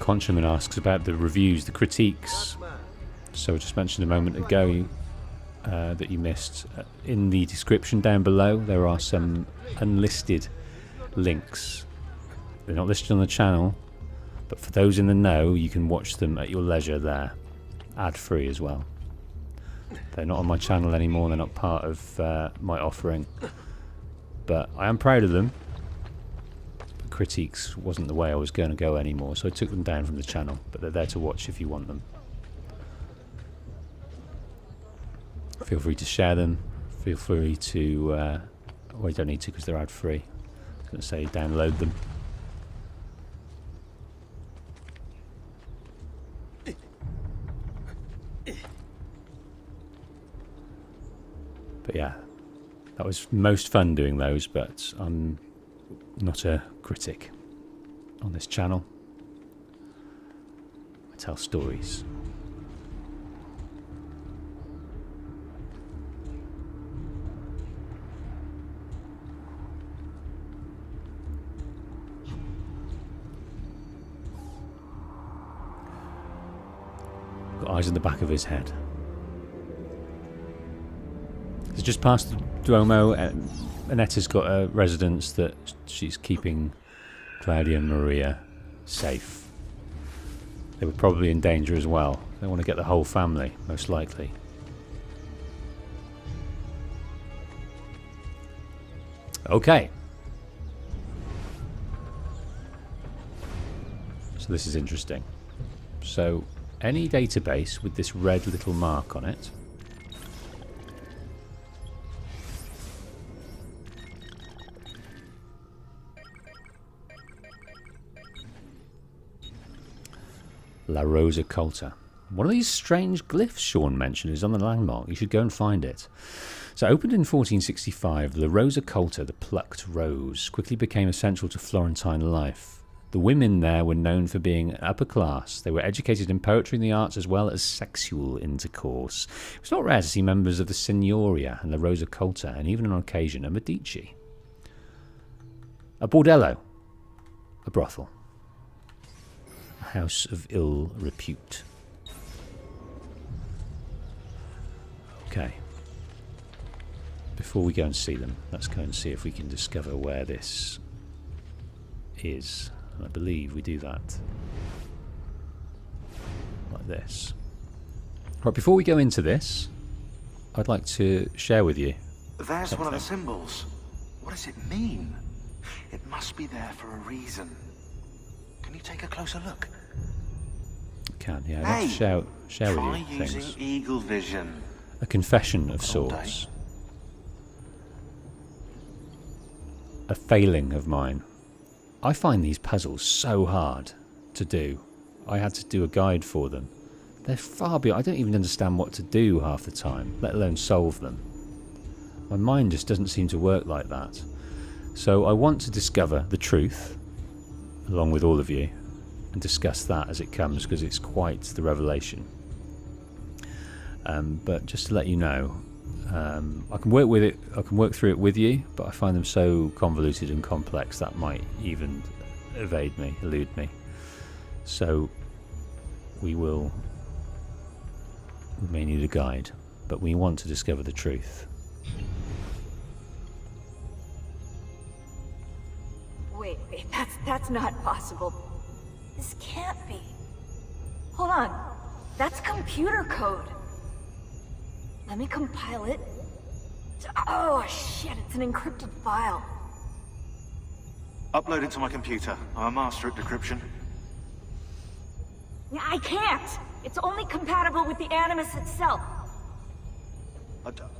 Conchaman asks about the reviews, the critiques. So I just mentioned a moment ago that you missed. In the description down below, there are some unlisted links. They're not listed on the channel, but for those in the know, you can watch them at your leisure there, ad-free as well. They're not on my channel anymore. They're not part of my offering, but I am proud of them. Critiques wasn't the way I was going to go anymore, so I took them down from the channel, but they're there to watch if you want them. Feel free to share them. Feel free to well, you don't need to because they're ad free. I was going to say download them. But yeah, that was most fun doing those, but I'm not a critic on this channel. I tell stories. Got eyes in the back of his head. He's just past the Duomo. Annetta's got a residence that she's keeping Claudia and Maria safe. They were probably in danger as well. They want to get the whole family, most likely. Okay. So this is interesting. So any database with this red little mark on it La Rosa Colta. One of these strange glyphs Sean mentioned is on the landmark. You should go and find it. So opened in 1465, La Rosa Colta, the plucked rose, quickly became essential to Florentine life. The women there were known for being upper class. They were educated in poetry and the arts as well as sexual intercourse. It was not rare to see members of the Signoria and La Rosa Colta, and even on occasion a Medici. A bordello. A brothel. House of ill repute. Okay. Before we go and see them, let's go and see if we can discover where this is. And I believe we do that like this. Right, before we go into this, I'd like to share with you There's something. one of the symbols. What does it mean? It must be there for a reason. Can you take a closer look? Can, yeah. I'd like to share with you using things. eagle vision. A confession of sorts. A failing of mine. I find these puzzles so hard to do. I had to do a guide for them. They're far beyond. I don't even understand what to do half the time, let alone solve them. My mind just doesn't seem to work like that. So I want to discover the truth, along with all of you, and discuss that as it comes, because it's quite the revelation. But just to let you know, I can work with it. I can work through it with you, but I find them so convoluted and complex that might even elude me. So we may need a guide, but we want to discover the truth. Wait, that's not possible. This can't be. Hold on, that's computer code. Let me compile it. Oh shit, it's an encrypted file. Upload it to my computer. I'm a master at decryption. I can't! It's only compatible with the Animus itself.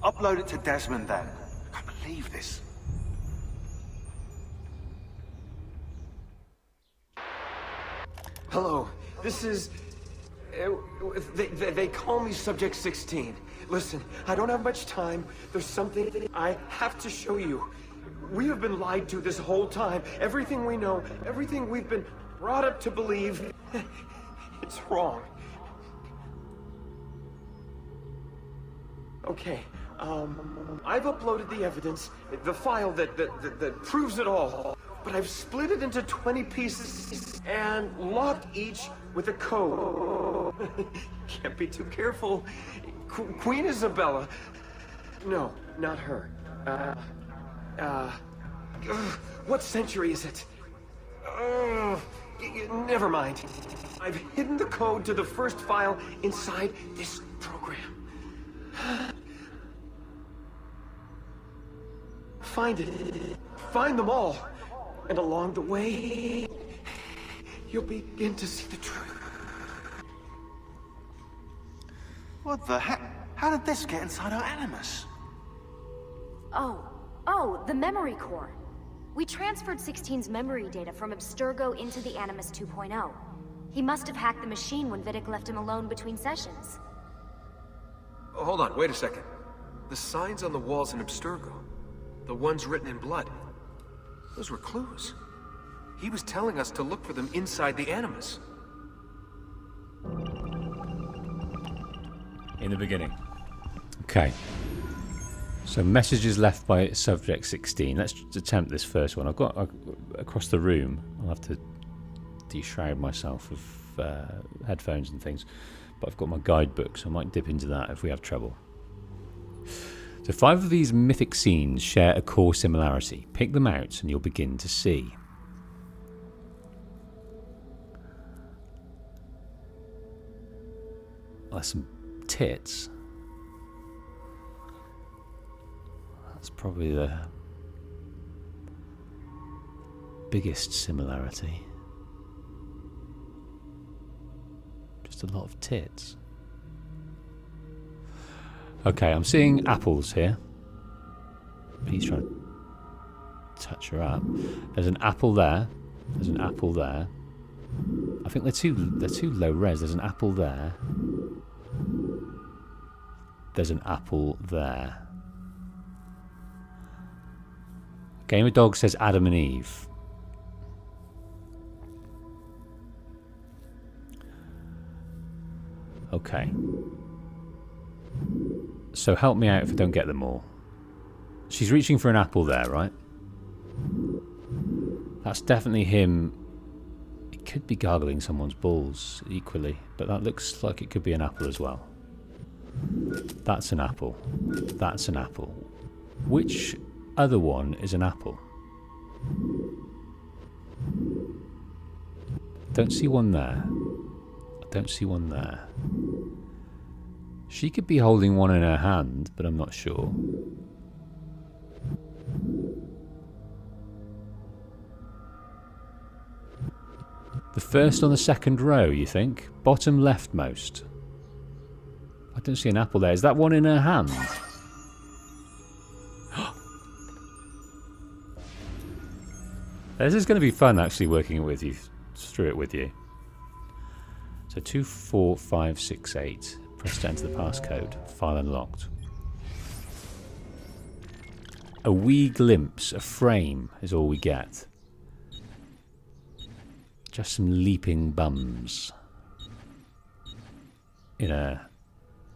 Upload it to Desmond then. I can't believe this. Hello, this is... They call me Subject 16. Listen, I don't have much time. There's something I have to show you. We have been lied to this whole time. Everything we know, everything we've been brought up to believe, it's wrong. Okay, I've uploaded the evidence, the file that proves it all. But I've split it into 20 pieces and locked each with a code. Can't be too careful. Queen Isabella. No, not her. What century is it? Never mind. I've hidden the code to the first file inside this program. Find it. Find them all. And along the way, you'll begin to see the truth. What the heck? How did this get inside our Animus? Oh, the memory core. We transferred 16's memory data from Abstergo into the Animus 2.0. He must have hacked the machine when Vidic left him alone between sessions. Oh, hold on, wait a second. The signs on the walls in Abstergo, the ones written in blood, those were clues. He was telling us to look for them inside the Animus. In the beginning. Okay. So messages left by Subject 16. Let's attempt this first one. I've got across the room. I'll have to de-shroud myself with headphones and things. But I've got my guidebook, so I might dip into that if we have trouble. So 5 of these mythic scenes share a core similarity. Pick them out and you'll begin to see. That's some tits. That's probably the biggest similarity. Just a lot of tits. Okay, I'm seeing apples here. He's trying to touch her up. There's an apple there. There's an apple there. I think they're too low res. There's an apple there. There's an apple there. Game of Dogs says Adam and Eve. Okay. So help me out if I don't get them all. She's reaching for an apple there, right? That's definitely him. It could be gargling someone's balls equally, but that looks like it could be an apple as well. That's an apple. That's an apple. Which other one is an apple? Don't see one there. I don't see one there. She could be holding one in her hand, but I'm not sure. The first on the second row, you think? Bottom leftmost. I don't see an apple there. Is that one in her hand? This is going to be fun, actually, working with you, through it with you. So 2, 4, 5, 6, 8. Press to enter the passcode. File unlocked. A wee glimpse, a frame, is all we get. Just some leaping bums. In a...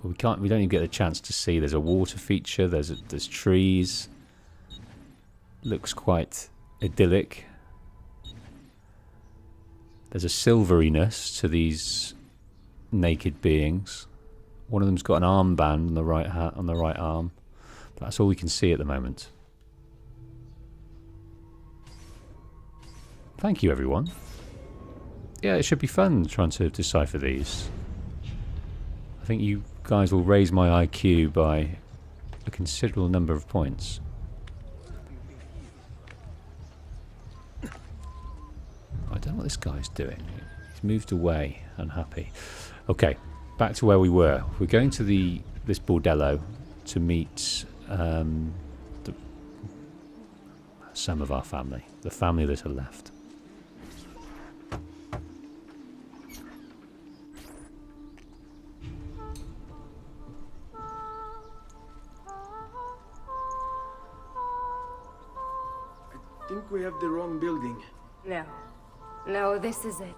Well, we don't even get a chance to see. There's a water feature. There's trees. Looks quite idyllic. There's a silveriness to these naked beings. One of them's got an armband on the right arm. But that's all we can see at the moment. Thank you, everyone. Yeah, it should be fun trying to decipher these. I think you guys will raise my IQ by a considerable number of points. I don't know what this guy's doing. He's moved away, unhappy. Okay, back to where we were. We're going to this bordello to meet some of our family, the family that are left. I think we have the wrong building. No. No, this is it.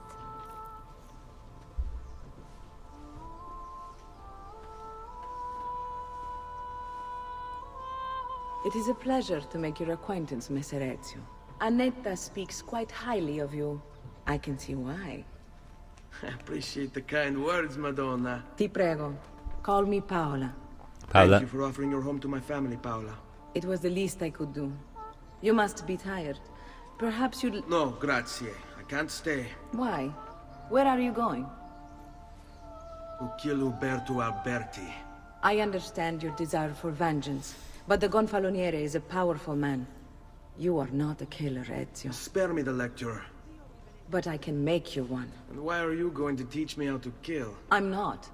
It is a pleasure to make your acquaintance, Messer Ezio. Annetta speaks quite highly of you. I can see why. I appreciate the kind words, Madonna. Ti prego. Call me Paola. Paola. Thank you for offering your home to my family, Paola. It was the least I could do. You must be tired. Perhaps you'd... No, grazie. I can't stay. Why? Where are you going? To kill Uberto Alberti. I understand your desire for vengeance, but the Gonfaloniere is a powerful man. You are not a killer, Ezio. Spare me the lecture. But I can make you one. And why are you going to teach me how to kill? I'm not.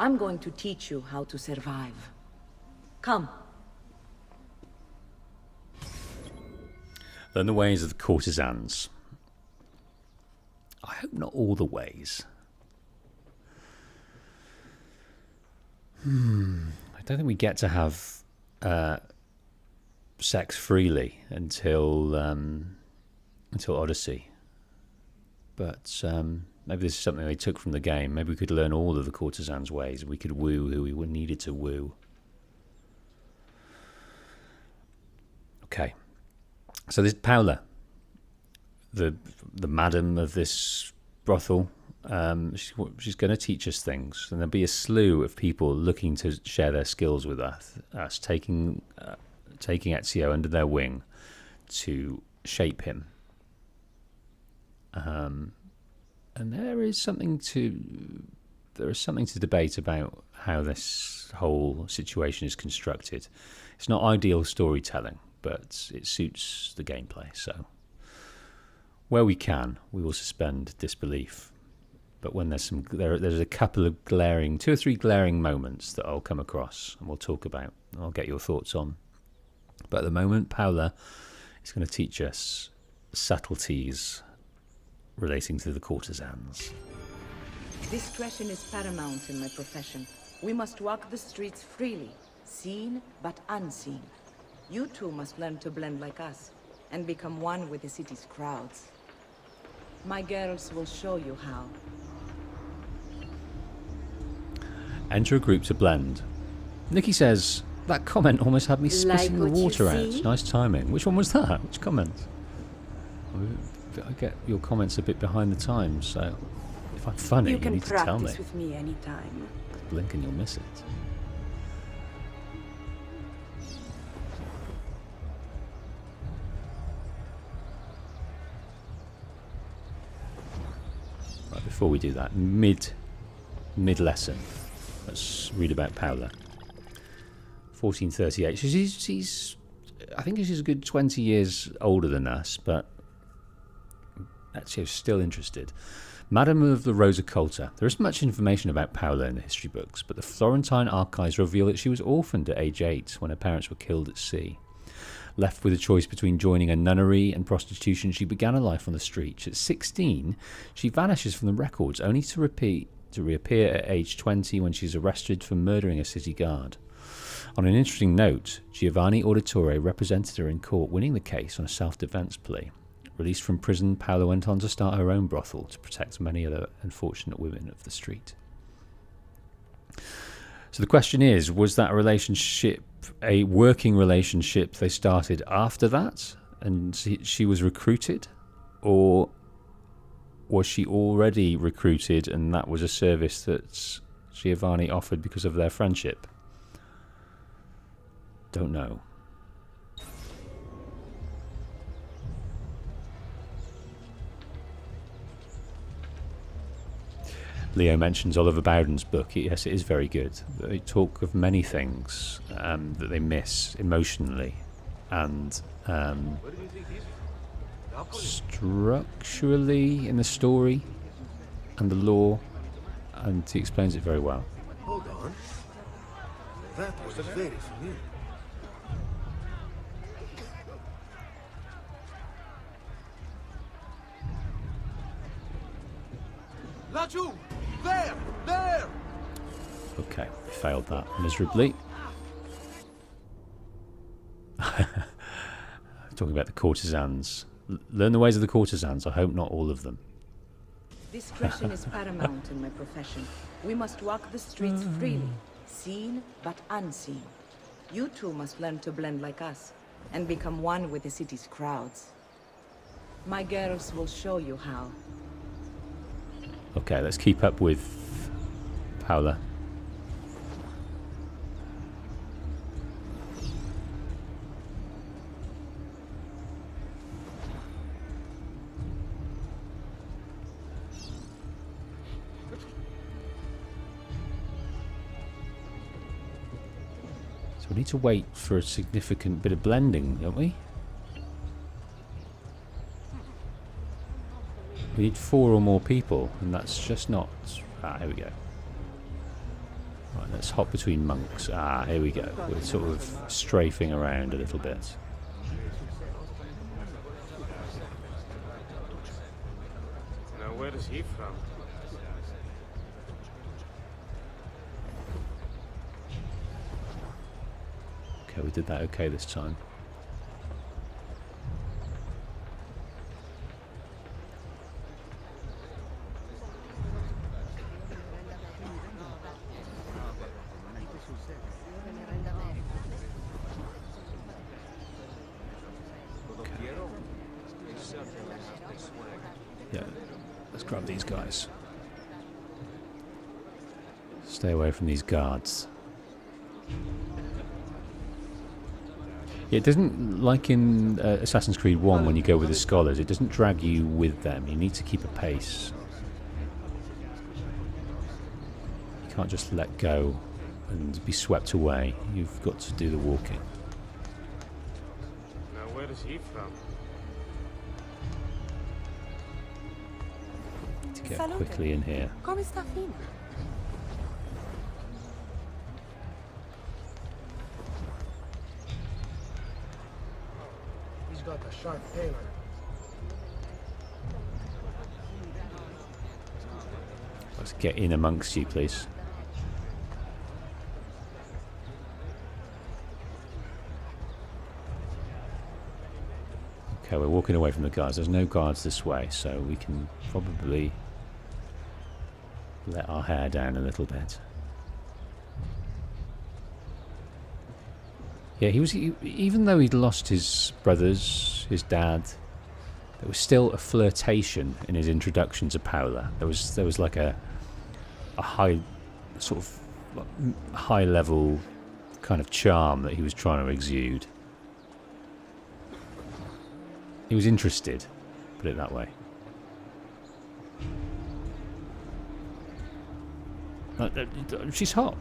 I'm going to teach you how to survive. Come. Learn the ways of the courtesans. I hope not all the ways. I don't think we get to have sex freely until Odyssey. But maybe this is something they took from the game. Maybe we could learn all of the courtesans' ways. We could woo who we needed to woo. Okay. So this Paola, the madam of this brothel, she's going to teach us things, and there'll be a slew of people looking to share their skills with us, taking Ezio under their wing to shape him. And there is something to debate about how this whole situation is constructed. It's not ideal storytelling, but it suits the gameplay. So where we can, we will suspend disbelief. But when there's a couple of two or three glaring moments that I'll come across and we'll talk about, and I'll get your thoughts on. But at the moment, Paola is going to teach us subtleties relating to the courtesans. Discretion is paramount in my profession. We must walk the streets freely, seen but unseen. You too must learn to blend like us, and become one with the city's crowds. My girls will show you how. Enter a group to blend. Nikki says, that comment almost had me spitting Like the water what out. you see? Nice timing. Which one was that? Which comment? I get your comments a bit behind the times, so if I'm funny, You you can need to tell me. practice with me anytime. Blink and you'll miss it. Right, before we do that, mid lesson, let's read about Paola. 1438. She's I think she's a good 20 years older than us, but actually I'm still interested. Madam of the Rosa Colta. There isn't much information about Paola in the history books, but the Florentine archives reveal that she was orphaned at age 8 when her parents were killed at sea. Left with a choice between joining a nunnery and prostitution, she began a life on the streets. At 16, she vanishes from the records, only to reappear at age 20 when she's arrested for murdering a city guard. On an interesting note, Giovanni Auditore represented her in court, winning the case on a self-defense plea. Released from prison, Paula went on to start her own brothel to protect many other unfortunate women of the street. So the question is, was that relationship a working relationship they started after that and she was recruited? Or was she already recruited and that was a service that Giovanni offered because of their friendship? Don't know. Leo mentions Oliver Bowden's book. Yes, it is very good. They talk of many things that they miss emotionally and structurally in the story and the lore, and he explains it very well. Hold on. That was very familiar. Laju! There! There! Okay, we failed that miserably. Talking about the courtesans. Learn the ways of the courtesans. I hope not all of them. Discretion is paramount in my profession. We must walk the streets freely, seen but unseen. You too must learn to blend like us, and become one with the city's crowds. My girls will show you how. Okay, let's keep up with Paula. So we need to wait for a significant bit of blending, don't we? We need 4 or more people, and that's just not... Ah, here we go. Right, let's hop between monks. Ah, here we go. We're sort of strafing around a little bit. Now, where is he from? Okay, we did that okay this time. Yeah, let's grab these guys. Stay away from these guards. Yeah, it doesn't, like in Assassin's Creed 1 when you go with the scholars, it doesn't drag you with them. You need to keep a pace. You can't just let go and be swept away. You've got to do the walking. Now, where is he from? To get quickly in here. Come sta fino? He's got a sharp tail. Let's get in amongst you, please. Okay, we're walking away from the guards. There's no guards this way, so we can probably let our hair down a little bit. Yeah, even though he'd lost his brothers, his dad, there was still a flirtation in his introduction to Paula. There was like a high, sort of high level kind of charm that he was trying to exude. He was interested, put it that way. She's hot.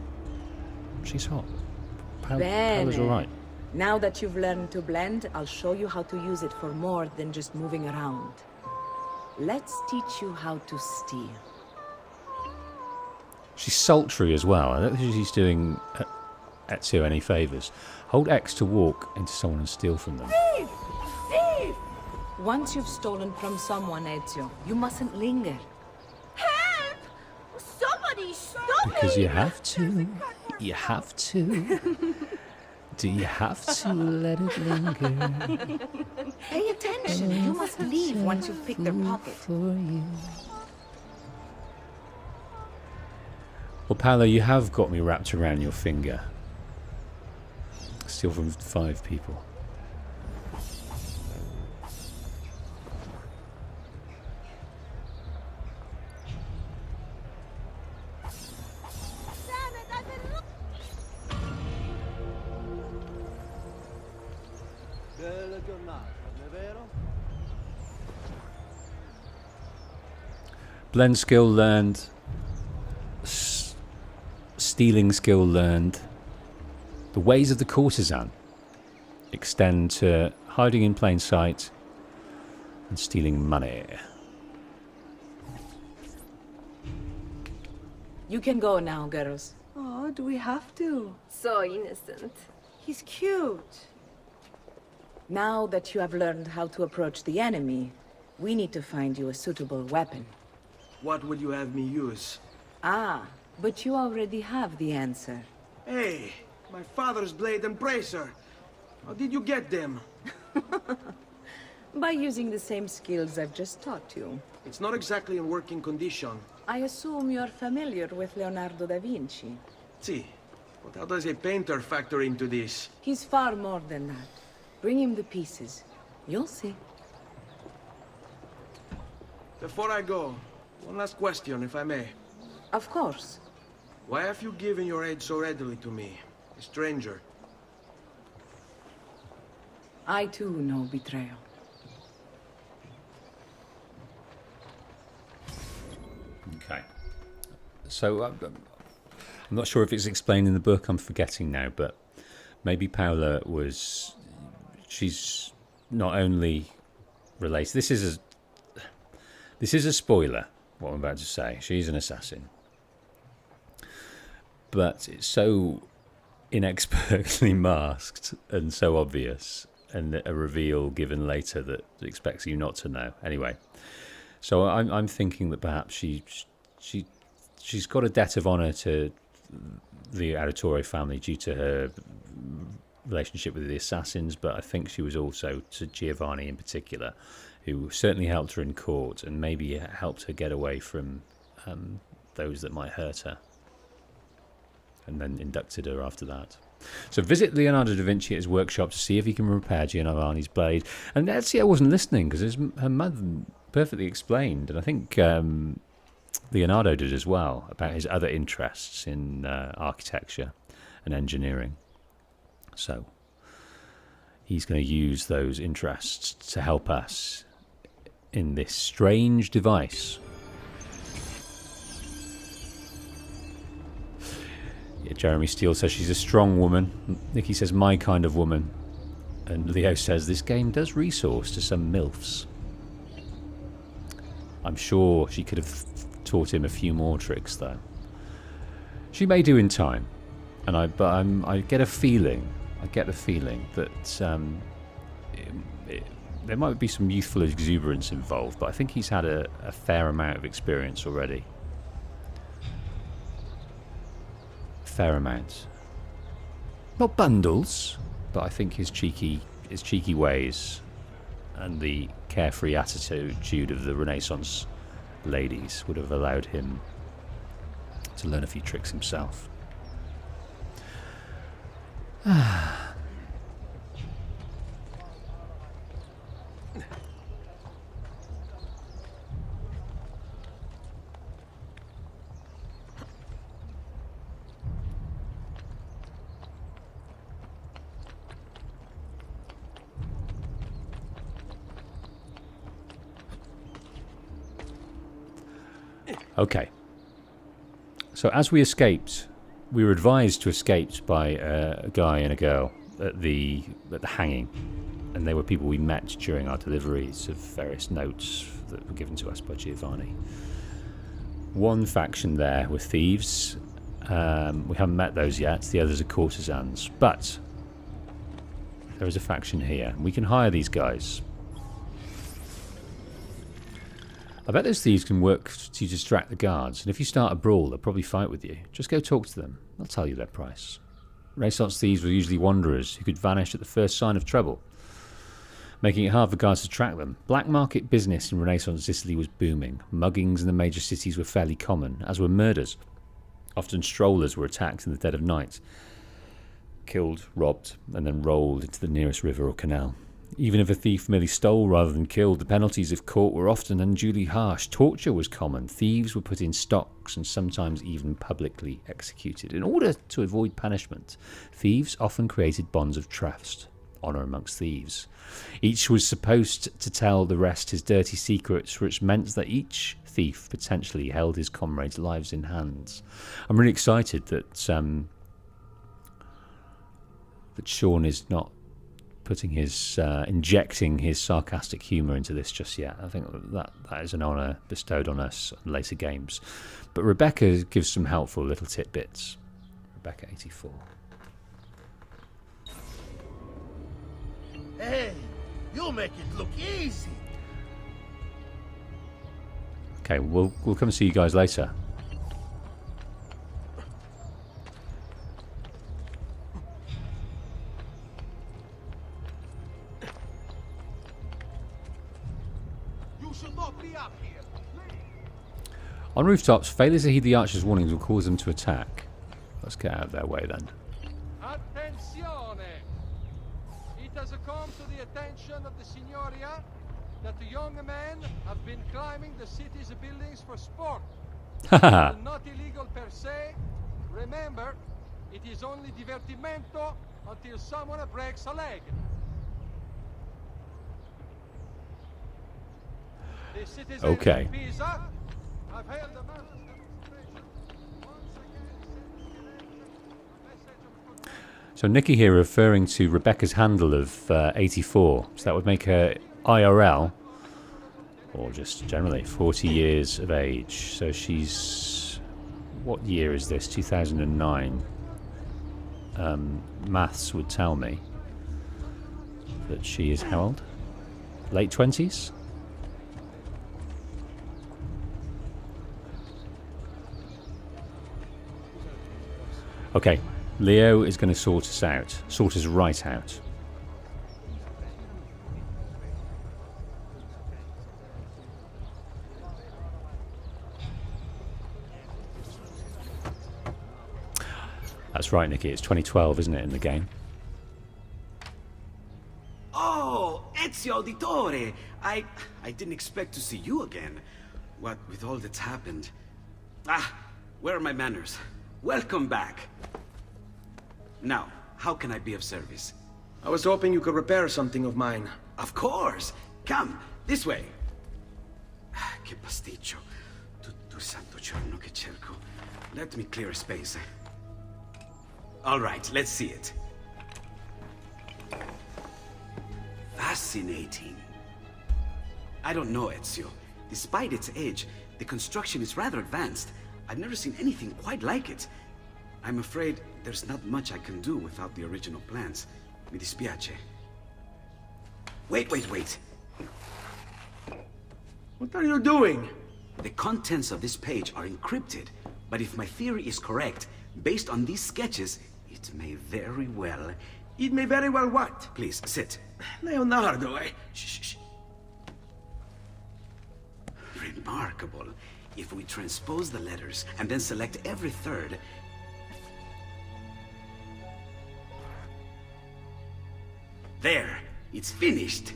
She's hot. Paula's alright. Now that you've learned to blend, I'll show you how to use it for more than just moving around. Let's teach you how to steal. She's sultry as well. I don't think she's doing Ezio any favours. Hold X to walk into someone and steal from them. Thief! Thief! Once you've stolen from someone, Ezio, you mustn't linger. Help! Somebody stop me! Because you have to. You have to. Do you have to let it linger? Pay attention. You must leave once you've picked their pocket. Well, Paolo, you have got me wrapped around your finger. Still from 5 people. Blend skill learned. Stealing skill learned. The ways of the courtesan extend to hiding in plain sight and stealing money. You can go now, girls. Oh, do we have to? So innocent. He's cute. Now that you have learned how to approach the enemy, we need to find you a suitable weapon. What will you have me use? Ah, but you already have the answer. Hey, my father's blade and bracer. How did you get them? By using the same skills I've just taught you. It's not exactly in working condition. I assume you're familiar with Leonardo da Vinci. See, but how does a painter factor into this? He's far more than that. Bring him the pieces. You'll see. Before I go, one last question, if I may. Of course. Why have you given your aid so readily to me, a stranger? I too know betrayal. Okay. So, I'm not sure if it's explained in the book, I'm forgetting now, but maybe Paula was... She's not only related... This is a spoiler, what I'm about to say. She's an assassin. But it's so inexpertly masked and so obvious, and a reveal given later that expects you not to know. Anyway, so I'm thinking that perhaps she's got a debt of honor to the Auditore family due to her relationship with the assassins, but I think she was also to Giovanni in particular, who certainly helped her in court and maybe helped her get away from those that might hurt her, and then inducted her after that. So visit Leonardo da Vinci at his workshop to see if he can repair Giovanni's blade. And actually I wasn't listening because her mother perfectly explained, and I think Leonardo did as well, about his other interests in architecture and engineering. So he's going to use those interests to help us in this strange device. Yeah, Jeremy Steele says she's a strong woman. Nikki says my kind of woman. And Leo says this game does resource to some MILFs. I'm sure she could have taught him a few more tricks though. She may do in time. And I get a feeling that there might be some youthful exuberance involved, but I think he's had a fair amount of experience already. Fair amount. Not bundles, but I think his cheeky ways and the carefree attitude of the Renaissance ladies would have allowed him to learn a few tricks himself. Okay. So as we escaped, we were advised to escape by a guy and a girl at the hanging, and they were people we met during our deliveries of various notes that were given to us by Giovanni. One faction there were thieves. We haven't met those yet. The others are courtesans, but there is a faction here. We can hire these guys. I bet those thieves can work to distract the guards, and if you start a brawl, they'll probably fight with you. Just go talk to them. They'll tell you their price. Renaissance thieves were usually wanderers who could vanish at the first sign of trouble. making it hard for guards to track them. Black market business in Renaissance Italy was booming. Muggings in the major cities were fairly common, as were murders. Often strollers were attacked in the dead of night, killed, robbed, and then rolled into the nearest river or canal. Even if a thief merely stole rather than killed, the penalties if caught were often unduly harsh. Torture was common. Thieves were put in stocks and sometimes even publicly executed. In order to avoid punishment, thieves often created bonds of trust, honour amongst thieves. Each was supposed to tell the rest his dirty secrets, which meant that each thief potentially held his comrades' lives in hands. I'm really excited that Sean is not putting his injecting his sarcastic humour into this just yet. I think that is an honour bestowed on us in later games. But Rebecca gives some helpful little tidbits. Rebecca 84. Hey, you make it look easy. Okay, we'll come and see you guys later. On rooftops, failure to heed the archer's warnings will cause them to attack. Let's get out of their way then. Attenzione! It has come to the attention of the Signoria that the young men have been climbing the city's buildings for sport. While not illegal per se, remember, it is only divertimento until someone breaks a leg. The citizens Okay. of Pisa have held a massive demonstration. Once again, So Nikki here referring to Rebecca's handle of 84. So that would make her IRL, or just generally, 40 years of age. So she's... What year is this? 2009. Maths would tell me that she is how old? Late 20s? Okay, Leo is going to sort us out. Sort us right out. That's right, Nikki. It's 2012, isn't it, in the game? Oh, Ezio Auditore! I didn't expect to see you again. What with all that's happened. Ah, where are my manners? Welcome back. Now, how can I be of service? I was hoping you could repair something of mine. Of course! Come, this way! Che pasticcio. Tutto santo giorno che cerco. Let me clear a space. Alright, let's see it. Fascinating. I don't know, Ezio. Despite its age, the construction is rather advanced. I've never seen anything quite like it. I'm afraid there's not much I can do without the original plans. Mi dispiace. Wait. What are you doing? The contents of this page are encrypted, but if my theory is correct, based on these sketches, it may very well... It may very well what? Please, sit. Leonardo, Shh. Remarkable. If we transpose the letters and then select every third... There! It's finished!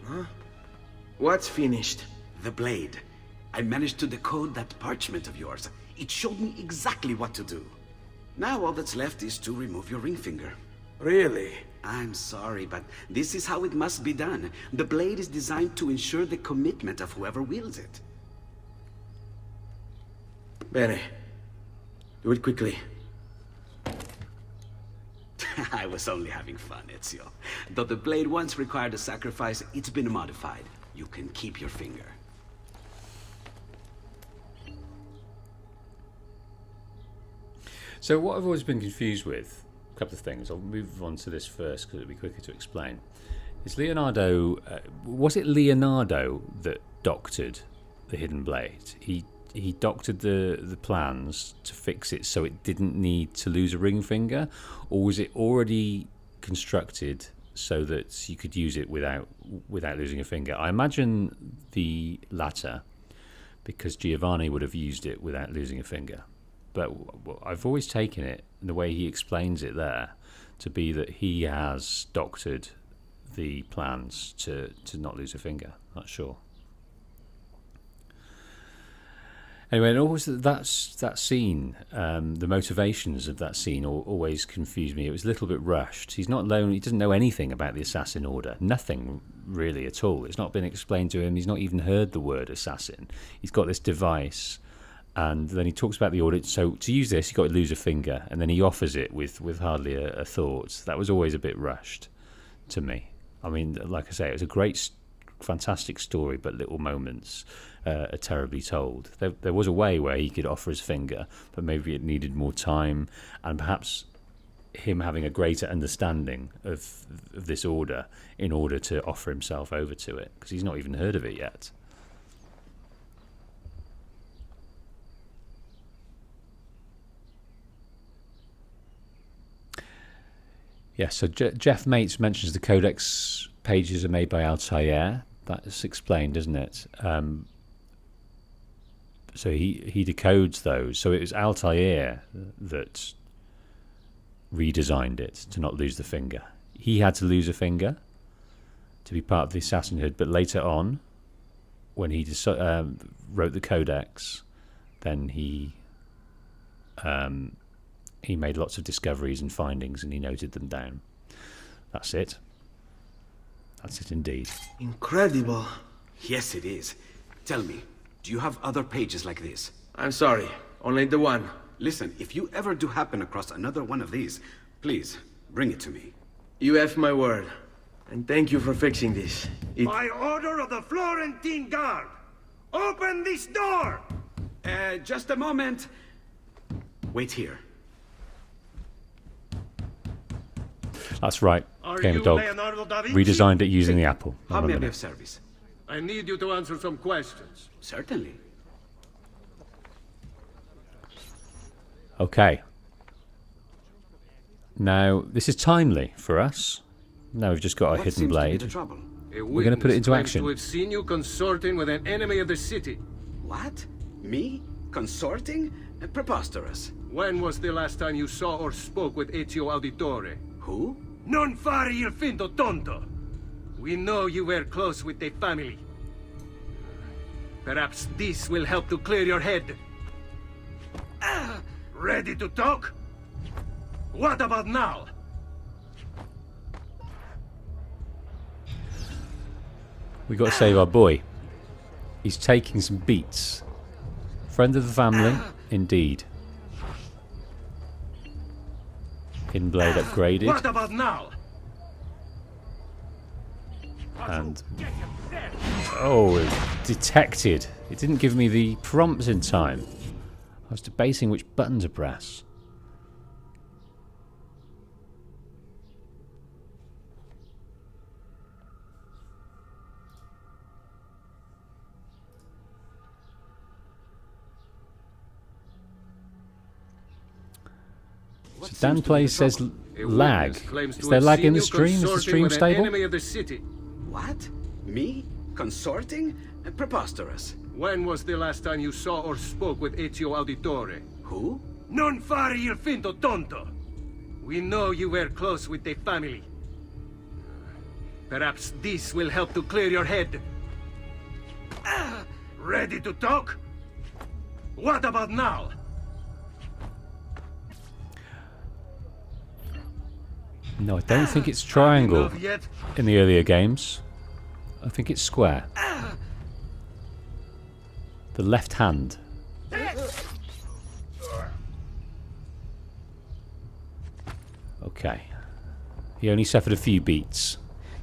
Huh? What's finished? The blade. I managed to decode that parchment of yours. It showed me exactly what to do. Now all that's left is to remove your ring finger. Really? I'm sorry, but this is how it must be done. The blade is designed to ensure the commitment of whoever wields it. Bene. Do it quickly. I was only having fun, Ezio. Though the blade once required a sacrifice, it's been modified. You can keep your finger. So what I've always been confused with, a couple of things. I'll move on to this first because it'll be quicker to explain. Is Leonardo, was it Leonardo that doctored the hidden blade? He doctored the plans to fix it so it didn't need to lose a ring finger, or was it already constructed so that you could use it without losing a finger. I imagine the latter, because Giovanni would have used it without losing a finger. But I've always taken it, the way he explains it there, to be that he has doctored the plans to not lose a finger. Not sure. Anyway, and always that scene, the motivations of that scene always confused me. It was a little bit rushed. He's not alone. He doesn't know anything about the assassin order. Nothing really at all. It's not been explained to him. He's not even heard the word assassin. He's got this device, and then he talks about the order. So to use this, you've got to lose a finger, and then he offers it with hardly a thought. That was always a bit rushed to me. I mean, like I say, it was a great, fantastic story, but little moments are terribly told. There was a way where he could offer his finger, but maybe it needed more time, and perhaps him having a greater understanding of this order in order to offer himself over to it, because he's not even heard of it yet. Yeah, so Jeff Mates mentions the codex pages are made by Altair. That's explained, isn't it? So he decodes those. So it was Altair that redesigned it to not lose the finger. He had to lose a finger to be part of the assassinhood, but later on, when he wrote the codex, then he made lots of discoveries and findings, and he noted them down. That's it. That's it indeed. Incredible. Yes, it is. Tell me, do you have other pages like this? I'm sorry, only the one. Listen, if you ever do happen across another one of these, please, bring it to me. You have my word. And thank you for fixing this. By order of the Florentine Guard, open this door! Just a moment. Wait here. That's right. Are Game you of Dog Leonardo da Vinci? redesigned it using the apple. How may I be of service? I need you to answer some questions. Certainly. Okay. Now, this is timely for us. Now we've just got our hidden blade. We're going to put it into action. We've seen you consorting with an enemy of the city. What? Me? Consorting? Preposterous. When was the last time you saw or spoke with Ezio Auditore? Who? Non fare il finto tonto. We know you were close with the family. Perhaps this will help to clear your head. Ready to talk? What about now? We got to save our boy. He's taking some beats. Friend of the family, indeed. Hidden blade upgraded. What about now? And oh, it detected. It didn't give me the prompts in time. I was debating which button to press. So Dan Plays says lag. Is there lag in the stream? Is the stream stable? What? Me? Consorting? Preposterous. When was the last time you saw or spoke with Ezio Auditore? Who? Non fare il finto tonto. We know you were close with the family. Perhaps this will help to clear your head. Ready to talk? What about now? No, I don't think it's triangle in the earlier games. I think it's square. The left hand. Okay. He only suffered a few beats.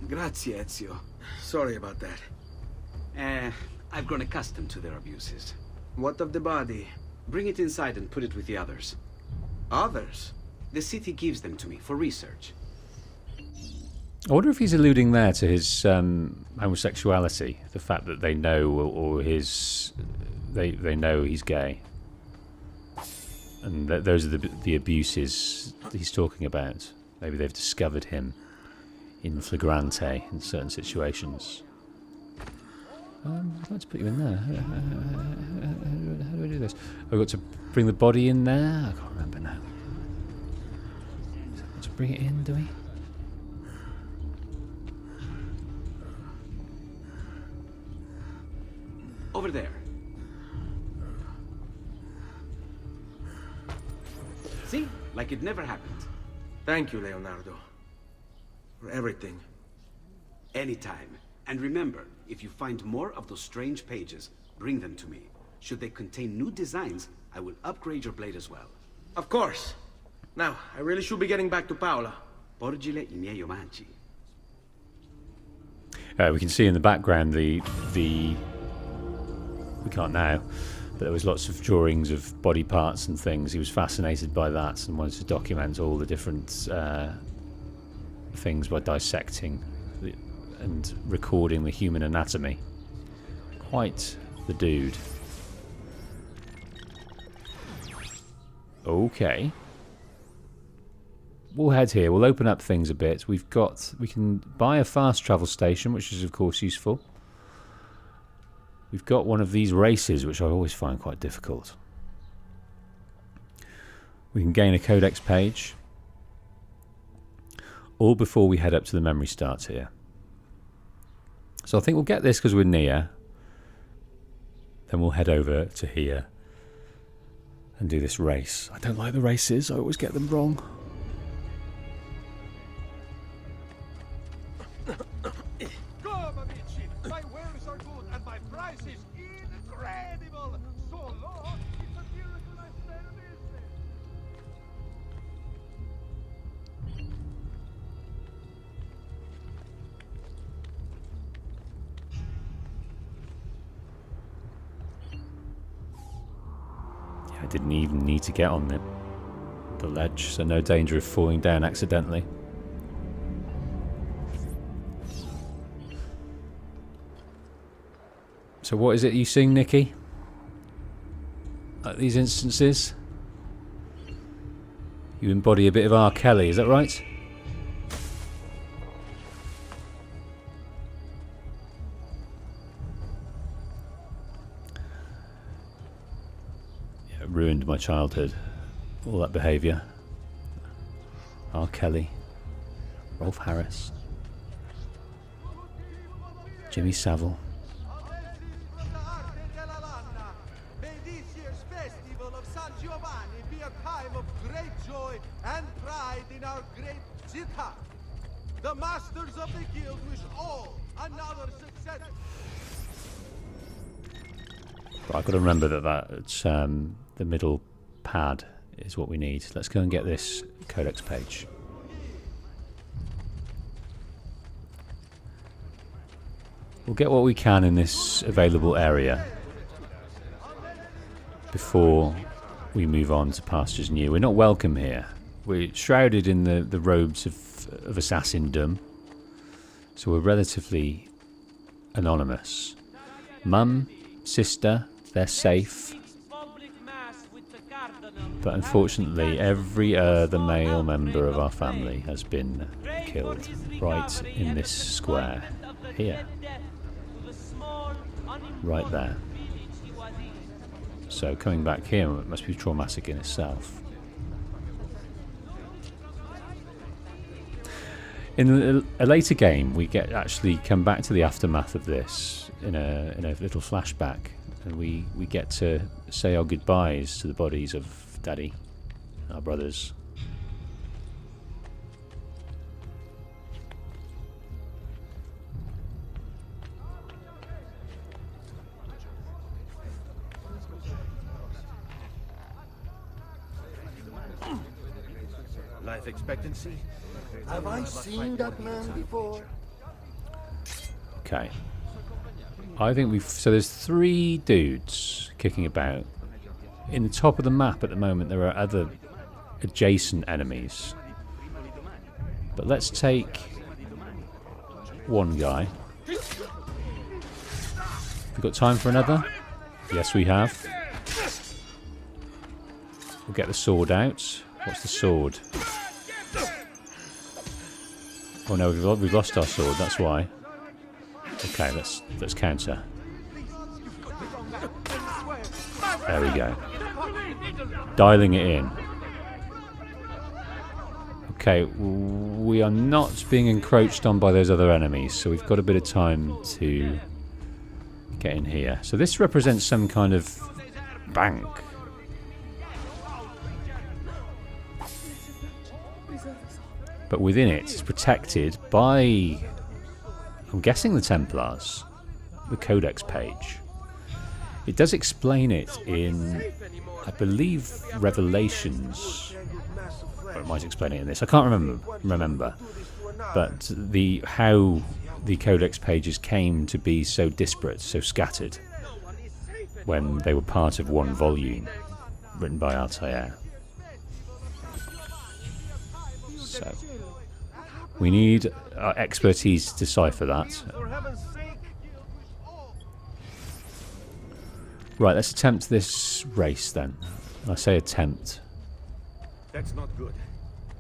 Grazie, Ezio. Sorry about that. I've grown accustomed to their abuses. What of the body? Bring it inside and put it with the others. Others? The city gives them to me for research. I wonder if he's alluding there to his homosexuality, the fact that they know, or his they know he's gay, and that those are the abuses he's talking about. Maybe they've discovered him in flagrante in certain situations. I'd like to put you in there. How do I do this? I've got to bring the body in there? I can't remember now. To bring it in, do we? Over there. See? Like it never happened. Thank you, Leonardo. For everything. Anytime. And remember, if you find more of those strange pages, bring them to me. Should they contain new designs, I will upgrade your blade as well. Of course. Now, I really should be getting back to Paola. Porgile I miei omaggi. We can see in the background the we can't now, but there was lots of drawings of body parts and things. He was fascinated by that and wanted to document all the different things by dissecting and recording the human anatomy. Quite the dude. Okay. We'll head here. We'll open up things a bit. We can buy a fast travel station, which is of course useful. We've got one of these races, which I always find quite difficult. We can gain a codex page. All before we head up to the memory starts here. So I think we'll get this because we're near. Then we'll head over to here and do this race. I don't like the races. I always get them wrong. Come, amici! My wares are good and my price is incredible! So low, it's a miracle I stay in business! Yeah, I didn't even need to get on the ledge, so no danger of falling down accidentally. So what is it you sing, Nikki? Like these instances? You embody a bit of R. Kelly, is that right? Yeah, it ruined my childhood. All that behaviour. R. Kelly. Rolf Harris. Jimmy Savile. May this year's festival of San Giovanni be a time of great joy and pride in our great città. The masters of the guild wish all another success. But I've got to remember that's the middle pad is what we need. Let's go and get this codex page. We'll get what we can in this available area before we move on to pastures new. We're not welcome here. We're shrouded in the robes of assassindom, so we're relatively anonymous. Mum, sister, they're safe, but unfortunately every other male member of our family has been killed right in this square here, right there. So coming back here must be traumatic in itself. In a later game, we actually come back to the aftermath of this in a little flashback, and we get to say our goodbyes to the bodies of Daddy, our brothers. Life expectancy? Have I seen that man before? Okay. I think so there's 3 dudes kicking about. In the top of the map at the moment there are other adjacent enemies. But let's take one guy. We've got time for another? Yes, we have. We'll get the sword out. What's the sword? Oh no, we've lost our sword. That's why. Okay, let's counter. There we go. Dialing it in. Okay, we are not being encroached on by those other enemies, so we've got a bit of time to get in here. So this represents some kind of bank. But within it, it's protected by, I'm guessing, the Templars. The codex page. It does explain it in, I believe, Revelations. Or it might explain it in this. I can't remember. But how the codex pages came to be so disparate, so scattered, when they were part of one volume written by Altair. So we need our expertise to decipher that. Right, let's attempt this race then. I say attempt. That's not good.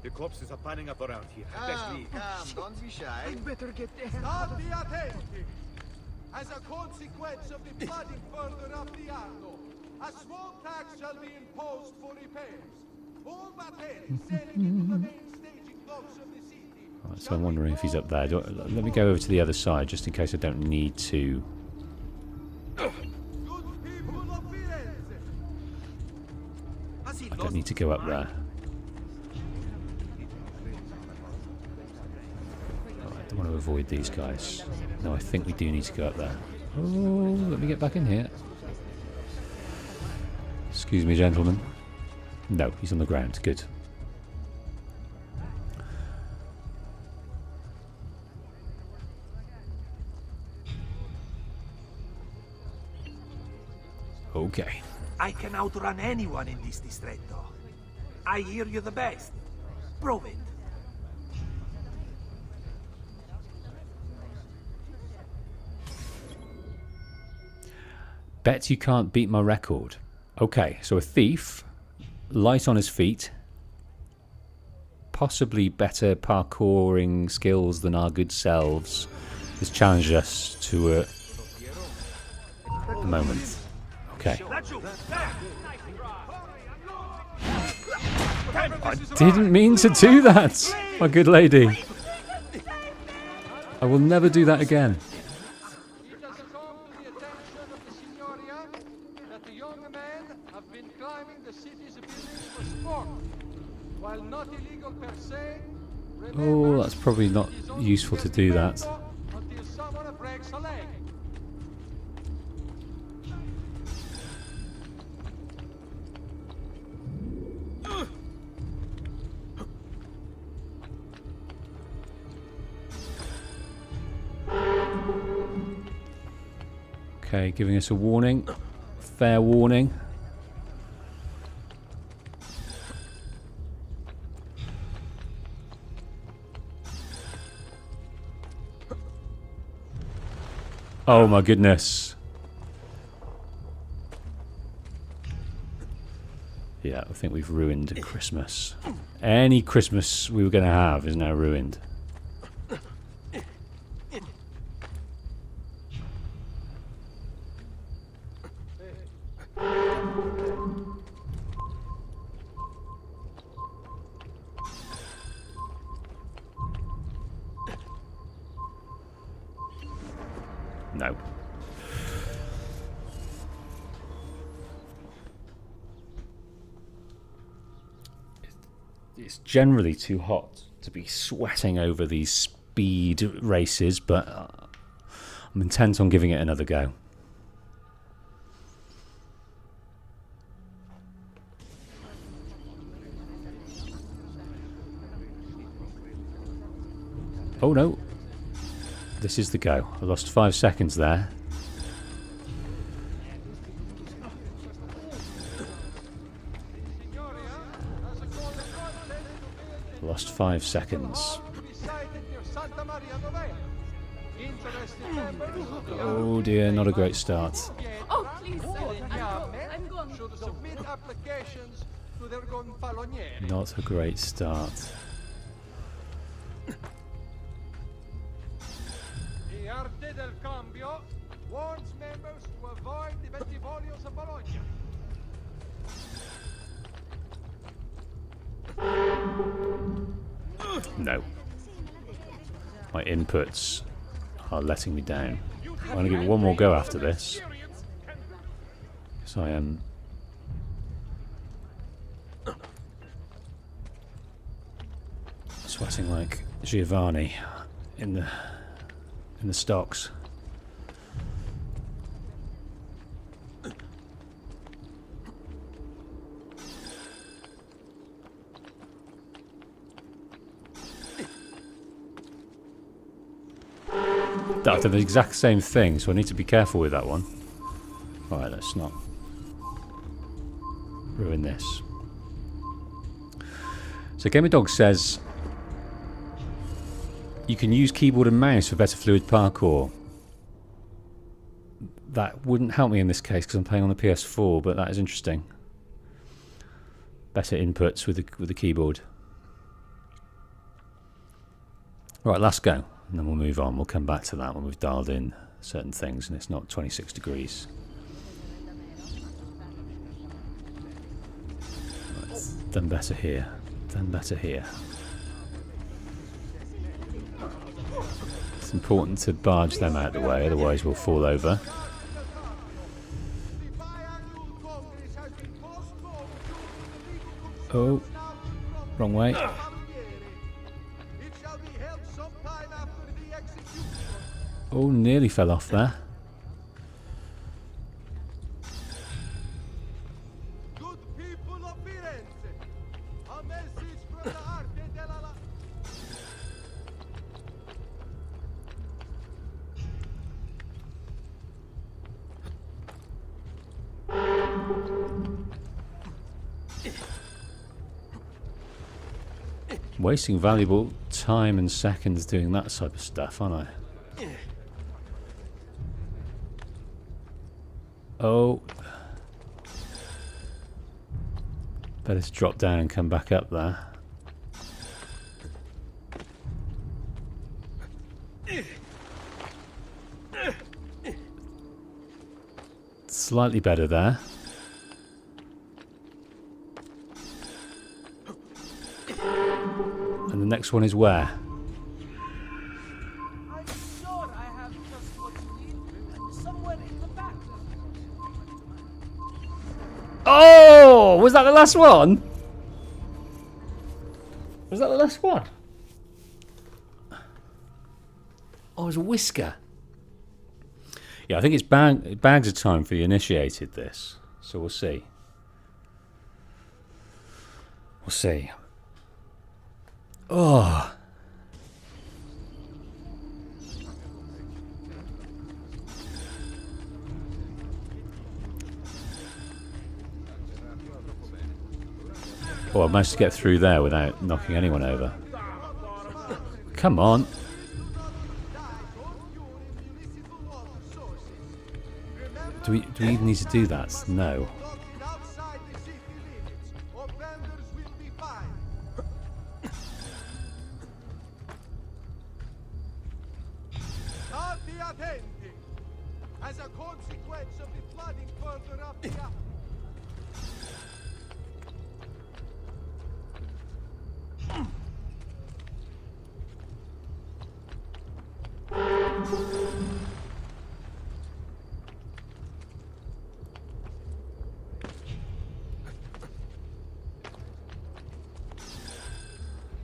The corpses are piling up around here. Let's leave. Don't be shy. I'd better get there. Stop the attenti! As a consequence of the flooding further up the Arno, a small tax shall be imposed for repairs. All batteries sailing into the main staging docks of the city. Right, so I'm wondering if he's up there. Let me go over to the other side just in case I don't need to. I don't need to go up there. I don't want to avoid these guys. No, I think we do need to go up there. Oh, let me get back in here. Excuse me, gentlemen. No, he's on the ground. Good. Okay. I can outrun anyone in this distretto. I hear you the best. Prove it. Bet you can't beat my record. Okay, so a thief, light on his feet, possibly better parkouring skills than our good selves, has challenged us to a moment. Okay. I didn't mean to do that, my good lady. I will never do that again. It has come to the attention of the Signoria that the young men have been climbing the city's buildings for sport. While not illegal per se, Oh, that's probably not useful to do that. until someone breaks a leg. Okay, giving us a warning. Fair warning. Oh my goodness. Yeah, I think we've ruined Christmas. Any Christmas we were going to have is now ruined. No. It's generally too hot to be sweating over these speed races, but I'm intent on giving it another go. Oh no. This is the go. I lost 5 seconds there. Lost 5 seconds. Oh dear, not a great start. Oh, please, I'm gone. Should submit applications to their gonfalonieri. Not a great start. Arte del Cambio warns members to avoid the Bentivolios of Bologna. No. My inputs are letting me down. I'm going to give it one more go after this. So I am... sweating like Giovanni in the stocks. I've done the exact same thing, so I need to be careful with that one. Alright, let's not ruin this. So Gamer Dog says you can use keyboard and mouse for better fluid parkour. That wouldn't help me in this case because I'm playing on the PS4, but that is interesting. Better inputs with the keyboard. Right, last go, and then we'll move on. We'll come back to that when we've dialed in certain things and it's not 26 degrees. Right, done better here. Done better here. It's important to barge them out of the way, otherwise we'll fall over. Oh, wrong way. Oh, nearly fell off there. Wasting valuable time and seconds doing that type of stuff, aren't I? Oh. Better to drop down and come back up there. Slightly better there. And the next one is where? I'm sure I have just what you need. Somewhere in the back. Oh! Was that the last one? Was that the last one? Oh, it was a whisker. Yeah, I think it's bags of time for the initiated this. So we'll see. We'll see. Oh. Oh, I managed to get through there without knocking anyone over. Come on. Do we even need to do that? No. As a consequence of the flooding further up the I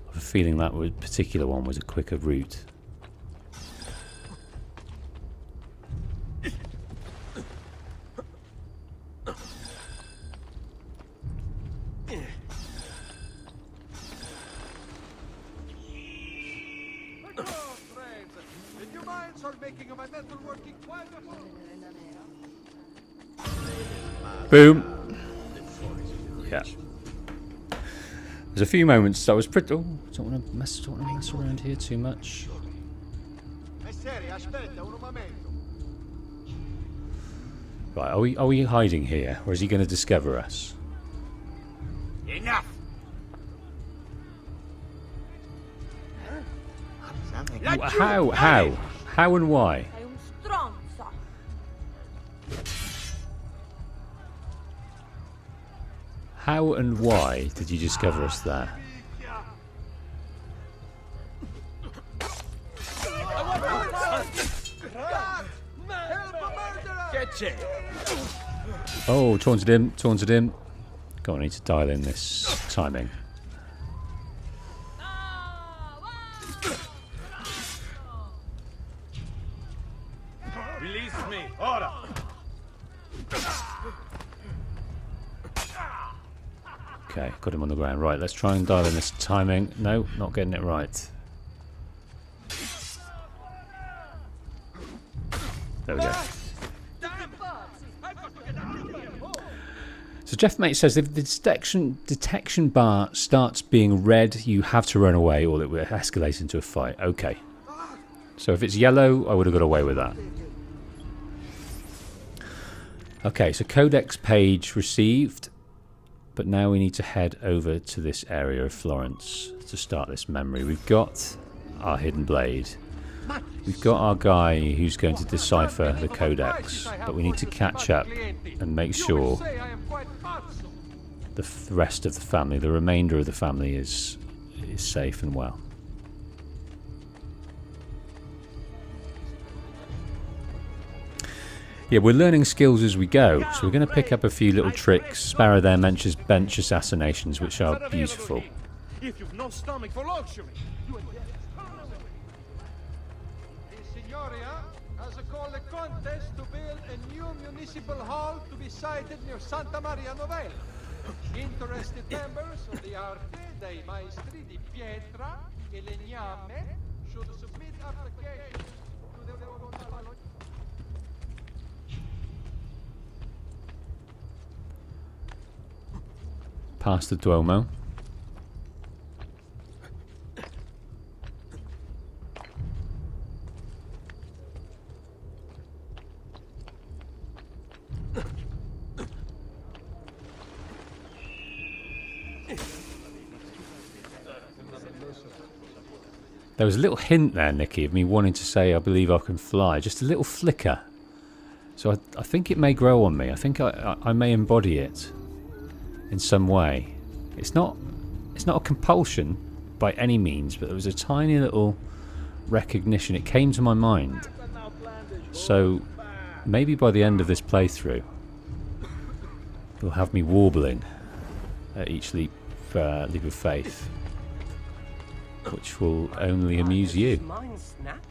have a feeling that particular one was a quicker route. Boom. Yeah. There's a few moments I was pretty. Oh, don't want to mess around here too much. Right, are we hiding here, or is he going to discover us? Enough. How and why? Sei un stronzo. How and why did you discover us there? Oh, taunted him, taunted him. Go on, I need to dial in this timing. Release me, ora! Okay, got him on the ground. Right, let's try and dial in this timing. No, not getting it right. There we go. So Jeff Mate says if the detection bar starts being red, you have to run away or it will escalate into a fight. Okay. So if it's yellow, I would have got away with that. Okay, so codex page received. But now we need to head over to this area of Florence to start this memory. We've got our hidden blade. We've got our guy who's going to decipher the codex, but we need to catch up and make sure the rest of the family, the remainder of the family is safe and well. Yeah, we're learning skills as we go, so we're going to pick up a few little tricks. Sparrow there mentions bench assassinations, which are beautiful. If you've no stomach for luxury, the Signoria has called a contest to build a new municipal hall to be sited near Santa Maria Novella. Interested members of the Arte dei Maestri di Pietra e Legname should submit applications to the Past the Duomo. There was a little hint there, Nikki, of me wanting to say I believe I can fly. Just a little flicker. So I think it may grow on me. I think I may embody it in some way. It's not a compulsion by any means, but there was a tiny little recognition. It came to my mind. So maybe by the end of this playthrough, you'll have me warbling at each leap of faith, which will only amuse you. Mine snapped.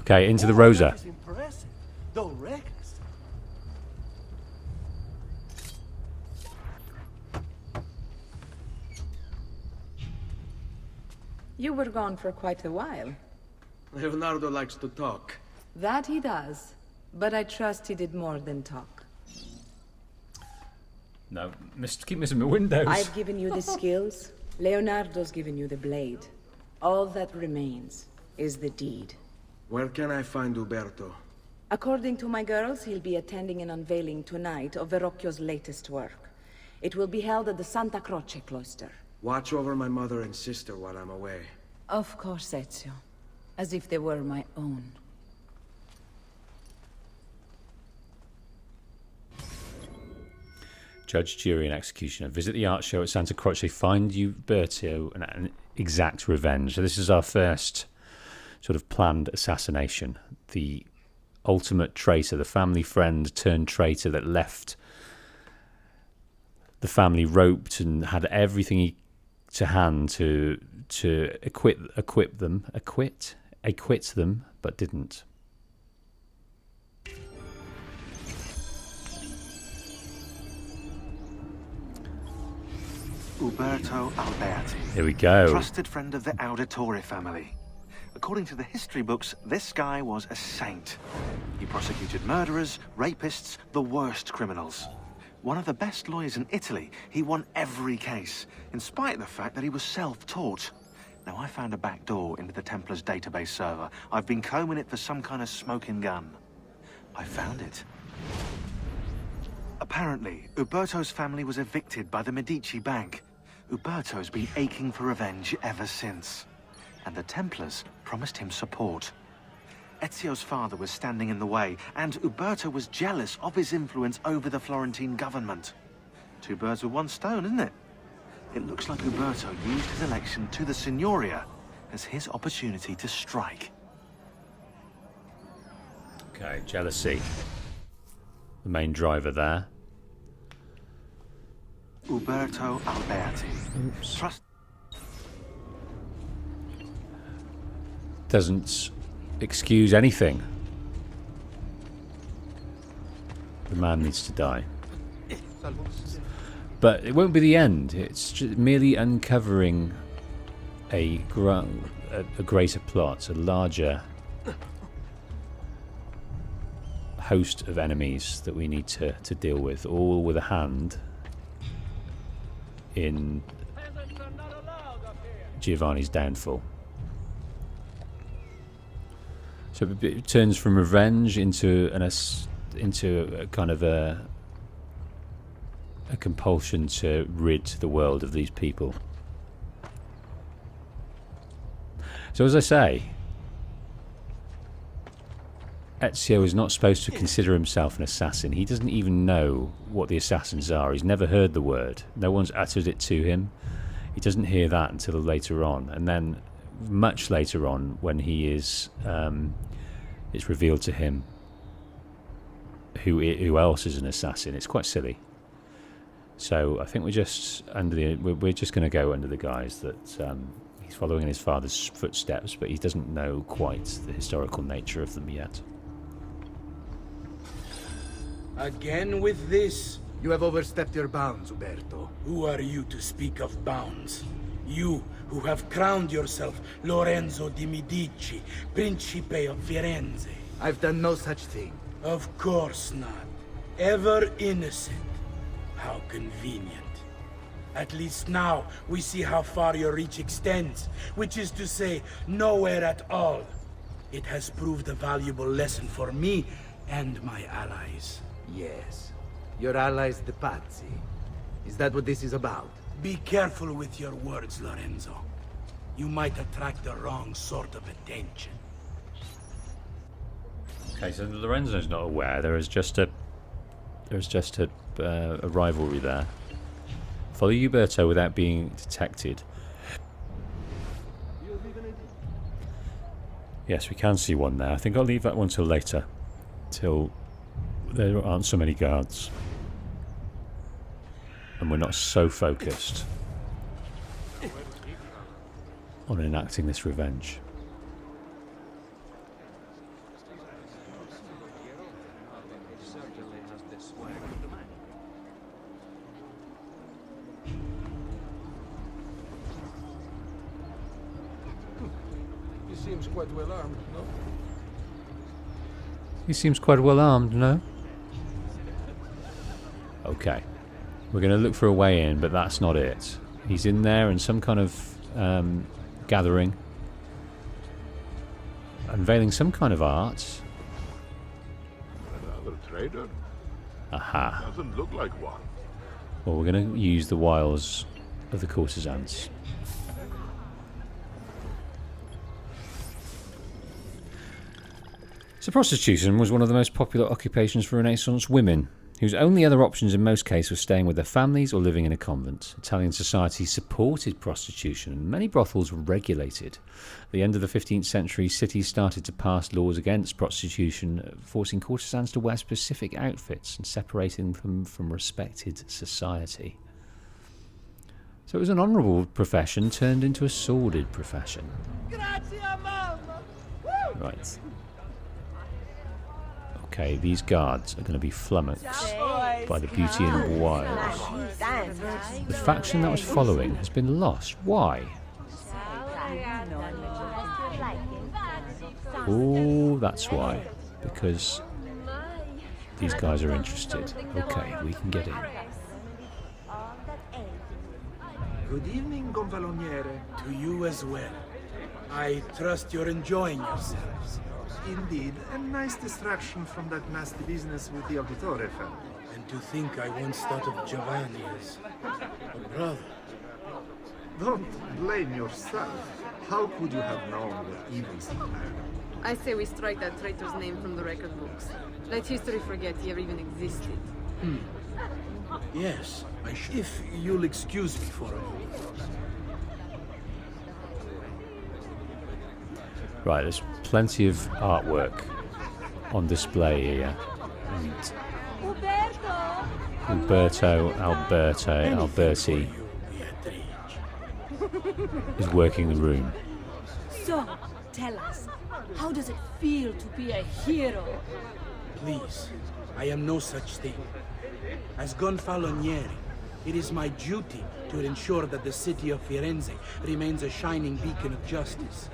Okay, into the Rosa. Impressive, though reckless. You were gone for quite a while. Leonardo likes to talk. That he does. But I trust he did more than talk. No, keep missing my windows. I've given you the skills. Leonardo's given you the blade. All that remains is the deed. Where can I find Uberto? According to my girls, he'll be attending an unveiling tonight of Verrocchio's latest work. It will be held at the Santa Croce cloister. Watch over my mother and sister while I'm away. Of course, Ezio. As if they were my own. Judge, jury, and executioner. Visit the art show at Santa Croce. Find Uberto and exact revenge. So this is our first sort of planned assassination. The ultimate traitor, the family friend turned traitor that left the family roped and had everything to hand to acquit them, but didn't. Uberto Alberti. Here we go. Trusted friend of the Auditore family. According to the history books, this guy was a saint. He prosecuted murderers, rapists, the worst criminals. One of the best lawyers in Italy, he won every case, in spite of the fact that he was self-taught. Now, I found a back door into the Templars' database server. I've been combing it for some kind of smoking gun. I found it. Apparently, Uberto's family was evicted by the Medici Bank. Uberto's been aching for revenge ever since. And the Templars promised him support. Ezio's father was standing in the way, and Uberto was jealous of his influence over the Florentine government. Two birds with one stone, isn't it? It looks like Uberto used his election to the Signoria as his opportunity to strike. Okay, jealousy. The main driver there. Uberto Alberti. Oops. Trust. Doesn't excuse anything. The man needs to die. But it won't be the end. It's just merely uncovering a greater plot, a larger host of enemies that we need to deal with, all with a hand in Giovanni's downfall. So it turns from revenge into a kind of a compulsion to rid the world of these people. So as I say, Ezio is not supposed to consider himself an assassin. He doesn't even know what the assassins are. He's never heard the word. No one's uttered it to him. He doesn't hear that until later on. And then much later on, when he is it's revealed to him who else is an assassin. It's quite silly. So I think we're just going to go under the guise that he's following in his father's footsteps, but he doesn't know quite the historical nature of them yet. Again with this? You have overstepped your bounds, Uberto. Who are you to speak of bounds? You, who have crowned yourself Lorenzo di Medici, Principe of Firenze. I've done no such thing. Of course not. Ever innocent. How convenient. At least now we see how far your reach extends, which is to say, nowhere at all. It has proved a valuable lesson for me and my allies. Yes. Your allies, the Pazzi. Is that what this is about? Be careful with your words, Lorenzo. You might attract the wrong sort of attention. Okay, so Lorenzo's not aware. There is just a rivalry there. Follow Uberto without being detected. Yes, we can see one there. I think I'll leave that one till later, till there aren't so many guards and we're not so focused on enacting this revenge. He seems quite well armed, no? He seems quite well armed, no? Okay. We're going to look for a way in, but that's not it. He's in there in some kind of gathering, unveiling some kind of art. Another trader? Aha. Doesn't look like one. Well, we're going to use the wiles of the courtesans. So prostitution was one of the most popular occupations for Renaissance women, whose only other options in most cases were staying with their families or living in a convent. Italian society supported prostitution, and many brothels were regulated. At the end of the 15th century, cities started to pass laws against prostitution, forcing courtesans to wear specific outfits and separating them from respected society. So it was an honourable profession turned into a sordid profession. Right. Okay, these guards are going to be flummoxed by the beauty and wiles. The faction that was following has been lost. Why? Oh, that's why. Because these guys are interested. Okay, we can get in. Good evening, Gonfaloniere. To you as well. I trust you're enjoying yourselves. Indeed, a nice distraction from that nasty business with the Auditore family. And to think I once thought of Giovanni as a brother. Don't blame yourself. How could you have known what evils he planned? I say we strike that traitor's name from the record books. Let history forget he ever even existed. Yes, if you'll excuse me for a moment. Right, there's plenty of artwork on display here. And Alberti is working the room. So, tell us, how does it feel to be a hero? Please, I am no such thing. As Gonfaloniere, it is my duty to ensure that the city of Firenze remains a shining beacon of justice.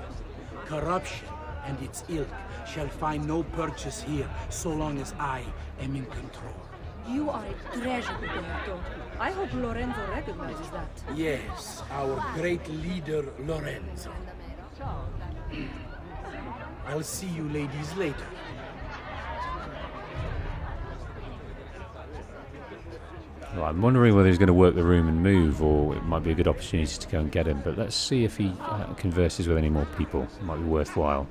Corruption and its ilk shall find no purchase here so long as I am in control. You are a treasure, Uberto. I hope Lorenzo recognizes that. Yes, our great leader, Lorenzo. I'll see you ladies later. Right, I'm wondering whether he's going to work the room and move, or it might be a good opportunity to go and get him. But let's see if he converses with any more people. It might be worthwhile.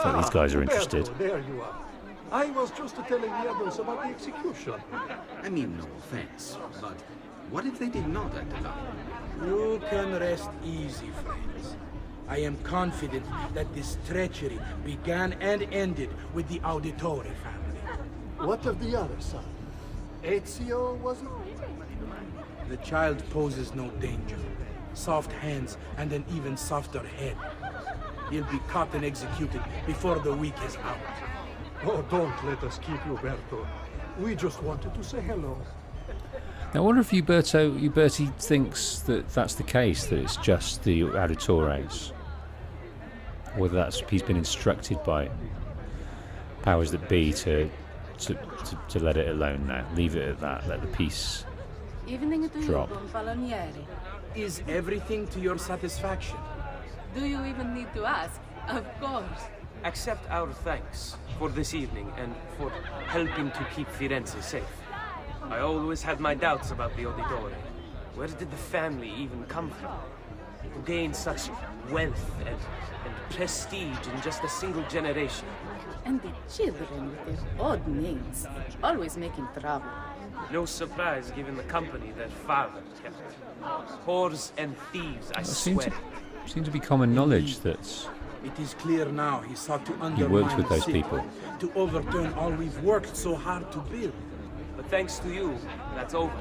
So these guys are interested. Uberto, there you are. I was just telling the others about the execution. I mean, no offense, but what if they did not act alone? You can rest easy, friends. I am confident that this treachery began and ended with the Auditore family. What of the other son? Ezio, was it? The child poses no danger. Soft hands and an even softer head. He'll be caught and executed before the week is out. Oh, don't let us keep you, Uberto. We just wanted to say hello. Now, I wonder if Uberti thinks that that's the case, that it's just the Auditores. Whether he's been instructed by powers that be to let it alone now. Leave it at that. Let the peace Evening to drop. you, Gonfaloniere. Is everything to your satisfaction? Do you even need to ask? Of course. Accept our thanks for this evening and for helping to keep Firenze safe. I always had my doubts about the Auditore. Where did the family even come from? To gain such wealth and prestige in just a single generation. And the children with their odd names, always making trouble. No surprise given the company their father kept. Whores and thieves, I swear. Seems to be common knowledge that It is clear now he sought to undermine he worked with the those city, people. to overturn all we've worked so hard to build. But thanks to you, that's over.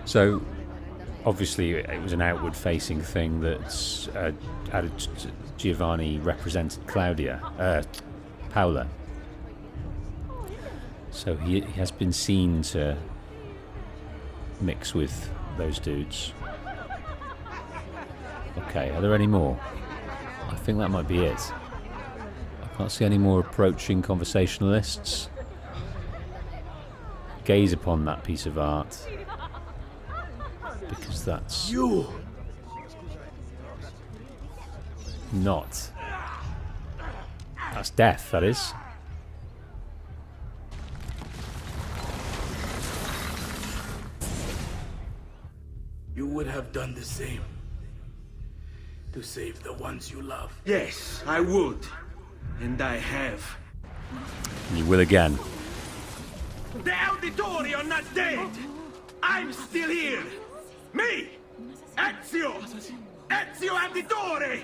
So, obviously, it was an outward-facing thing that Giovanni represented Paola. So he has been seen to mix with those dudes. Okay, are there any more? I think that might be it. I can't see any more approaching conversationalists. Gaze upon that piece of art, because that's not. That's death, that is. You would have done the same. To save the ones you love. Yes, I would. And I have. You will again. The Auditore are not dead! I'm still here! Me! Ezio! Ezio Auditore!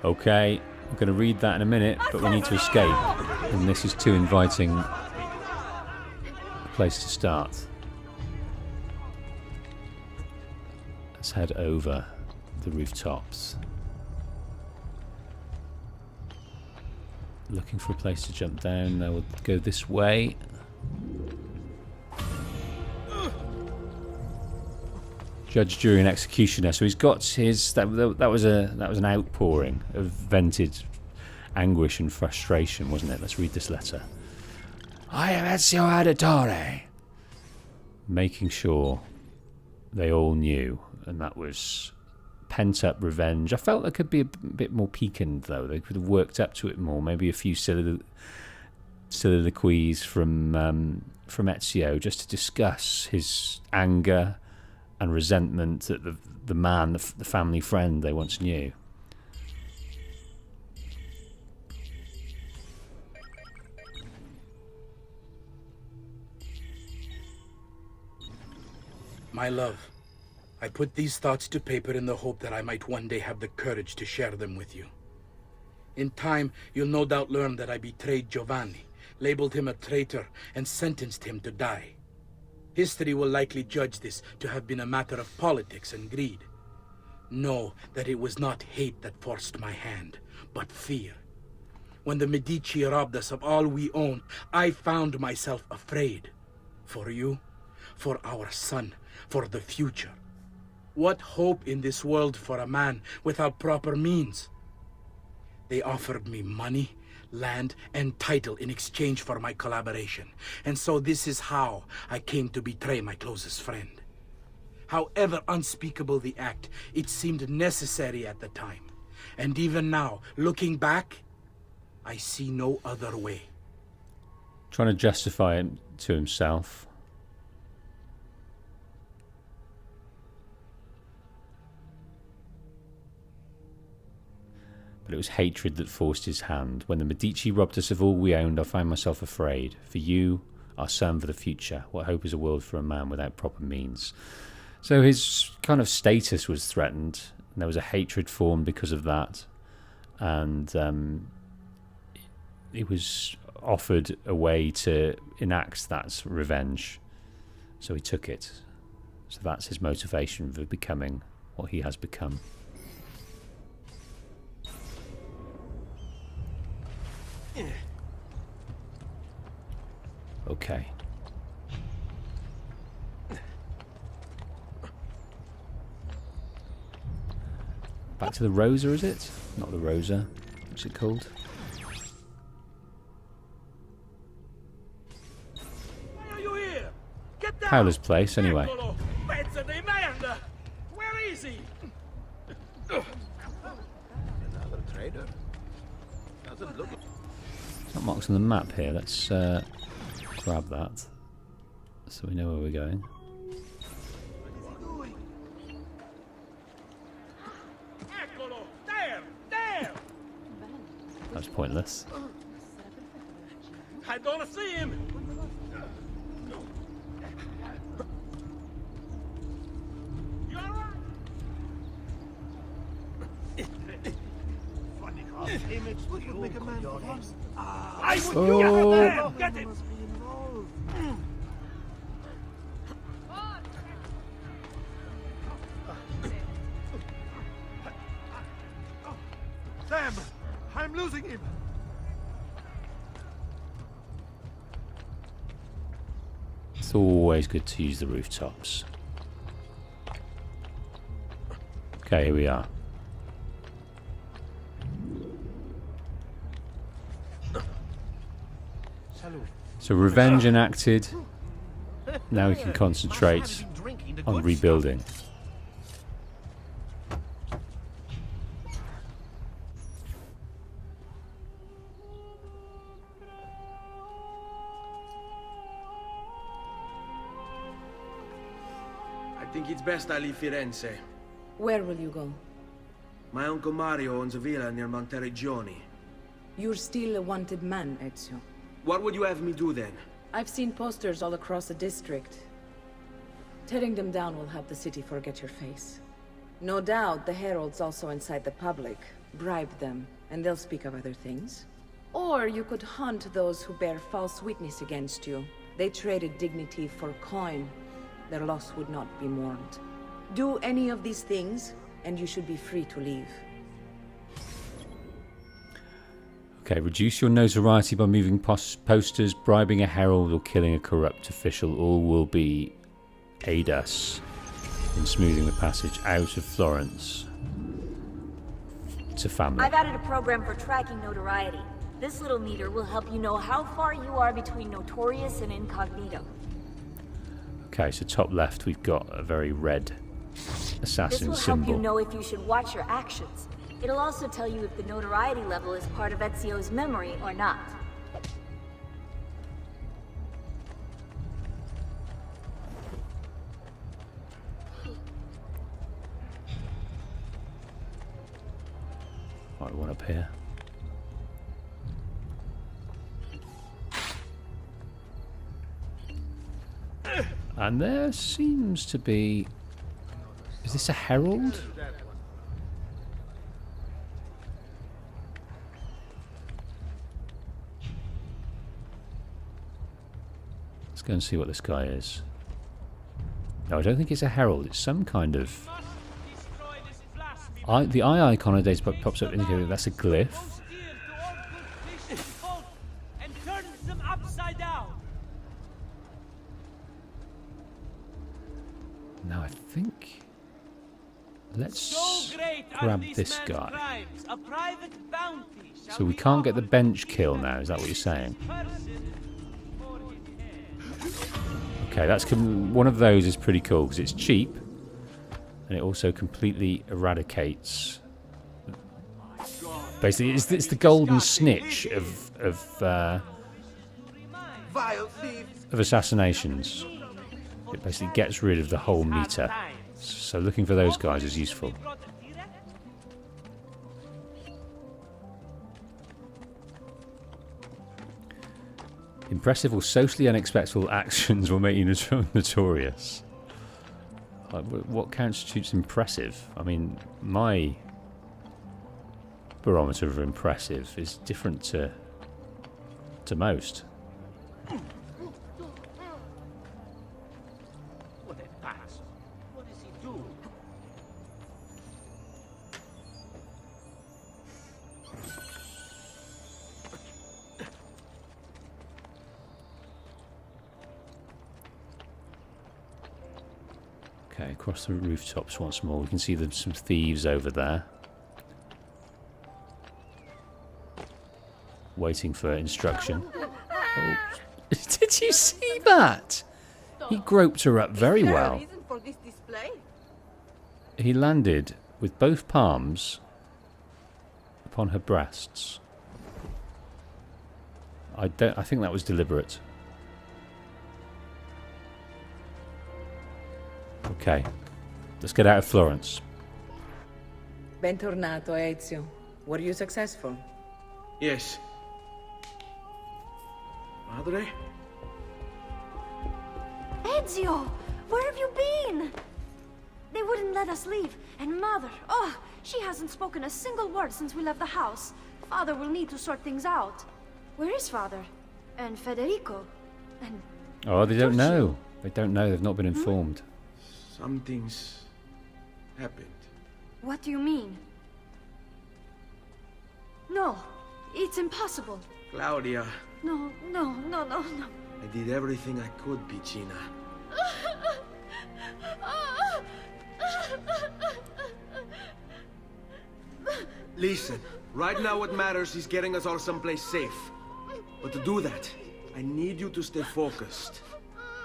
Okay, I'm going to read that in a minute, but we need to escape. And this is too inviting a place to start. Let's head over the rooftops. Looking for a place to jump down. Now we'll go this way. Judge, jury, and executioner. So he's got his. That was an outpouring of vented anguish and frustration, wasn't it? Let's read this letter. I am Ezio Auditore. making sure they all knew, and that was pent-up revenge. I felt there could be a bit more piquant, though. They could have worked up to it more. Maybe a few soliloquies from Ezio, just to discuss his anger and resentment at the man, the family friend they once knew. My love, I put these thoughts to paper in the hope that I might one day have the courage to share them with you. In time, you'll no doubt learn that I betrayed Giovanni, labeled him a traitor, and sentenced him to die. History will likely judge this to have been a matter of politics and greed. Know that it was not hate that forced my hand, but fear. When the Medici robbed us of all we owned, I found myself afraid. For you, for our son, for the future. What hope in this world for a man without proper means? They offered me money, land, and title in exchange for my collaboration. And so this is how I came to betray my closest friend. However unspeakable the act, it seemed necessary at the time. And even now, looking back, I see no other way. Trying to justify it to himself. But it was hatred that forced his hand. When the Medici robbed us of all we owned, I found myself afraid. For you, our son, for the future. What hope is a world for a man without proper means? So his kind of status was threatened. And there was a hatred formed because of that. And he was offered a way to enact that revenge. So he took it. So that's his motivation for becoming what he has become. Okay. Back to the Rosa, is it? Not the Rosa. What's it called? Why are you here? Get down! Paola's place, anyway. Pezzo di merda! Where is he? Another trader? Doesn't look. It's not marked on the map here. Let's grab that so we know where we're going. That's pointless. I don't see him. You all right? Image would make a man fun. I would you get it. Sam, I'm losing him. It's always good to use the rooftops. Okay, here we are. So revenge enacted. Now we can concentrate on rebuilding. I think it's best I leave Firenze. Where will you go? My uncle Mario owns a villa near Monteriggioni. You're still a wanted man, Ezio. What would you have me do then? I've seen posters all across the district. Tearing them down will help the city forget your face. No doubt the heralds also incite the public. Bribe them, and they'll speak of other things. Or you could hunt those who bear false witness against you. They traded dignity for coin. Their loss would not be mourned. Do any of these things, and you should be free to leave. Okay, reduce your notoriety by moving posters, bribing a herald, or killing a corrupt official. All will be aid us in smoothing the passage out of Florence to family. I've added a program for tracking notoriety. This little meter will help you know how far you are between notorious and incognito. Okay, so top left we've got a very red assassin This will help you symbol. know if you should watch your actions. It'll also tell you if the notoriety level is part of Ezio's memory or not. Right, one up here. And there seems to be... Is this a herald? Let's go and see what this guy is. No, I don't think it's a herald. It's some kind of... the eye icon on a days pops up indicating that's a glyph. And turns them upside down. Now I think... Let's grab this guy. So we can't get the bench kill now, is that what you're saying? Okay, that's one of those is pretty cool because it's cheap and it also completely eradicates. Basically, it's the golden snitch of assassinations. It basically gets rid of the whole meter. So looking for those guys is useful. Impressive or socially unexpected actions will make you notorious. What constitutes impressive? I mean, my barometer of impressive is different to most. Okay, across the rooftops once more. We can see there's some thieves over there. Waiting for instruction. Oh. Did you see that? He groped her up very well. He landed with both palms upon her breasts. I think that was deliberate. Okay, let's get out of Florence. Bentornato, Ezio. Were you successful? Yes. Madre? Ezio! Where have you been? They wouldn't let us leave. And Mother, oh, she hasn't spoken a single word since we left the house. Father will need to sort things out. Where is Father? And Federico? And... Oh, they don't know. They don't know. They've not been informed. Something's happened. What do you mean? No, it's impossible. Claudia. No. I did everything I could, Piccina. Listen, right now what matters is getting us all someplace safe. But to do that, I need you to stay focused.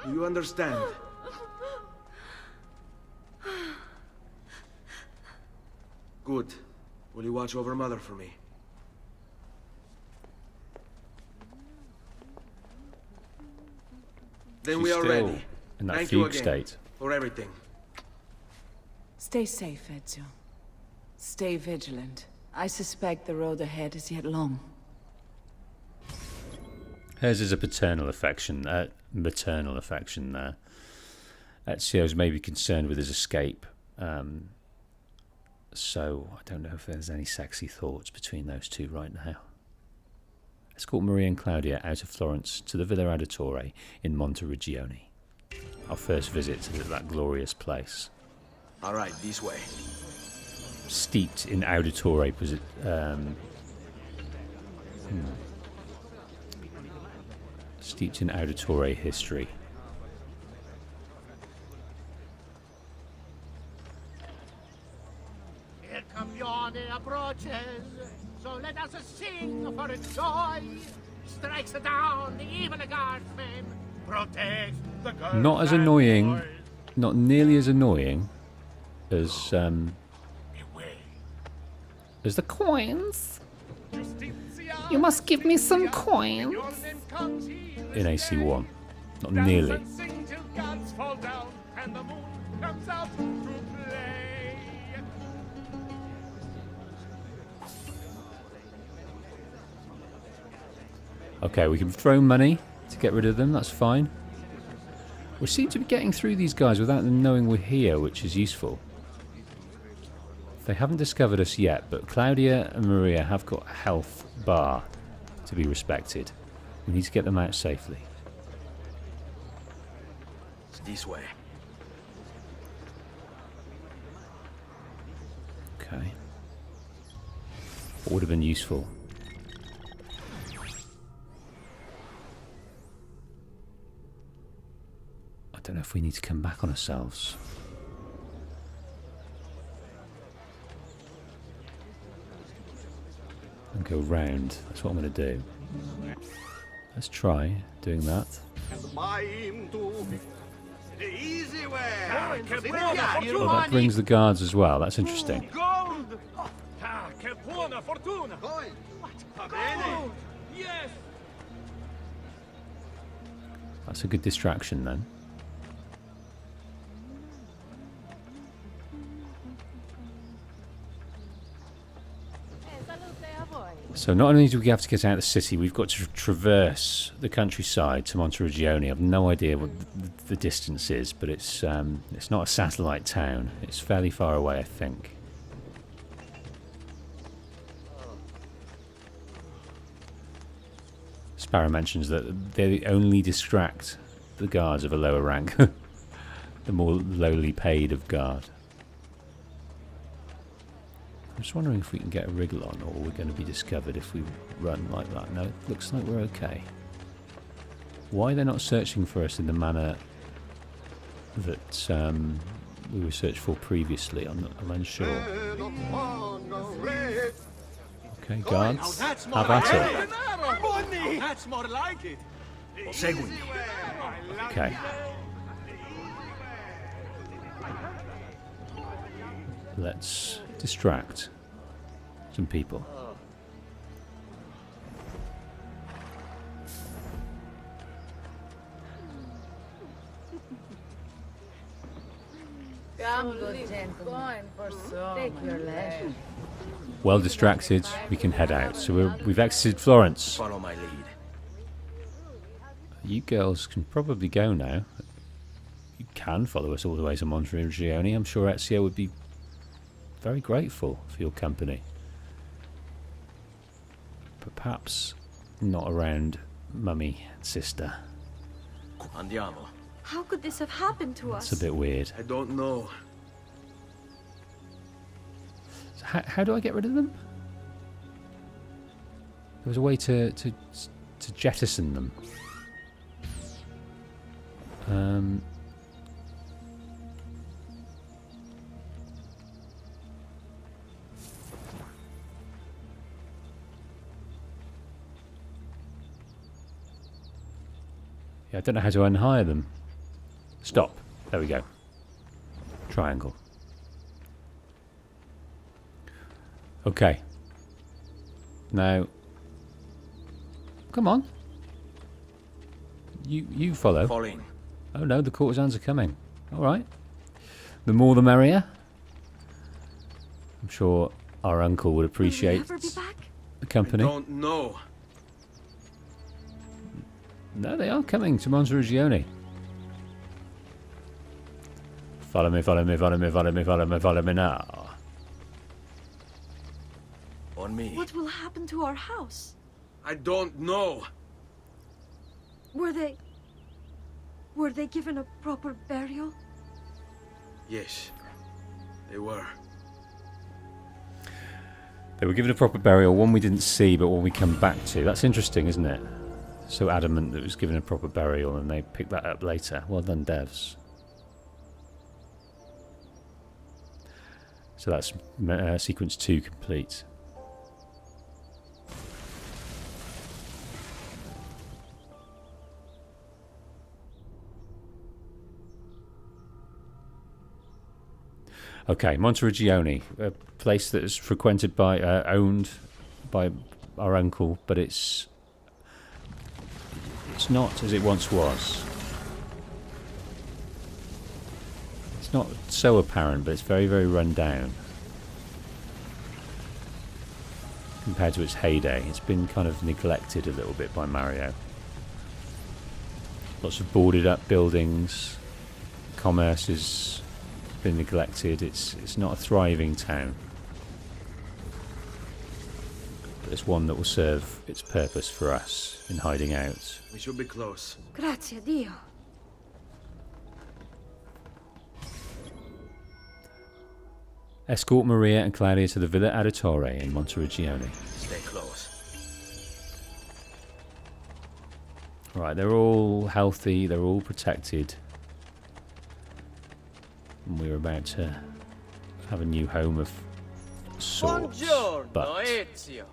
Do you understand? Good. Will you watch over Mother for me? Then She's we are still ready. in that Thank you fugue again state. for everything. Stay safe, Ezio. Stay vigilant. I suspect the road ahead is yet long. Hers is a maternal affection there. Ezio's maybe concerned with his escape. So I don't know if there's any sexy thoughts between those two right now. Escort Maria and Claudia out of Florence to the Villa Auditore in Monteriggioni. Our first visit to that glorious place. All right, this way. Steeped in Auditore steeped in Auditore history. Here Campione approaches, so let us sing for its joy. Strikes down the evil guardsmen, protect Not as annoying, not nearly as annoying as the coins. You must give me some coins. In AC1. Not nearly. Okay, we can throw money to get rid of them, that's fine. We seem to be getting through these guys without them knowing we're here, which is useful. They haven't discovered us yet, but Claudia and Maria have got a health bar to be respected. We need to get them out safely. It's this way. Okay. What would have been useful? I don't know if we need to come back on ourselves. And go round. That's what I'm going to do. Let's try doing that. The easy way. Oh, that brings the guards as well. That's interesting. Gold! Ah, che buona fortuna! Gold! Yes! That's a good distraction then. So not only do we have to get out of the city, we've got to traverse the countryside to Monteriggioni. I've no idea what the distance is, but it's not a satellite town. It's fairly far away, I think. Sparrow mentions that they only distract the guards of a lower rank, the more lowly paid of guard. I'm just wondering if we can get a wriggle on, or we're going to be discovered if we run like that. No, it looks like we're okay. Why they're not searching for us in the manner that we were searched for previously, I'm unsure. Okay, guards, have at it. That's more like it. Okay. Let's distract some people. Come, good gentlemen. Take your leisure. Well distracted, we can head out. So we've exited Florence. Follow my lead. You girls can probably go now. You can follow us all the way to Monteriggioni. I'm sure Ezio would be very grateful for your company. But perhaps not around Mummy and Sister. Andiamo. How could this have happened to us? It's a bit weird. I don't know. So how do I get rid of them? There was a way to jettison them. Yeah, I don't know how to unhire them. Stop. There we go. Triangle. Okay. Now, come on. You follow. Falling. Oh no, the courtesans are coming. All right. The more the merrier. I'm sure our uncle would appreciate the company. I don't know. No, they are coming to Monteriggioni. Follow me, follow me, follow me, follow me, follow me, follow me now. On me. What will happen to our house? I don't know. Were they given a proper burial? Yes, they were. They were given a proper burial, one we didn't see, but one we come back to. That's interesting, isn't it? So adamant that it was given a proper burial, and they picked that up later. Well done, devs. So that's sequence 2 complete. Okay, Monteriggioni, a place that is frequented by, owned by our uncle, but it's not as it once was. It's not so apparent, but it's very, very run down compared to its heyday. It's been kind of neglected a little bit by Mario. Lots of boarded up buildings. Commerce has been neglected. It's not a thriving town. But it's one that will serve its purpose for us in hiding out. We should be close. Grazie a Dio. Escort Maria and Claudia to the Villa Auditore in Monteriggioni. Stay close. Right, they're all healthy, they're all protected. And we're about to have a new home of sorts. Buongiorno, But Ezio.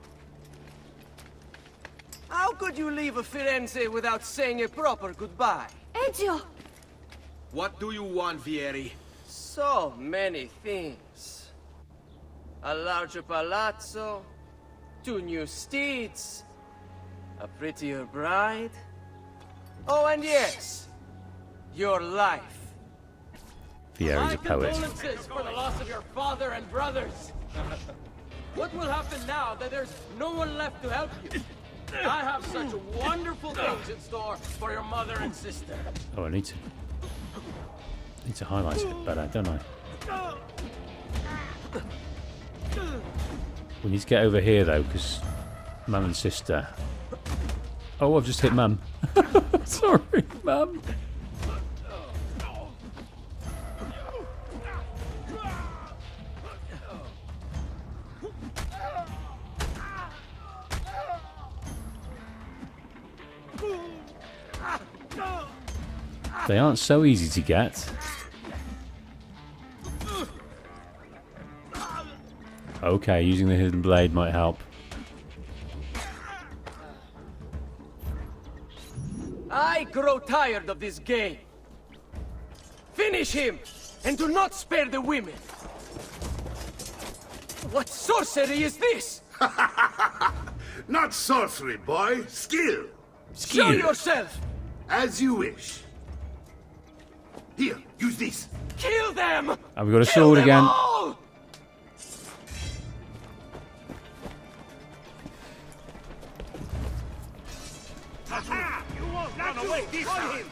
How could you leave Firenze without saying a proper goodbye? Ezio! What do you want, Vieri? So many things. A larger palazzo, 2 new steeds, a prettier bride. Oh, and yes, your life. Vieri's a poet. Condolences for the loss of your father and brothers. What will happen now that there's no one left to help you? I have such wonderful things in store for your mother and sister. Oh, I need to highlight it better, don't I? We need to get over here though, because Mum and Sister. Oh, I've just hit Mum. Sorry, Mum. They aren't so easy to get. Okay, using the hidden blade might help. I grow tired of this game. Finish him, and do not spare the women. What sorcery is this? Not sorcery, boy. Skill. Show yourself! As you wish. Here, use this. Kill them! And we've got a sword again. All! Aha! You won't run away this time!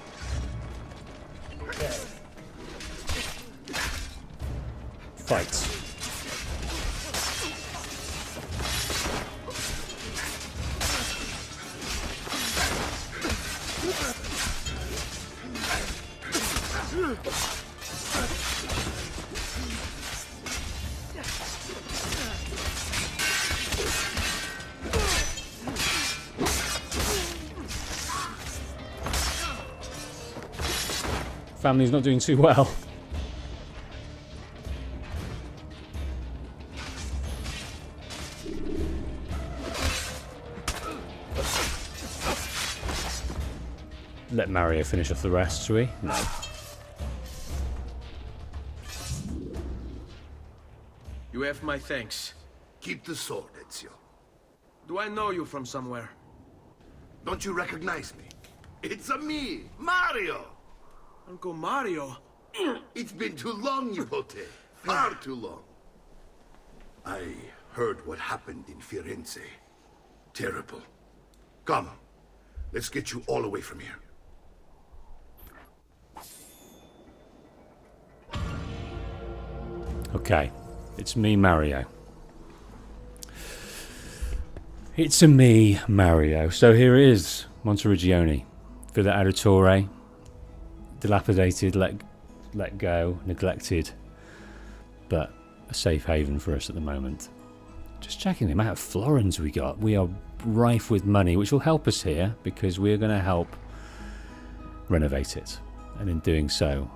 Fight. Family's not doing too well. Let Mario finish off the rest, shall we? No. You have my thanks. Keep the sword, Ezio. Do I know you from somewhere? Don't you recognize me? It's a me, Mario! Uncle Mario? It's been too long, Nipote. Far too long. I heard what happened in Firenze. Terrible. Come, let's get you all away from here. Okay, it's me, Mario. It's a me, Mario. So here it is, Monteriggioni. Villa Auditore. Dilapidated, let go, neglected, but a safe haven for us at the moment. Just checking the amount of florins we got. We are rife with money, which will help us here because we're going to help renovate it, and in doing so,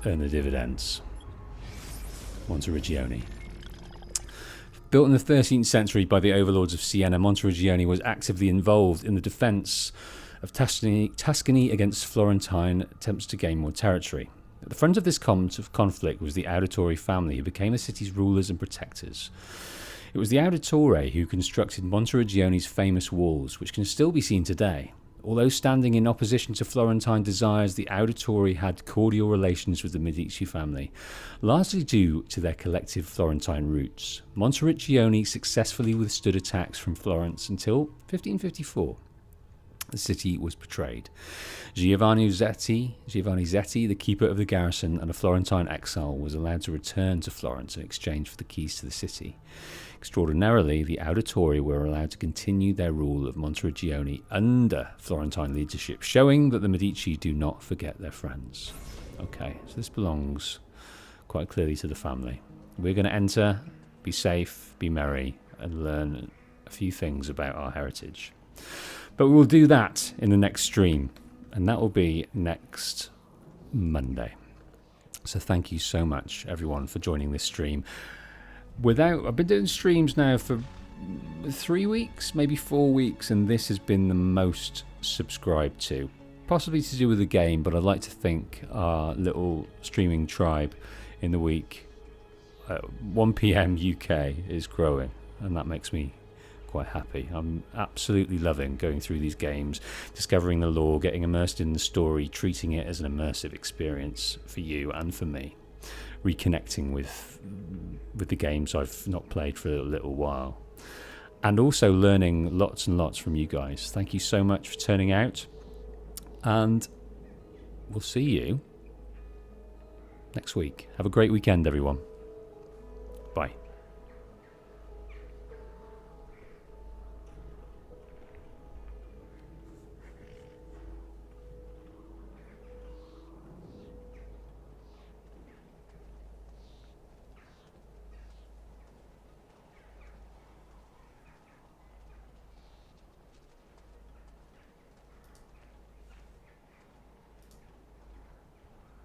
earn the dividends. Monteriggioni. Built in the 13th century by the overlords of Siena, Monteriggioni was actively involved in the defence of Tuscany against Florentine attempts to gain more territory. At the front of this conflict was the Auditore family, who became the city's rulers and protectors. It was the Auditore who constructed Monteriggioni's famous walls, which can still be seen today. Although standing in opposition to Florentine desires, the Auditore had cordial relations with the Medici family, largely due to their collective Florentine roots. Monteriggioni successfully withstood attacks from Florence until 1554. The city was betrayed. Giovanni Zetti, the keeper of the garrison and a Florentine exile, was allowed to return to Florence in exchange for the keys to the city. Extraordinarily, the Auditore were allowed to continue their rule of Monteriggioni under Florentine leadership, showing that the Medici do not forget their friends. Okay, so this belongs quite clearly to the family. We're going to enter, be safe, be merry, and learn a few things about our heritage. But we will do that in the next stream, and that will be next Monday. So thank you so much, everyone, for joining this stream. I've been doing streams now for 3 weeks, maybe 4 weeks, and this has been the most subscribed to. Possibly to do with the game, but I'd like to think our little streaming tribe in the week, 1 PM UK, is growing, and that makes me quite happy. I'm absolutely loving going through these games, discovering the lore, getting immersed in the story, treating it as an immersive experience for you and for me, reconnecting with the games I've not played for a little while, and also learning lots and lots from you guys. Thank you so much for turning out, and we'll see you next week. Have a great weekend, everyone. Bye.